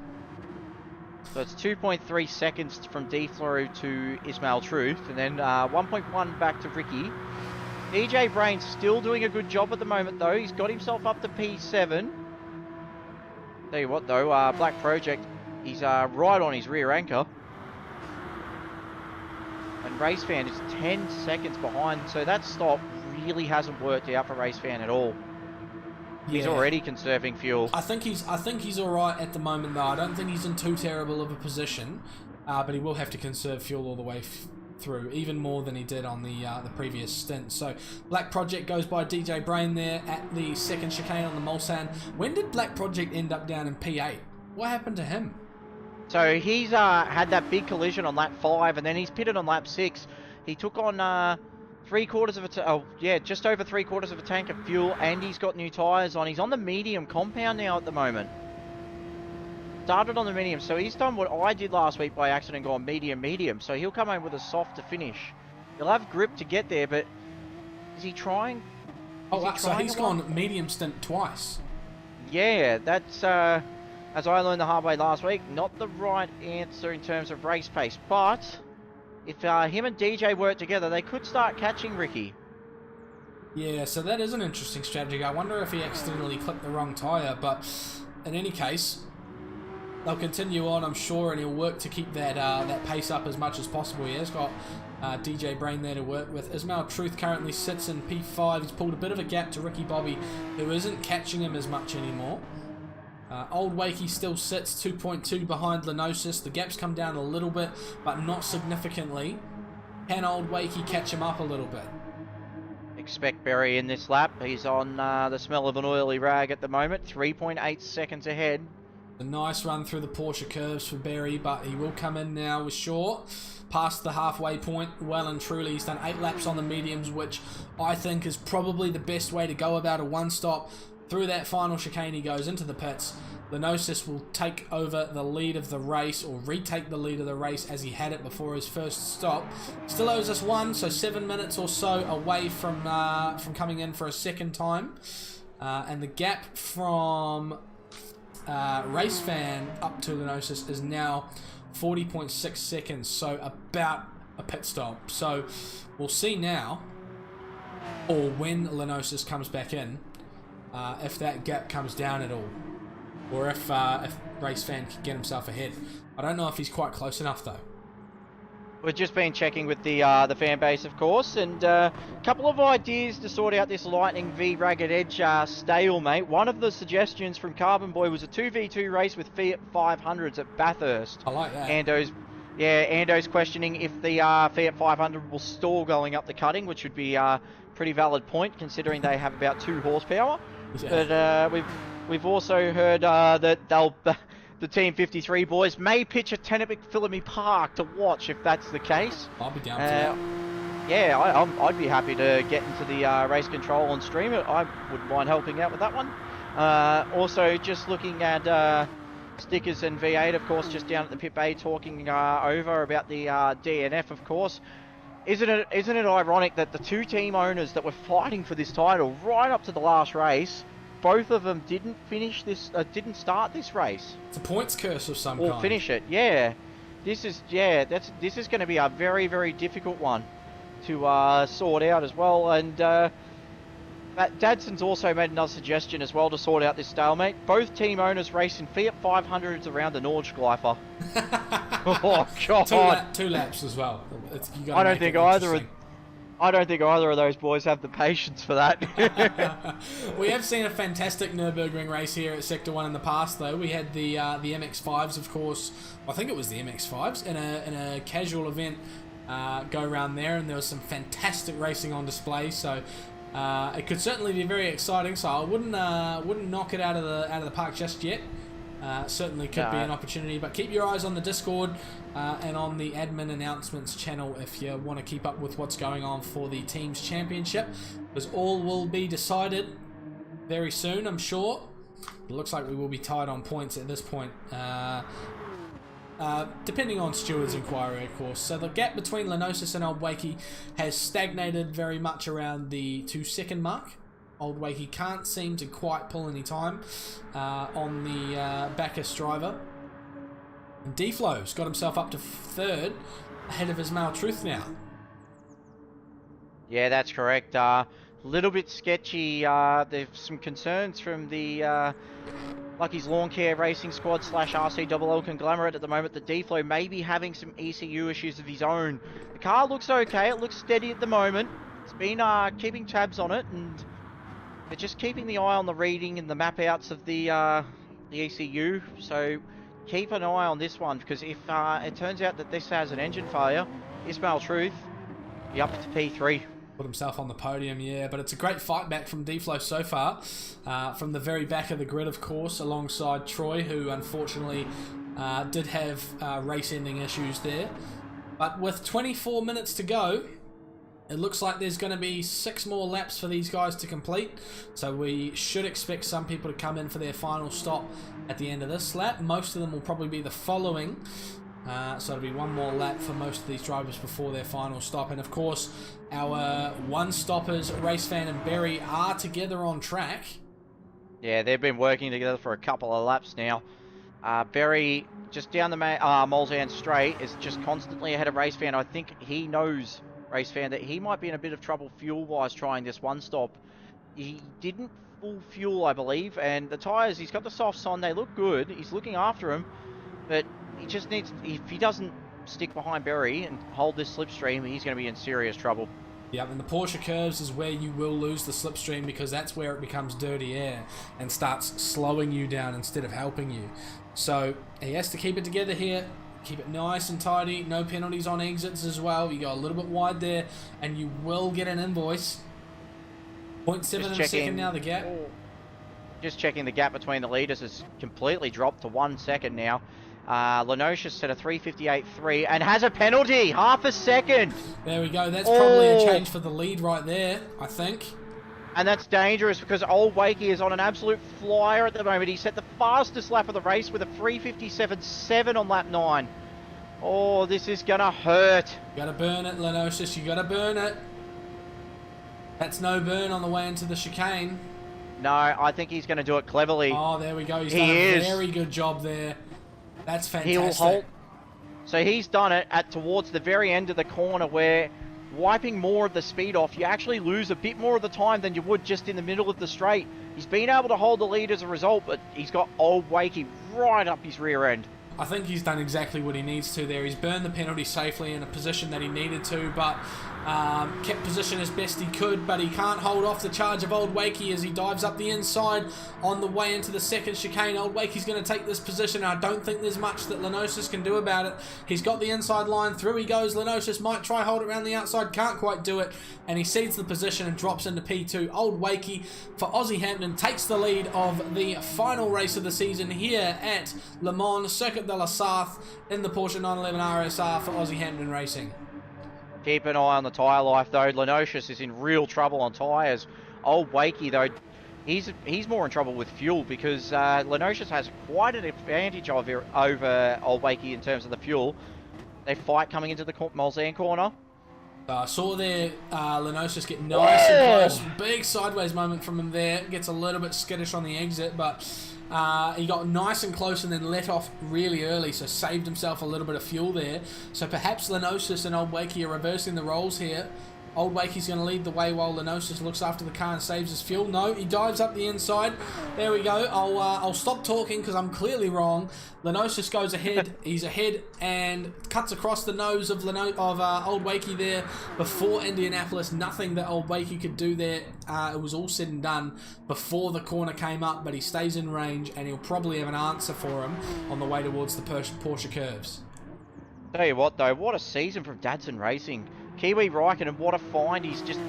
So it's 2.3 seconds from D-Flow to Ismail Truth, and then 1.1 back to Ricky. DJ Brain's still doing a good job at the moment, though. He's got himself up to P7. Tell you what, though, Black Project, he's right on his rear anchor. And RaceFan is 10 seconds behind, so that stop really hasn't worked out for RaceFan at all. He's already conserving fuel. I think he's all right at the moment, though. I don't think he's in too terrible of a position, but he will have to conserve fuel all the way through, even more than he did on the previous stint. So Black Project goes by DJ Brain there at the second chicane on the Mulsanne. When did Black Project end up down in P8? What happened to him? So he's had that big collision on lap 5, and then he's pitted on lap 6. He took on 3/4 of a just over 3/4 of a tank of fuel, and he's got new tyres on. He's on the medium compound now at the moment. Started on the medium, so he's done what I did last week by accident, gone medium. So he'll come home with a soft to finish. He'll have grip to get there, but is he trying? So he's gone medium stint twice. Yeah, that's, as I learned the hard way last week, not the right answer in terms of race pace. But if him and DJ work together, they could start catching Ricky. Yeah, so that is an interesting strategy. I wonder if he accidentally clicked the wrong tyre, but in any case, they'll continue on, I'm sure, and he'll work to keep that pace up as much as possible. He has got DJ Brain there to work with. Ismail Truth currently sits in P5. He's pulled a bit of a gap to Ricky Bobby, who isn't catching him as much anymore. Old Wakey still sits 2.2 behind Lenosis. The gap's come down a little bit, but not significantly. Can Old Wakey catch him up a little bit? Expect Berry in this lap. He's on the smell of an oily rag at the moment. 3.8 seconds ahead. A nice run through the Porsche curves for Berry, but he will come in now with Short. Past the halfway point, well and truly. He's done 8 laps on the mediums, which I think is probably the best way to go about a one-stop. Through that final chicane, he goes into the pits. Lenosis will take over the lead of the race, or retake the lead of the race as he had it before his first stop. Still owes us 1, so 7 minutes or so away from coming in for a second time. And the gap from Race Fan up to Lenosis is now 40.6 seconds, so about a pit stop. So we'll see now, or when Lenosis comes back in, if that gap comes down at all, or if Race Fan can get himself ahead. I don't know if he's quite close enough though. We've just been checking with the fan base, of course, and a couple of ideas to sort out this Lightning v Ragged Edge stalemate. One of the suggestions from Carbon Boy was a 2v2 race with Fiat 500s at Bathurst. I like that. Ando's questioning if the Fiat 500 will stall going up the cutting, which would be a pretty valid point considering they have about 2 horsepower. Yeah. But we've also heard that the Team 53 boys may pitch a tent at McPhillamy Park to watch if that's the case. I'll be down for that. Yeah, I'd be happy to get into the race control and stream it. I wouldn't mind helping out with that one. Also, just looking at Stickers and V8, of course, just down at the pit bay talking over about the DNF, of course. Isn't it ironic that the 2 team owners that were fighting for this title right up to the last race, both of them didn't start this race. It's a points curse of some kind. Or finish it, yeah. This is going to be a very, very difficult one to sort out as well. And Dadson's also made another suggestion as well to sort out this stalemate. Both team owners racing Fiat 500s around the Nordschleifer. Oh God! 2 laps as well. I don't think either of those boys have the patience for that. We have seen a fantastic Nürburgring race here at Sector 1 in the past, though. We had the MX-5s, of course. I think it was the MX-5s in a casual event go around there, and there was some fantastic racing on display. So it could certainly be very exciting. So I wouldn't knock it out of the park just yet. Certainly could be an opportunity, but keep your eyes on the Discord and on the admin announcements channel if you want to keep up with what's going on for the Teams Championship, because all will be decided very soon, I'm sure. It looks like we will be tied on points at this point, depending on Stewart's inquiry, of course. So the gap between Lenosis and Old Wakey has stagnated very much around the 2-second mark. Old Wakey can't seem to quite pull any time on the Bacchus driver. And D-Flow's got himself up to 3rd, ahead of Ismail Truth now. Yeah, that's correct. Little bit sketchy. There's some concerns from the Lucky's Lawn Care Racing Squad / RCLL conglomerate at the moment that D-Flow may be having some ECU issues of his own. The car looks okay. It looks steady at the moment. It's been keeping tabs on it, and they're just keeping the eye on the reading and the map outs of the ECU. So keep an eye on this one, because if it turns out that this has an engine failure, Ismail Truth be up to P3. Put himself on the podium, yeah, but it's a great fight back from D-Flow so far. From the very back of the grid, of course, alongside Troy, who unfortunately did have race-ending issues there. But with 24 minutes to go, It looks like there's going to be 6 more laps for these guys to complete, so we should expect some people to come in for their final stop at the end of this lap. Most of them will probably be the following, so it'll be 1 more lap for most of these drivers before their final stop. And of course, our one-stoppers, Racefan and Berry, are together on track. Yeah, they've been working together for a couple of laps now. Berry, just down the Mulsanne straight, is just constantly ahead of Racefan. I think he knows, Racefan, that he might be in a bit of trouble fuel-wise trying this one stop. He didn't full fuel, I believe, and the tyres, he's got the softs on, they look good. He's looking after him, but he just needs, if he doesn't stick behind Berry and hold this slipstream, he's going to be in serious trouble. Yep, and the Porsche curves is where you will lose the slipstream, because that's where it becomes dirty air and starts slowing you down instead of helping you. So he has to keep it together here, keep it nice and tidy, no penalties on exits as well. You go a little bit wide there and you will get an invoice. 0.7 in a second now, the gap. Just checking the gap between the leaders has completely dropped to 1 second now. Lenosius set a 3:58.3 and has a penalty, half a second. There we go. That's probably a change for the lead right there, I think. And that's dangerous because Old Wakey is on an absolute flyer at the moment. He set the fastest lap of the race with a 3:57.7 on lap 9. Oh, this is gonna hurt. You gotta burn it, Lenosius. You gotta burn it. That's no burn on the way into the chicane. No, I think he's gonna do it cleverly. Oh, there we go. He's done a very good job there. That's fantastic. He'll hold. So he's done it at towards the very end of the corner where wiping more of the speed off, you actually lose a bit more of the time than you would just in the middle of the straight. He's been able to hold the lead as a result, but he's got Old Wakey right up his rear end. I think he's done exactly what he needs to there. He's burned the penalty safely in a position that he needed to, but kept position as best he could, but he can't hold off the charge of Old Wakey as he dives up the inside on the way into the second chicane. Old Wakey's going to take this position, and I don't think there's much that Lenosius can do about it. He's got the inside line, through he goes. Lenosius might try hold it around the outside, can't quite do it, and he cedes the position and drops into P2. Old Wakey for Aussie Hampton takes the lead of the final race of the season here at Le Mans Circuit de la Sarthe in the Porsche 911 RSR for Aussie Hampton Racing. Keep an eye on the tyre life though. Lenosius is in real trouble on tyres. Old Wakey though, he's more in trouble with fuel because Lenosius has quite an advantage over Old Wakey in terms of the fuel. They fight coming into the Mulsanne corner. Saw there Lenosius get nice and close. Big sideways moment from him there. Gets a little bit skittish on the exit, but he got nice and close and then let off really early, so saved himself a little bit of fuel there. So perhaps Lenosius and Old Wakey are reversing the roles here. Old Wakey's going to lead the way while Lenosius looks after the car and saves his fuel. No, he dives up the inside. There we go. I'll stop talking because I'm clearly wrong. Lenosius goes ahead. He's ahead and cuts across the nose of Old Wakey there before Indianapolis. Nothing that Old Wakey could do there. It was all said and done before the corner came up, but he stays in range and he'll probably have an answer for him on the way towards the Porsche curves. Tell you what though, what a season from Dadson Racing. Kiwi Raikkonen, what a find. He's just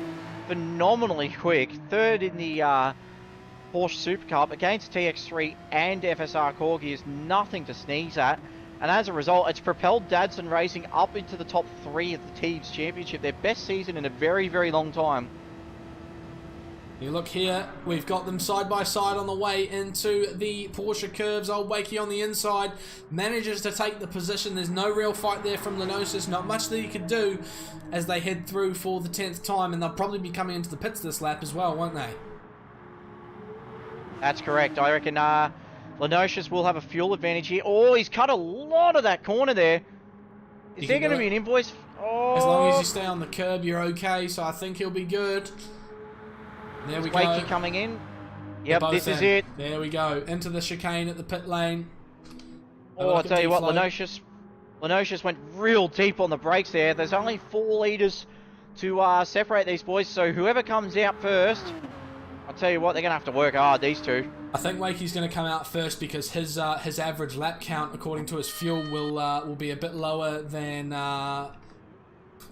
phenomenally quick. Third in the Porsche Supercup against TX3 and FSR Corgi is nothing to sneeze at. And as a result, it's propelled Dadson Racing up into the top 3 of the Teams Championship. Their best season in a very, very long time. You look here, we've got them side by side on the way into the Porsche curves. Old Wakey on the inside manages to take the position. There's no real fight there from Lenosius, not much that he could do as they head through for the 10th time, and they'll probably be coming into the pits this lap as well, won't they? That's correct. I reckon Lenosius will have a fuel advantage here. Oh, he's cut a lot of that corner there. Is there going to be an invoice? Oh. As long as you stay on the curb, you're okay, so I think he'll be good. There we go. Wakey coming in. Yep, this is it. There we go. Into the chicane at the pit lane. Oh, I'll tell you what, Lenosius went real deep on the brakes there. There's only 4 leaders to separate these boys, so whoever comes out first, I'll tell you what, they're going to have to work hard, these two. I think Wakey's going to come out first because his average lap count, according to his fuel, will be a bit lower than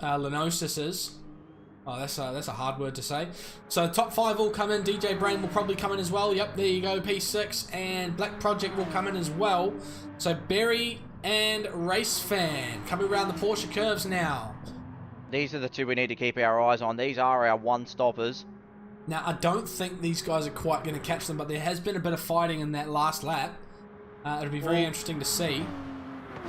Lenosius's. Oh, that's a hard word to say. So top 5 will come in. DJ Brain will probably come in as well. Yep, there you go. P6 and Black Project will come in as well. So Berry and Race Fan coming around the Porsche curves now. These are the two we need to keep our eyes on. These are our one-stoppers. Now, I don't think these guys are quite going to catch them, but there has been a bit of fighting in that last lap. It'll be very interesting to see.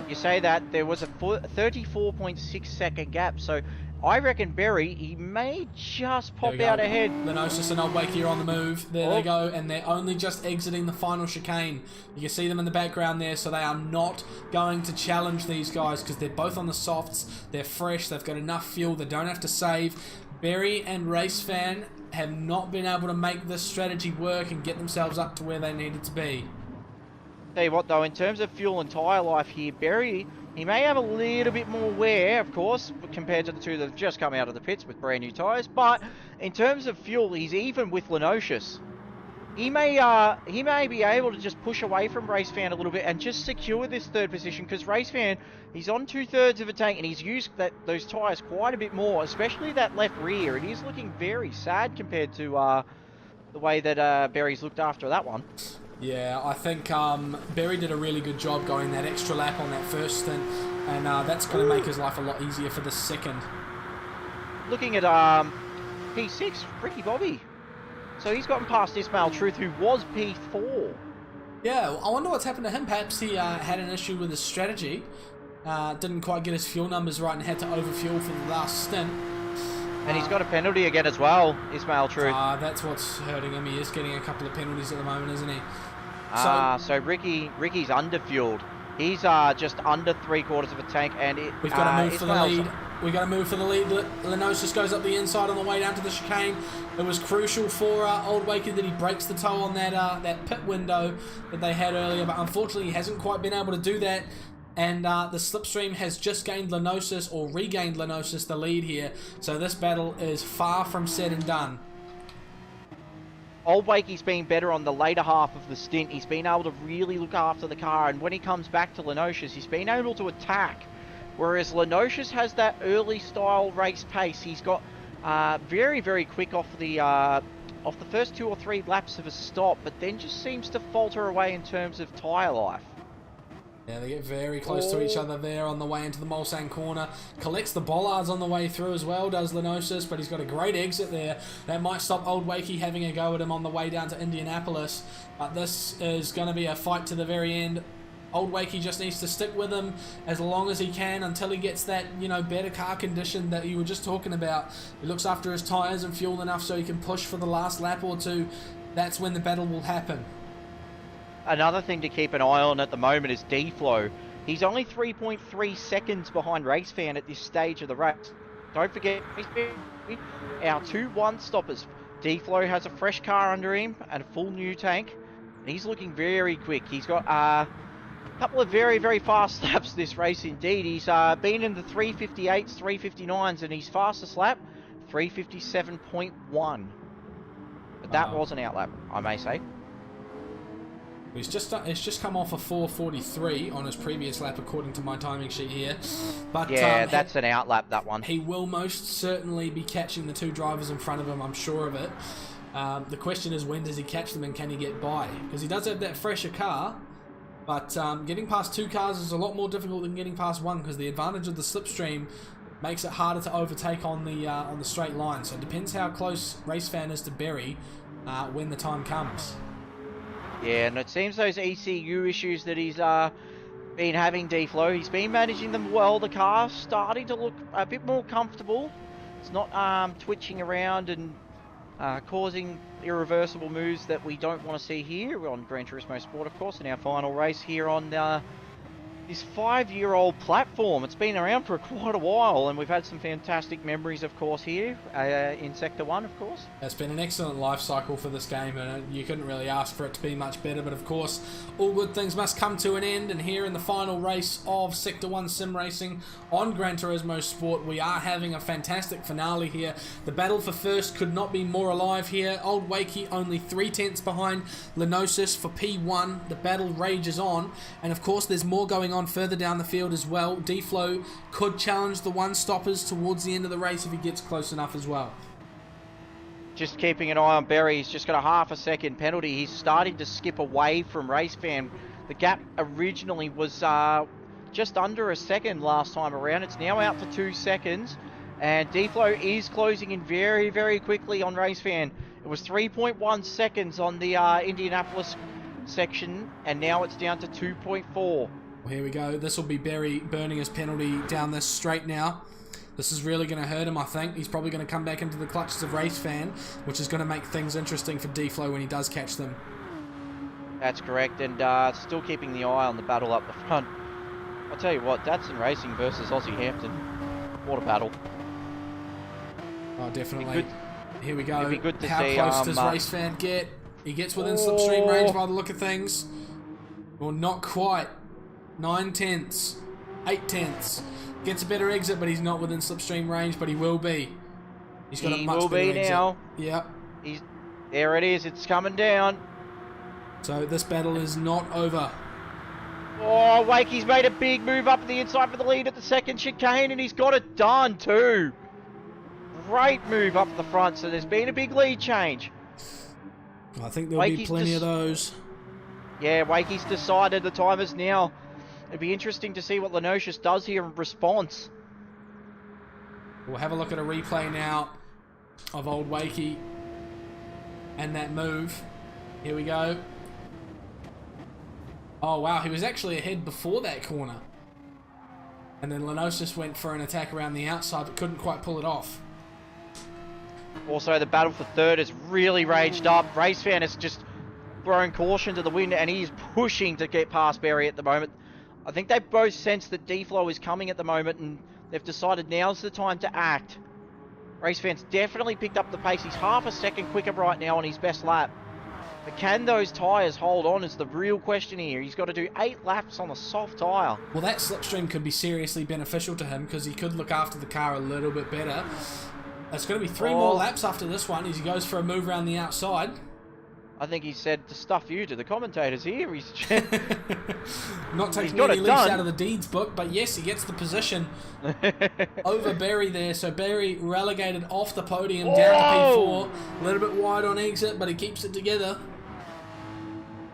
You say that there was a 34.6 second gap, so I reckon Berry, he may just pop out ahead. LeSarthe and Old Wakey are on the move. There they go, and they're only just exiting the final chicane. You can see them in the background there, so they are not going to challenge these guys because they're both on the softs. They're fresh. They've got enough fuel. They don't have to save. Berry and Racefan have not been able to make this strategy work and get themselves up to where they needed to be. Tell you what though, in terms of fuel and tyre life here, Berry, he may have a little bit more wear, of course, compared to the two that have just come out of the pits with brand new tyres, but in terms of fuel, he's even with LeSarthe. He may be able to just push away from Racefan a little bit and just secure this third position, because Racefan, he's on 2/3 of a tank and he's used those tyres quite a bit more, especially that left rear. It is looking very sad compared to the way that Berry's looked after that one. Yeah, I think Berry did a really good job going that extra lap on that first stint, and that's going to make his life a lot easier for the second. Looking at P6, Ricky Bobby. So he's gotten past Ismail Truth, who was P4. Yeah, I wonder what's happened to him. Perhaps he had an issue with his strategy. Didn't quite get his fuel numbers right and had to overfuel for the last stint. And he's got a penalty again as well, Ismail Truth. That's what's hurting him. He is getting a couple of penalties at the moment, isn't he? So Ricky's underfueled. He's just under 3/4 of a tank, and we've got to move for the lead. We've got to move for the lead. LeSarthe just goes up the inside on the way down to the chicane. It was crucial for Old Wakey that he breaks the toe on that pit window that they had earlier, but unfortunately he hasn't quite been able to do that. And the slipstream has just gained LeSarthe, or regained LeSarthe, the lead here. So this battle is far from said and done. Old Wakey's been better on the later half of the stint. He's been able to really look after the car, and when he comes back to LeSarthe, he's been able to attack. Whereas LeSarthe has that early style race pace. He's got very, very quick off the first 2 or 3 laps of a stop, but then just seems to falter away in terms of tyre life. Yeah, they get very close to each other there on the way into the Mulsanne corner. Collects the bollards on the way through as well, does LeSarthe, but he's got a great exit there. That might stop Old Wakey having a go at him on the way down to Indianapolis. But this is going to be a fight to the very end. Old Wakey just needs to stick with him as long as he can until he gets that, better car condition that you were just talking about. He looks after his tyres and fuel enough so he can push for the last lap or two. That's when the battle will happen. Another thing to keep an eye on at the moment is D-Flow. He's only 3.3 seconds behind Racefan at this stage of the race. Don't forget, our 2 one-stoppers. D-Flow has a fresh car under him and a full new tank. And he's looking very quick. He's got a couple of very, very fast laps this race indeed. He's been in the 358s, 359s, and his fastest lap, 357.1. But that was an outlap, I may say. It's just come off a 4:43 on his previous lap, according to my timing sheet here. But yeah, that's an outlap, that one. He will most certainly be catching the 2 drivers in front of him, I'm sure of it. The question is, when does he catch them and can he get by? Because he does have that fresher car, but getting past 2 cars is a lot more difficult than getting past 1, because the advantage of the slipstream makes it harder to overtake on the straight line. So it depends how close Racefan is to Berry when the time comes. Yeah, and it seems those ECU issues that he's been having, D-Flow, he's been managing them well. The car's starting to look a bit more comfortable. It's not twitching around and causing irreversible moves that we don't want to see here on Gran Turismo Sport, of course, in our final race here on this 5-year-old platform. It's been around for quite a while, and we've had some fantastic memories, of course, here in Sector 1, of course. It's been an excellent life cycle for this game, and you couldn't really ask for it to be much better, but of course, all good things must come to an end, and here in the final race of Sector 1 Sim Racing on Gran Turismo Sport, we are having a fantastic finale here. The battle for first could not be more alive here. Old Wakey only 3/10 behind LeSarthe for P1. The battle rages on, and of course, there's more going on further down the field as well. D-Flow could challenge the one-stoppers towards the end of the race if he gets close enough as well. Just keeping an eye on Berry. He's just got a half a second penalty. He's starting to skip away from Racefan. The gap originally was just under a second last time around. It's now out to 2 seconds. And D-Flow is closing in very, very quickly on Racefan. It was 3.1 seconds on the Indianapolis section, and now it's down to 2.4. Well, here we go. This will be Barry burning his penalty down this straight now. This is really going to hurt him, I think. He's probably going to come back into the clutches of Racefan, which is going to make things interesting for D-Flow when he does catch them. That's correct, and still keeping the eye on the battle up the front. I'll tell you what, Datsun Racing versus Aussie Hampton. What a battle. Oh, definitely. Here we go. It'd be good to How see, close does Racefan get? He gets within slipstream range by the look of things. Well, not quite. 9 tenths. 8 tenths. Gets a better exit, but he's not within slipstream range, but he will be. He's got a much better exit. Now. Yep. There it is. It's coming down. So this battle is not over. Oh, Wakey's made a big move up the inside for the lead at the second chicane, and he's got it done too. Great move up the front, so there's been a big lead change. I think there'll be plenty of those. Yeah, Wakey's decided the time is now. It'd be interesting to see what Lenosius does here in response. We'll have a look at a replay now of old Wakey and that move. Here we go. Oh wow, he was actually ahead before that corner. And then Lenosius went for an attack around the outside but couldn't quite pull it off. Also, the battle for third has really raged up. Racefan has just thrown caution to the wind, and he's pushing to get past Barry at the moment. I think they both sense that D-Flow is coming at the moment, and they've decided now's the time to act. Racefan's definitely picked up the pace. He's half a second quicker right now on his best lap. But can those tyres hold on is the real question here. He's got to do 8 laps on a soft tyre. Well, that slipstream could be seriously beneficial to him because he could look after the car a little bit better. It's going to be 3 more laps after this one as he goes for a move around the outside. I think he said to stuff you to the commentators here. He's not taking any leaves out of the deeds book, but yes, he gets the position over Barry there. So Barry relegated off the podium down to P4. A little bit wide on exit, but he keeps it together.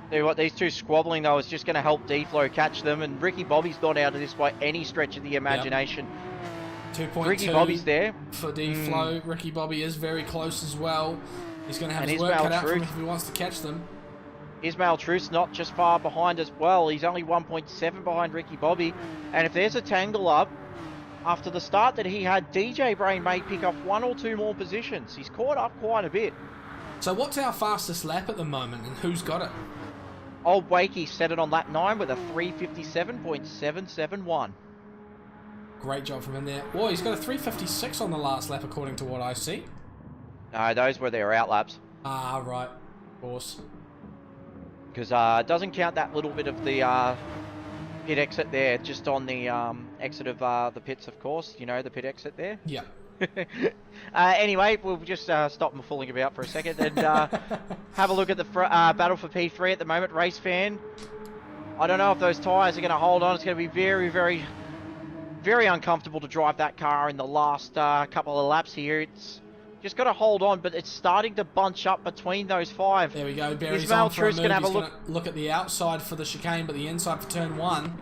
Tell you what, these two squabbling though is just going to help D-Flow catch them, and Ricky Bobby's not out of this by any stretch of the imagination. Yep. 2.2 Ricky Bobby's there for D-Flow. Ricky Bobby is very close as well. He's going to have his work cut out for him if he wants to catch them. Ismail Truth's not just far behind as well. He's only 1.7 behind Ricky Bobby. And if there's a tangle up, after the start that he had, DJ Brain may pick up 1 or 2 more positions. He's caught up quite a bit. So what's our fastest lap at the moment, and who's got it? Old Wakey set it on lap 9 with a 3:57.771. Great job from him there. Oh, he's got a 3:56 on the last lap, according to what I see. No, those were their out laps. Ah, right. Of course. Because it doesn't count that little bit of the pit exit there, just on the exit of the pits, of course. You know, the pit exit there. Yeah. Anyway, we'll just stop fooling about for a second and have a look at the battle for P3 at the moment. Racefan, I don't know if those tyres are going to hold on. It's going to be very, very, very uncomfortable to drive that car in the last couple of laps here. It's just got to hold on, but it's starting to bunch up between those 5. There we go. Barry's Ismail on for a move. Truth's gonna have He's a look. Gonna look at the outside for the chicane, but the inside for turn 1.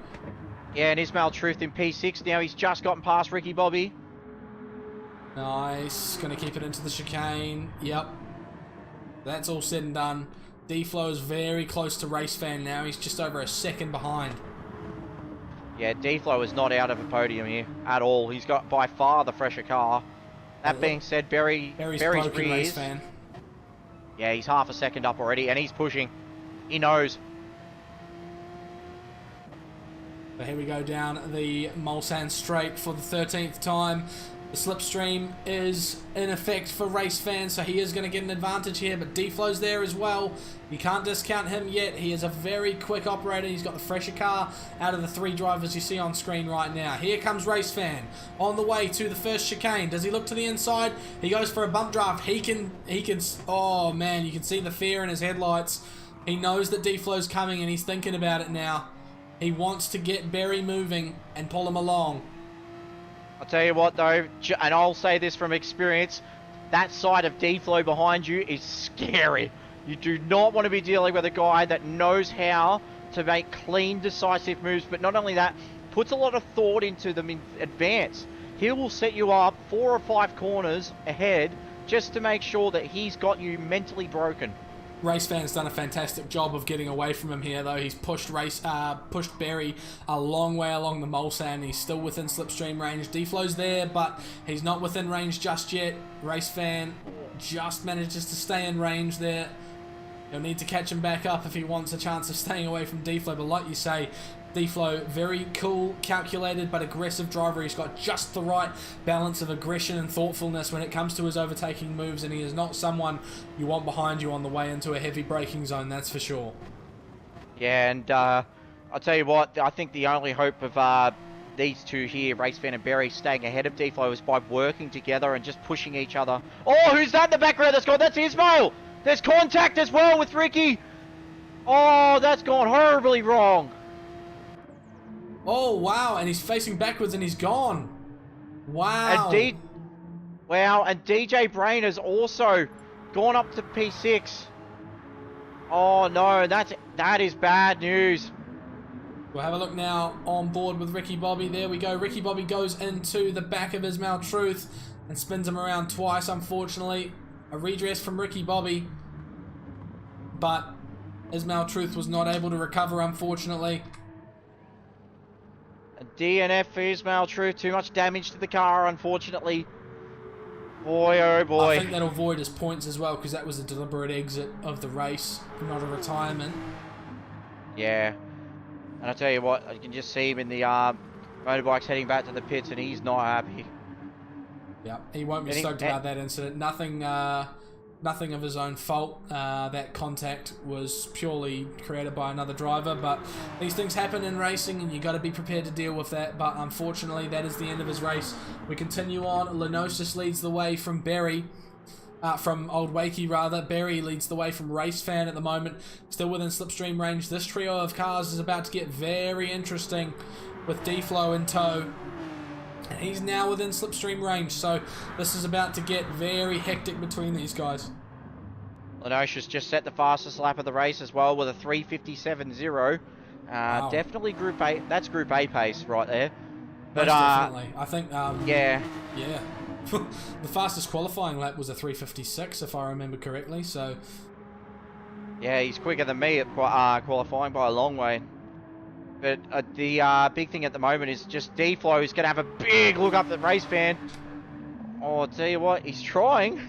Yeah, and Ismail Truth in P6 now. He's just gotten past Ricky Bobby. Nice. Going to keep it into the chicane. Yep. That's all said and done. D-Flow is very close to Racefan now. He's just over a second behind. Yeah, D-Flow is not out of a podium here at all. He's got by far the fresher car. That being said, Barry's rear is... Yeah, he's half a second up already, and he's pushing. He knows. So here we go down the Mulsanne Straight for the 13th time. The slipstream is in effect for Racefan, so he is going to get an advantage here, but D-Flow's there as well. You can't discount him yet. He is a very quick operator. He's got the fresher car out of the 3 drivers you see on screen right now. Here comes Racefan on the way to the first chicane. Does he look to the inside? He goes for a bump draft. He can, oh man, you can see the fear in his headlights. He knows that D-Flow's coming and he's thinking about it now. He wants to get Barry moving and pull him along. I'll tell you what though, and I'll say this from experience, that side of D-Flow behind you is scary. You do not want to be dealing with a guy that knows how to make clean, decisive moves, but not only that, puts a lot of thought into them in advance. he will set you up 4 or 5 corners ahead just to make sure that he's got you mentally broken. RaceFan's done a fantastic job of getting away from him here, though. He's pushed Berry a long way along the Mulsanne. He's still within slipstream range. D-Flow's there, but he's not within range just yet. RaceFan just manages to stay in range there. He'll need to catch him back up if he wants a chance of staying away from D-Flow, but like you say, D-Flow, very cool, calculated, but aggressive driver. He's got just the right balance of aggression and thoughtfulness when it comes to his overtaking moves, and he is not someone you want behind you on the way into a heavy braking zone, that's for sure. Yeah, and I'll tell you what, I think the only hope of these two here, RaceFan and Berry, staying ahead of D-Flow is by working together and just pushing each other. Oh, who's that in the background that's gone? That's Ismail! There's contact as well with Ricky! Oh, that's gone horribly wrong. Oh, wow, and he's facing backwards and he's gone. Wow. And and DJ Brain has also gone up to P6. Oh no, that is bad news. We'll have a look now on board with Ricky Bobby. There we go. Ricky Bobby goes into the back of Ismail Truth and spins him around twice, unfortunately. A redress from Ricky Bobby. But Ismail Truth was not able to recover, unfortunately. DNF for Ismail Truth. Too much damage to the car, unfortunately. Boy, oh boy. I think that'll void his points as well, because that was a deliberate exit of the race, not a retirement. Yeah. And I tell you what, you can just see him in the motorbikes heading back to the pits, and he's not happy. Yeah, he won't be stoked about that incident. Nothing of his own fault. That contact was purely created by another driver, but these things happen in racing and you got to be prepared to deal with that. But unfortunately, that is the end of his race. We continue on. Lenosis leads the way from Berry. From Old Wakey, rather. Berry leads the way from RaceFan at the moment, still within slipstream range. This trio of cars is about to get very interesting with D-Flow in tow. And he's now within slipstream range, so this is about to get very hectic between these guys. Lenosius just set the fastest lap of the race as well with a 3:57.0. Wow. Definitely Group A. That's Group A pace right there. But most definitely. I think. Yeah. Yeah. The fastest qualifying lap was a 3:56, if I remember correctly. So. Yeah, he's quicker than me at qualifying by a long way. But the big thing at the moment is just D-Flow is going to have a big look up at RaceFan. Oh, I'll tell you what, he's trying.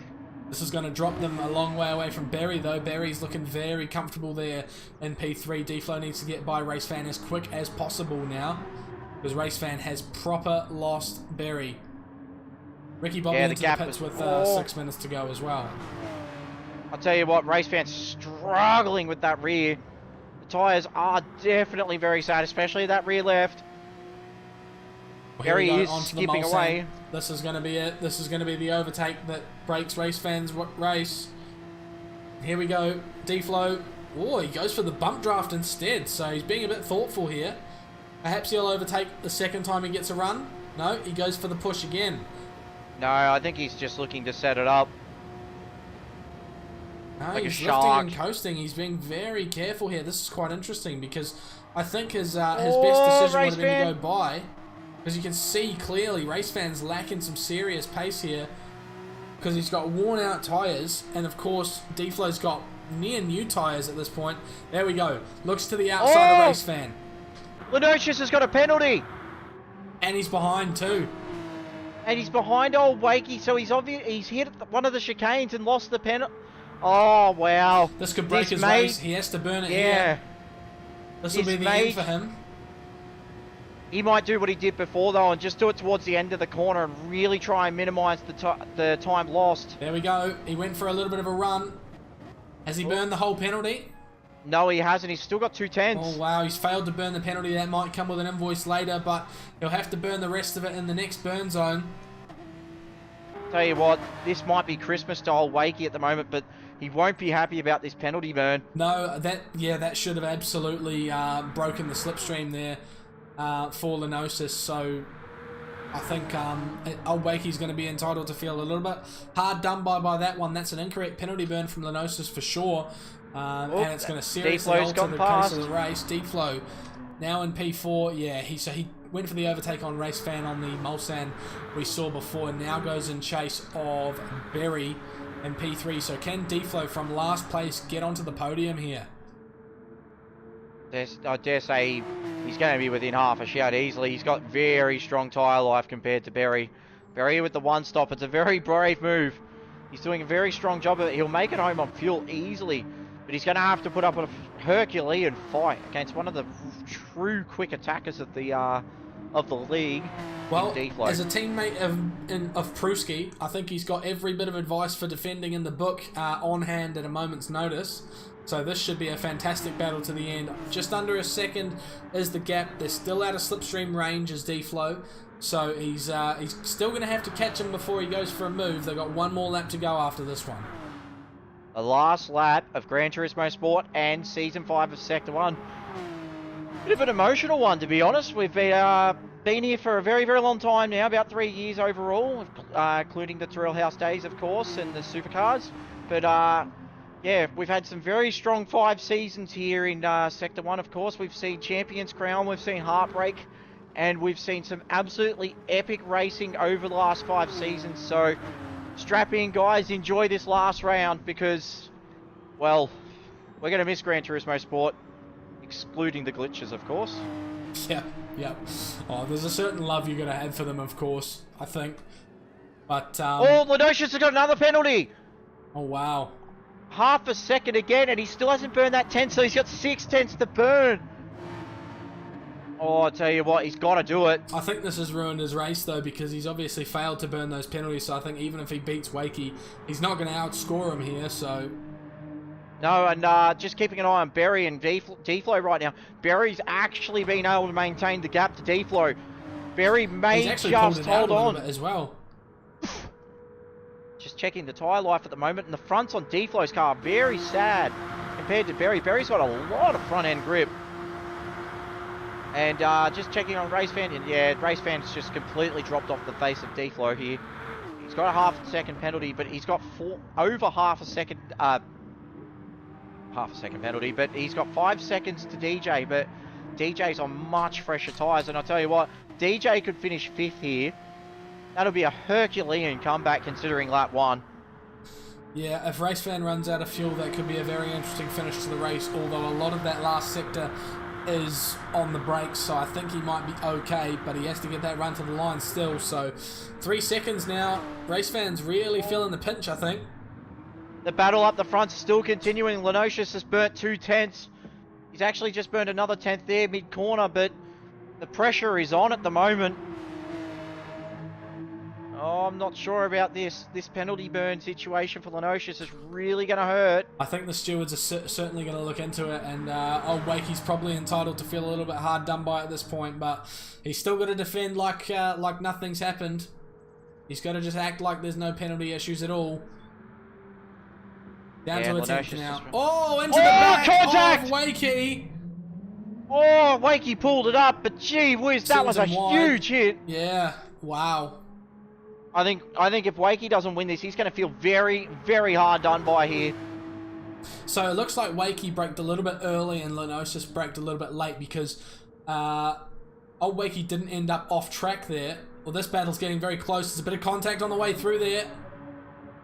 This is going to drop them a long way away from Berry, though. Berry's looking very comfortable there in P3. D-Flow needs to get by RaceFan as quick as possible now, because RaceFan has proper lost Berry. Ricky Bobby into the pits with 6 minutes to go as well. I'll tell you what, RaceFan's struggling with that rear. The tyres are definitely very sad, especially that rear left. Well, Berry is skipping away. This is going to be it. This is going to be the overtake that breaks RaceFan's race. Here we go. D-Flow. Oh, he goes for the bump draft instead, so he's being a bit thoughtful here. Perhaps he'll overtake the second time he gets a run. No, he goes for the push again. No, I think he's just looking to set it up. No, like he's a lifting shark. and coasting. He's being very careful here. This is quite interesting because I think his best decision would have been to go by. Because you can see clearly RaceFan's lacking some serious pace here. Because he's got worn out tyres. And of course, D-Flow's got near new tyres at this point. There we go. Looks to the outside of RaceFan. Lenosius has got a penalty. And he's behind too. And he's behind Old Wakey, so he's hit one of the chicanes and lost the penalty. Oh, wow. This could break his race. He has to burn it here. This will be the end for him. He might do what he did before, though, and just do it towards the end of the corner and really try and minimise the time lost. There we go. He went for a little bit of a run. Has he burned the whole penalty? No, he hasn't. He's still got 2 tenths. Oh, wow. He's failed to burn the penalty. That might come with an invoice later, but he'll have to burn the rest of it in the next burn zone. Tell you what, this might be Christmas to Old Wakey at the moment, but he won't be happy about this penalty burn. No, that should have absolutely broken the slipstream there for Lenosis. So I think Old Wakey's going to be entitled to feel a little bit hard done by that one. That's an incorrect penalty burn from Lenosis for sure. And it's going to seriously alter the pace of the race. D-Flow now in P4. Yeah, went for the overtake on Race Fan on the Mulsanne we saw before, and now goes in chase of Berry in P3. So can Deflo from last place get onto the podium here? I dare say he's going to be within half a shout easily. He's got very strong tyre life compared to Berry. Berry with the one stop. It's a very brave move. He's doing a very strong job of it. He'll make it home on fuel easily, but he's going to have to put up a Herculean fight against one of the true quick attackers of the league. Well, as a teammate of Pruski, I think he's got every bit of advice for defending in the book on hand at a moment's notice. So this should be a fantastic battle to the end. Just under a second is the gap. They're still out of slipstream range as Deflo. So he's still going to have to catch him before he goes for a move. They've got one more lap to go after this one. The last lap of Gran Turismo Sport and Season 5 of Sector 1. Bit of an emotional one, to be honest. We've been here for a very, very long time now, about 3 years overall, including the Terrell House days, of course, and the Supercars. But yeah, we've had some very strong 5 seasons here in Sector 1, of course. We've seen Champions Crown, we've seen Heartbreak, and we've seen some absolutely epic racing over the last 5 seasons. So strap in, guys, enjoy this last round because, well, we're going to miss Gran Turismo Sport, excluding the glitches, of course. Yeah. Oh, there's a certain love you're going to have for them, of course, I think. But, oh, Lenosius has got another penalty! Oh, wow. Half a second again, and he still hasn't burned that 10, so he's got 6 tenths to burn. Oh, I tell you what, he's got to do it. I think this has ruined his race, though, because he's obviously failed to burn those penalties, so I think even if he beats Wakey, he's not going to outscore him here, so... No, and just keeping an eye on Berry and Deflo right now. Berry's actually been able to maintain the gap to Deflo. Berry may just hold on. As well. Just checking the tyre life at the moment, and the front's on Deflo's car. Very sad compared to Berry. Berry's got a lot of front end grip. And just checking on Race Fan, and yeah, Race Fan's just completely dropped off the face of Deflo here. He's got a half-second penalty, but he's got over half a second penalty, but he's got 5 seconds to DJ, but DJ's on much fresher tyres, and I'll tell you what, DJ could finish 5th here. That'll be a Herculean comeback considering lap 1. Yeah, if Race Fan runs out of fuel, that could be a very interesting finish to the race, although a lot of that last sector is on the brakes, so I think he might be okay, but he has to get that run to the line still, so 3 seconds now. Race Fan's really feeling the pinch, I think. The battle up the front's still continuing. Lenosius has burnt 2 tenths. He's actually just burned another 10th there mid-corner, but the pressure is on at the moment. Oh, I'm not sure about this. This penalty burn situation for Lenosius is really going to hurt. I think the stewards are certainly going to look into it, and old Wakey's probably entitled to feel a little bit hard done by at this point, but he's still got to defend like nothing's happened. He's got to just act like there's no penalty issues at all. Down to a 10th now. Oh, into the back contact! Of Wakey. Oh, Wakey pulled it up, but gee whiz, that was a huge hit. Yeah, wow. I think if Wakey doesn't win this, he's going to feel very, very hard done by here. So it looks like Wakey braked a little bit early and Lenosius braked a little bit late because old Wakey didn't end up off track there. Well, this battle's getting very close. There's a bit of contact on the way through there.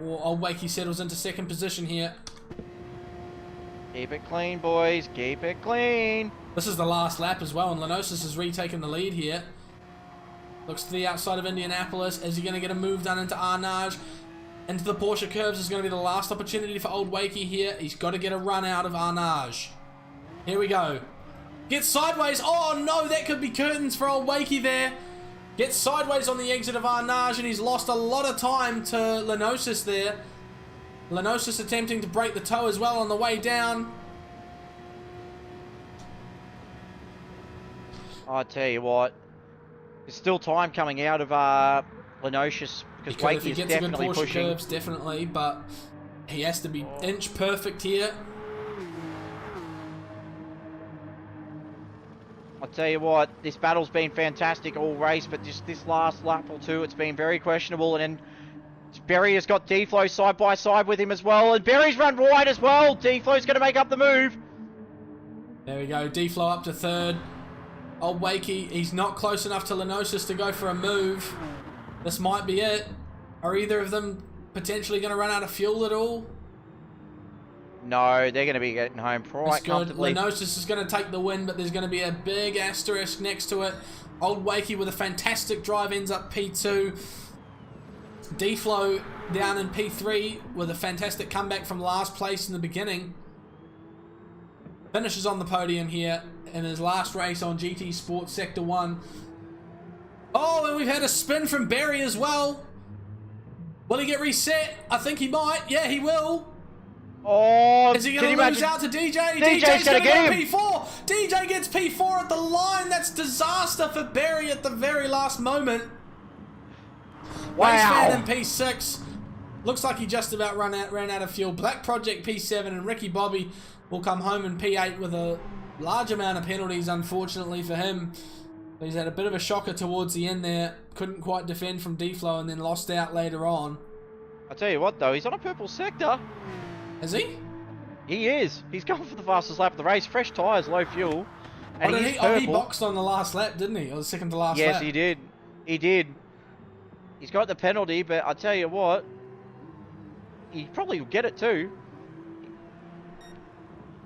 Old Wakey settles into 2nd position here. Keep it clean, boys. Keep it clean. This is the last lap as well, and Lenosius has retaken the lead here. Looks to the outside of Indianapolis. Is he going to get a move done into Arnage? Into the Porsche curves is going to be the last opportunity for old Wakey here. He's got to get a run out of Arnage. Here we go. Gets sideways. Oh no, that could be curtains for old Wakey there. Gets sideways on the exit of Arnage, and he's lost a lot of time to Lenosius there. Lenosius attempting to break the toe as well on the way down. I tell you what, there's still time coming out of Lenosius because Wakey is definitely Porsche pushing. Curves, definitely, but he has to be inch perfect here. I'll tell you what, this battle's been fantastic all race, but just this last lap or two, it's been very questionable. And then Berry has got Deflo side by side with him as well, and Berry's run wide as well. Deflo's going to make up the move. There we go, Deflo up to 3rd. Old Wakey, he's not close enough to Lenosis to go for a move. This might be it. Are either of them potentially going to run out of fuel at all? No, they're going to be getting home quite comfortably. Lenosis is going to take the win, but there's going to be a big asterisk next to it. Old Wakey with a fantastic drive ends up P2. D-Flow down in P3 with a fantastic comeback from last place in the beginning. Finishes on the podium here in his last race on GT Sports Sector 1. Oh, and we've had a spin from Barry as well. Will he get reset? I think he might. Yeah, he will. Oh, is he going to lose out to DJ? DJ's going to get him. P4. DJ gets P4 at the line. That's disaster for Barry at the very last moment. Wow. Race fan in P6. Looks like he just about ran out of fuel. Black Project P7 and Ricky Bobby will come home in P8 with a large amount of penalties, unfortunately for him. He's had a bit of a shocker towards the end there. Couldn't quite defend from D-Flow and then lost out later on. I'll tell you what, though. He's on a purple sector. Is he? He is. He's going for the fastest lap of the race. Fresh tyres, low fuel. And he boxed on the last lap, didn't he? Or the second to last lap? Yes, he did. He did. He's got the penalty, but I'll tell you what. He probably will get it too.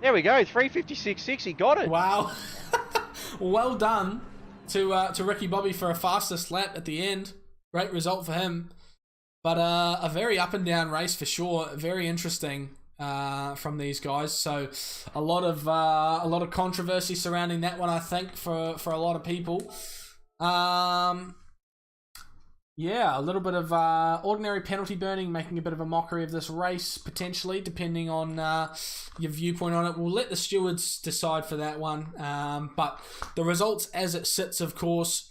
There we go, 3:56.6. He got it. Wow. Well done to Ricky Bobby for a fastest lap at the end. Great result for him. But a very up and down race for sure. Very interesting from these guys. So a lot of controversy surrounding that one, I think, for a lot of people. Yeah, a little bit of ordinary penalty burning, making a bit of a mockery of this race, potentially, depending on your viewpoint on it. We'll let the stewards decide for that one. But the results as it sits, of course,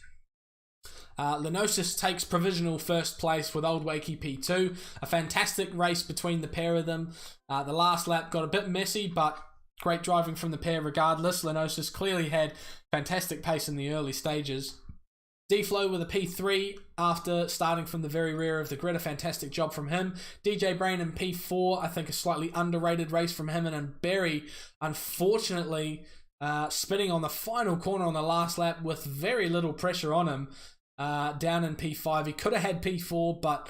Lenosis takes provisional first place with Old Wakey P2. A fantastic race between the pair of them. The last lap got a bit messy, but great driving from the pair regardless. Lenosis clearly had fantastic pace in the early stages. D-Flow with a P3 after starting from the very rear of the grid. A fantastic job from him. DJ Brain in P4. I think a slightly underrated race from him. And then Barry, unfortunately, spinning on the final corner on the last lap with very little pressure on him. Down in P5. He could have had P4, but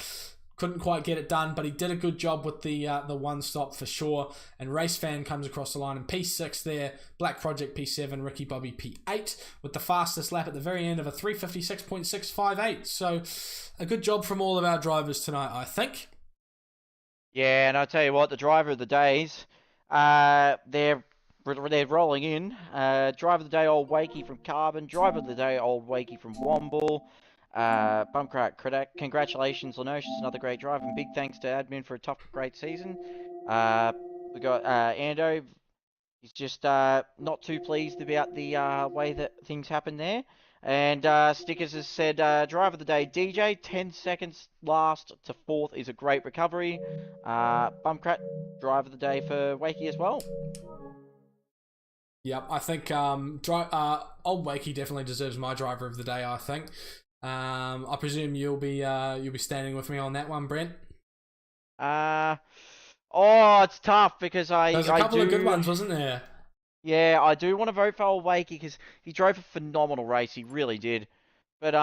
couldn't quite get it done. But he did a good job with the one stop for sure. And Race Fan comes across the line in P6 there. Black Project P7, Ricky Bobby P8 with the fastest lap at the very end of a 3:56.658. So a good job from all of our drivers tonight, I think. Yeah, and I'll tell you what, the driver of the days, they're rolling in. Driver of the day, Old Wakey from Carbon. Driver of the day, Old Wakey from Womble. Bumcrack, congratulations, Lenosis, another great drive, and big thanks to admin for a tough, great season. We got Ando. He's just not too pleased about the way that things happened there. And Stickers has said, driver of the day, DJ, 10 seconds last to fourth is a great recovery. Bumcrack, driver of the day for Wakey as well. Yep, I think Old Wakey definitely deserves my driver of the day, I think. I presume you'll be standing with me on that one, Brent. It's tough because there's a couple of good ones, wasn't there? Yeah, I do want to vote for Old Wakey because he drove a phenomenal race. He really did. But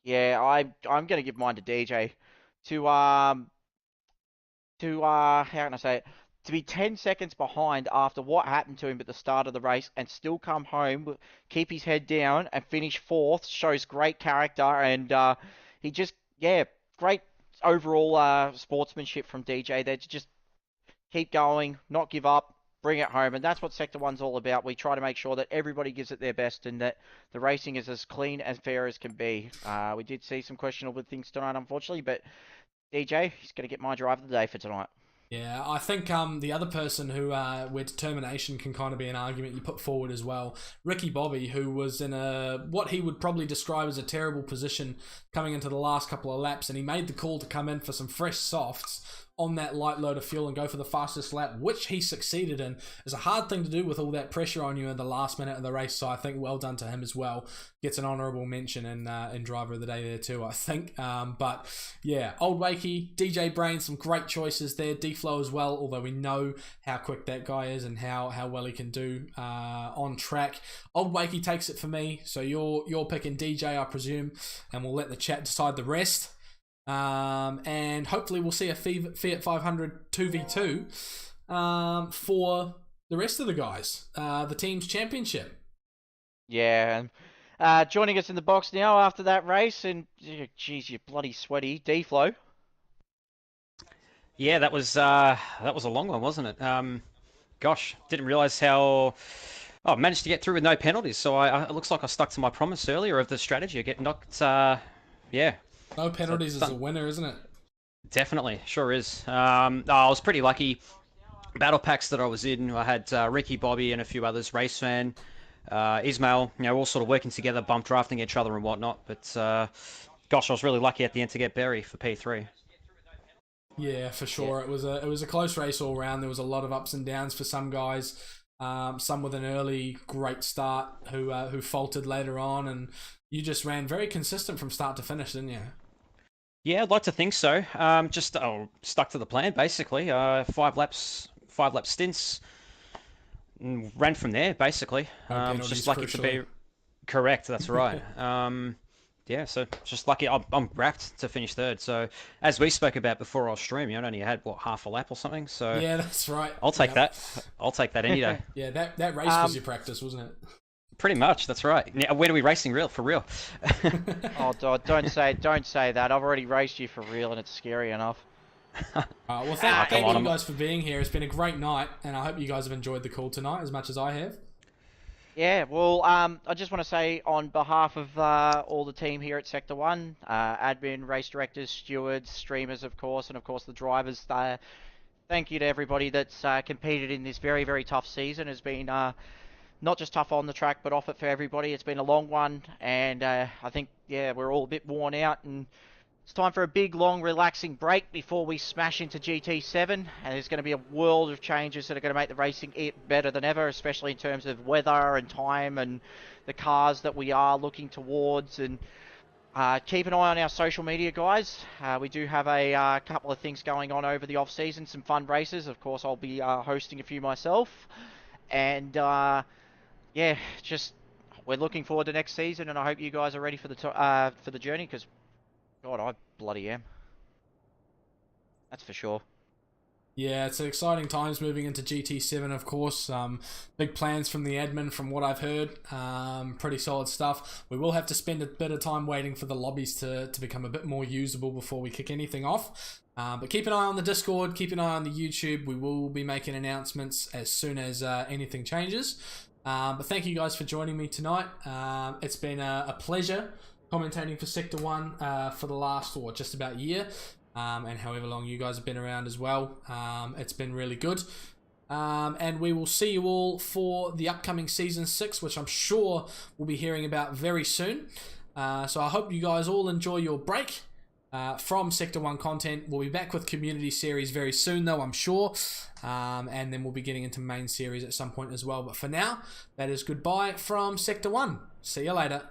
yeah, I'm gonna give mine to DJ. How can I say it? To be 10 seconds behind after what happened to him at the start of the race and still come home, keep his head down and finish fourth shows great character, and he just, great overall sportsmanship from DJ there to just keep going, not give up, bring it home, and that's what Sector 1's all about. We try to make sure that everybody gives it their best and that the racing is as clean and fair as can be. We did see some questionable things tonight, unfortunately, but DJ, he's going to get my drive of the day for tonight. Yeah, I think the other person who where determination can kind of be an argument you put forward as well, Ricky Bobby, who was in what he would probably describe as a terrible position coming into the last couple of laps, and he made the call to come in for some fresh softs on that light load of fuel and go for the fastest lap, which he succeeded in. It's a hard thing to do with all that pressure on you in the last minute of the race, so I think well done to him as well. Gets an honourable mention in driver of the day there too, I think. But yeah, Old Wakey, DJ Brain, some great choices there. D-Flow as well, although we know how quick that guy is and how well he can do on track. Old Wakey takes it for me, so you're picking DJ, I presume, and we'll let the chat decide the rest. And hopefully we'll see a Fiat 500 2v2 for the rest of the guys, the team's championship. Yeah. Joining us in the box now after that race, and geez, you're bloody sweaty, D-Flow. Yeah, that was a long one, wasn't it? Gosh, didn't realise how. Oh, I managed to get through with no penalties, so it looks like I stuck to my promise earlier of the strategy. I get knocked. Yeah. No penalties is a winner, isn't it? Definitely, sure is. I was pretty lucky. Battle packs that I was in, I had Ricky, Bobby, and a few others. Race Fan, Ismail, all sort of working together, bump drafting each other and whatnot. But gosh, I was really lucky at the end to get Berry for P3. Yeah, for sure. Yeah. It was a close race all round. There was a lot of ups and downs for some guys. Some with an early great start who faltered later on, and you just ran very consistent from start to finish, didn't you? Yeah, I'd like to think so. Just stuck to the plan basically. 5 lap stints, and ran from there basically. Just lucky to be correct. That's right. Yeah, so just lucky. I'm wrapped to finish third. So as we spoke about before our stream, I only had half a lap or something. So yeah, that's right. I'll take that. I'll take that any day. Yeah, that race was your practice, wasn't it? Pretty much, that's right. Now, when are we racing for real? Oh, don't say that. I've already raced you for real, and it's scary enough. Well, thank you guys for being here. It's been a great night, and I hope you guys have enjoyed the call tonight as much as I have. Yeah, well, I just want to say on behalf of all the team here at Sector 1, admin, race directors, stewards, streamers, of course, and of course the drivers, thank you to everybody that's competed in this very, very tough season. It's been not just tough on the track, but off it for everybody. It's been a long one, and I think, yeah, we're all a bit worn out, and it's time for a big, long, relaxing break before we smash into GT7, and there's going to be a world of changes that are going to make the racing better than ever, especially in terms of weather and time and the cars that we are looking towards. And keep an eye on our social media, guys. We do have a couple of things going on over the off-season, some fun races. Of course, I'll be hosting a few myself, and yeah, just we're looking forward to next season, and I hope you guys are ready for the journey, because God, I bloody am. That's for sure. Yeah, it's exciting times moving into GT7, of course. Big plans from the admin, from what I've heard. Pretty solid stuff. We will have to spend a bit of time waiting for the lobbies to become a bit more usable before we kick anything off. But keep an eye on the Discord, keep an eye on the YouTube. We will be making announcements as soon as anything changes. But thank you guys for joining me tonight. It's been a pleasure commentating for Sector 1 for the last, just about year, and however long you guys have been around as well. It's been really good. And we will see you all for the upcoming Season 6, which I'm sure we'll be hearing about very soon. So I hope you guys all enjoy your break from Sector 1 content. We'll be back with Community Series very soon, though, I'm sure. And then we'll be getting into Main Series at some point as well. But for now, that is goodbye from Sector 1. See you later.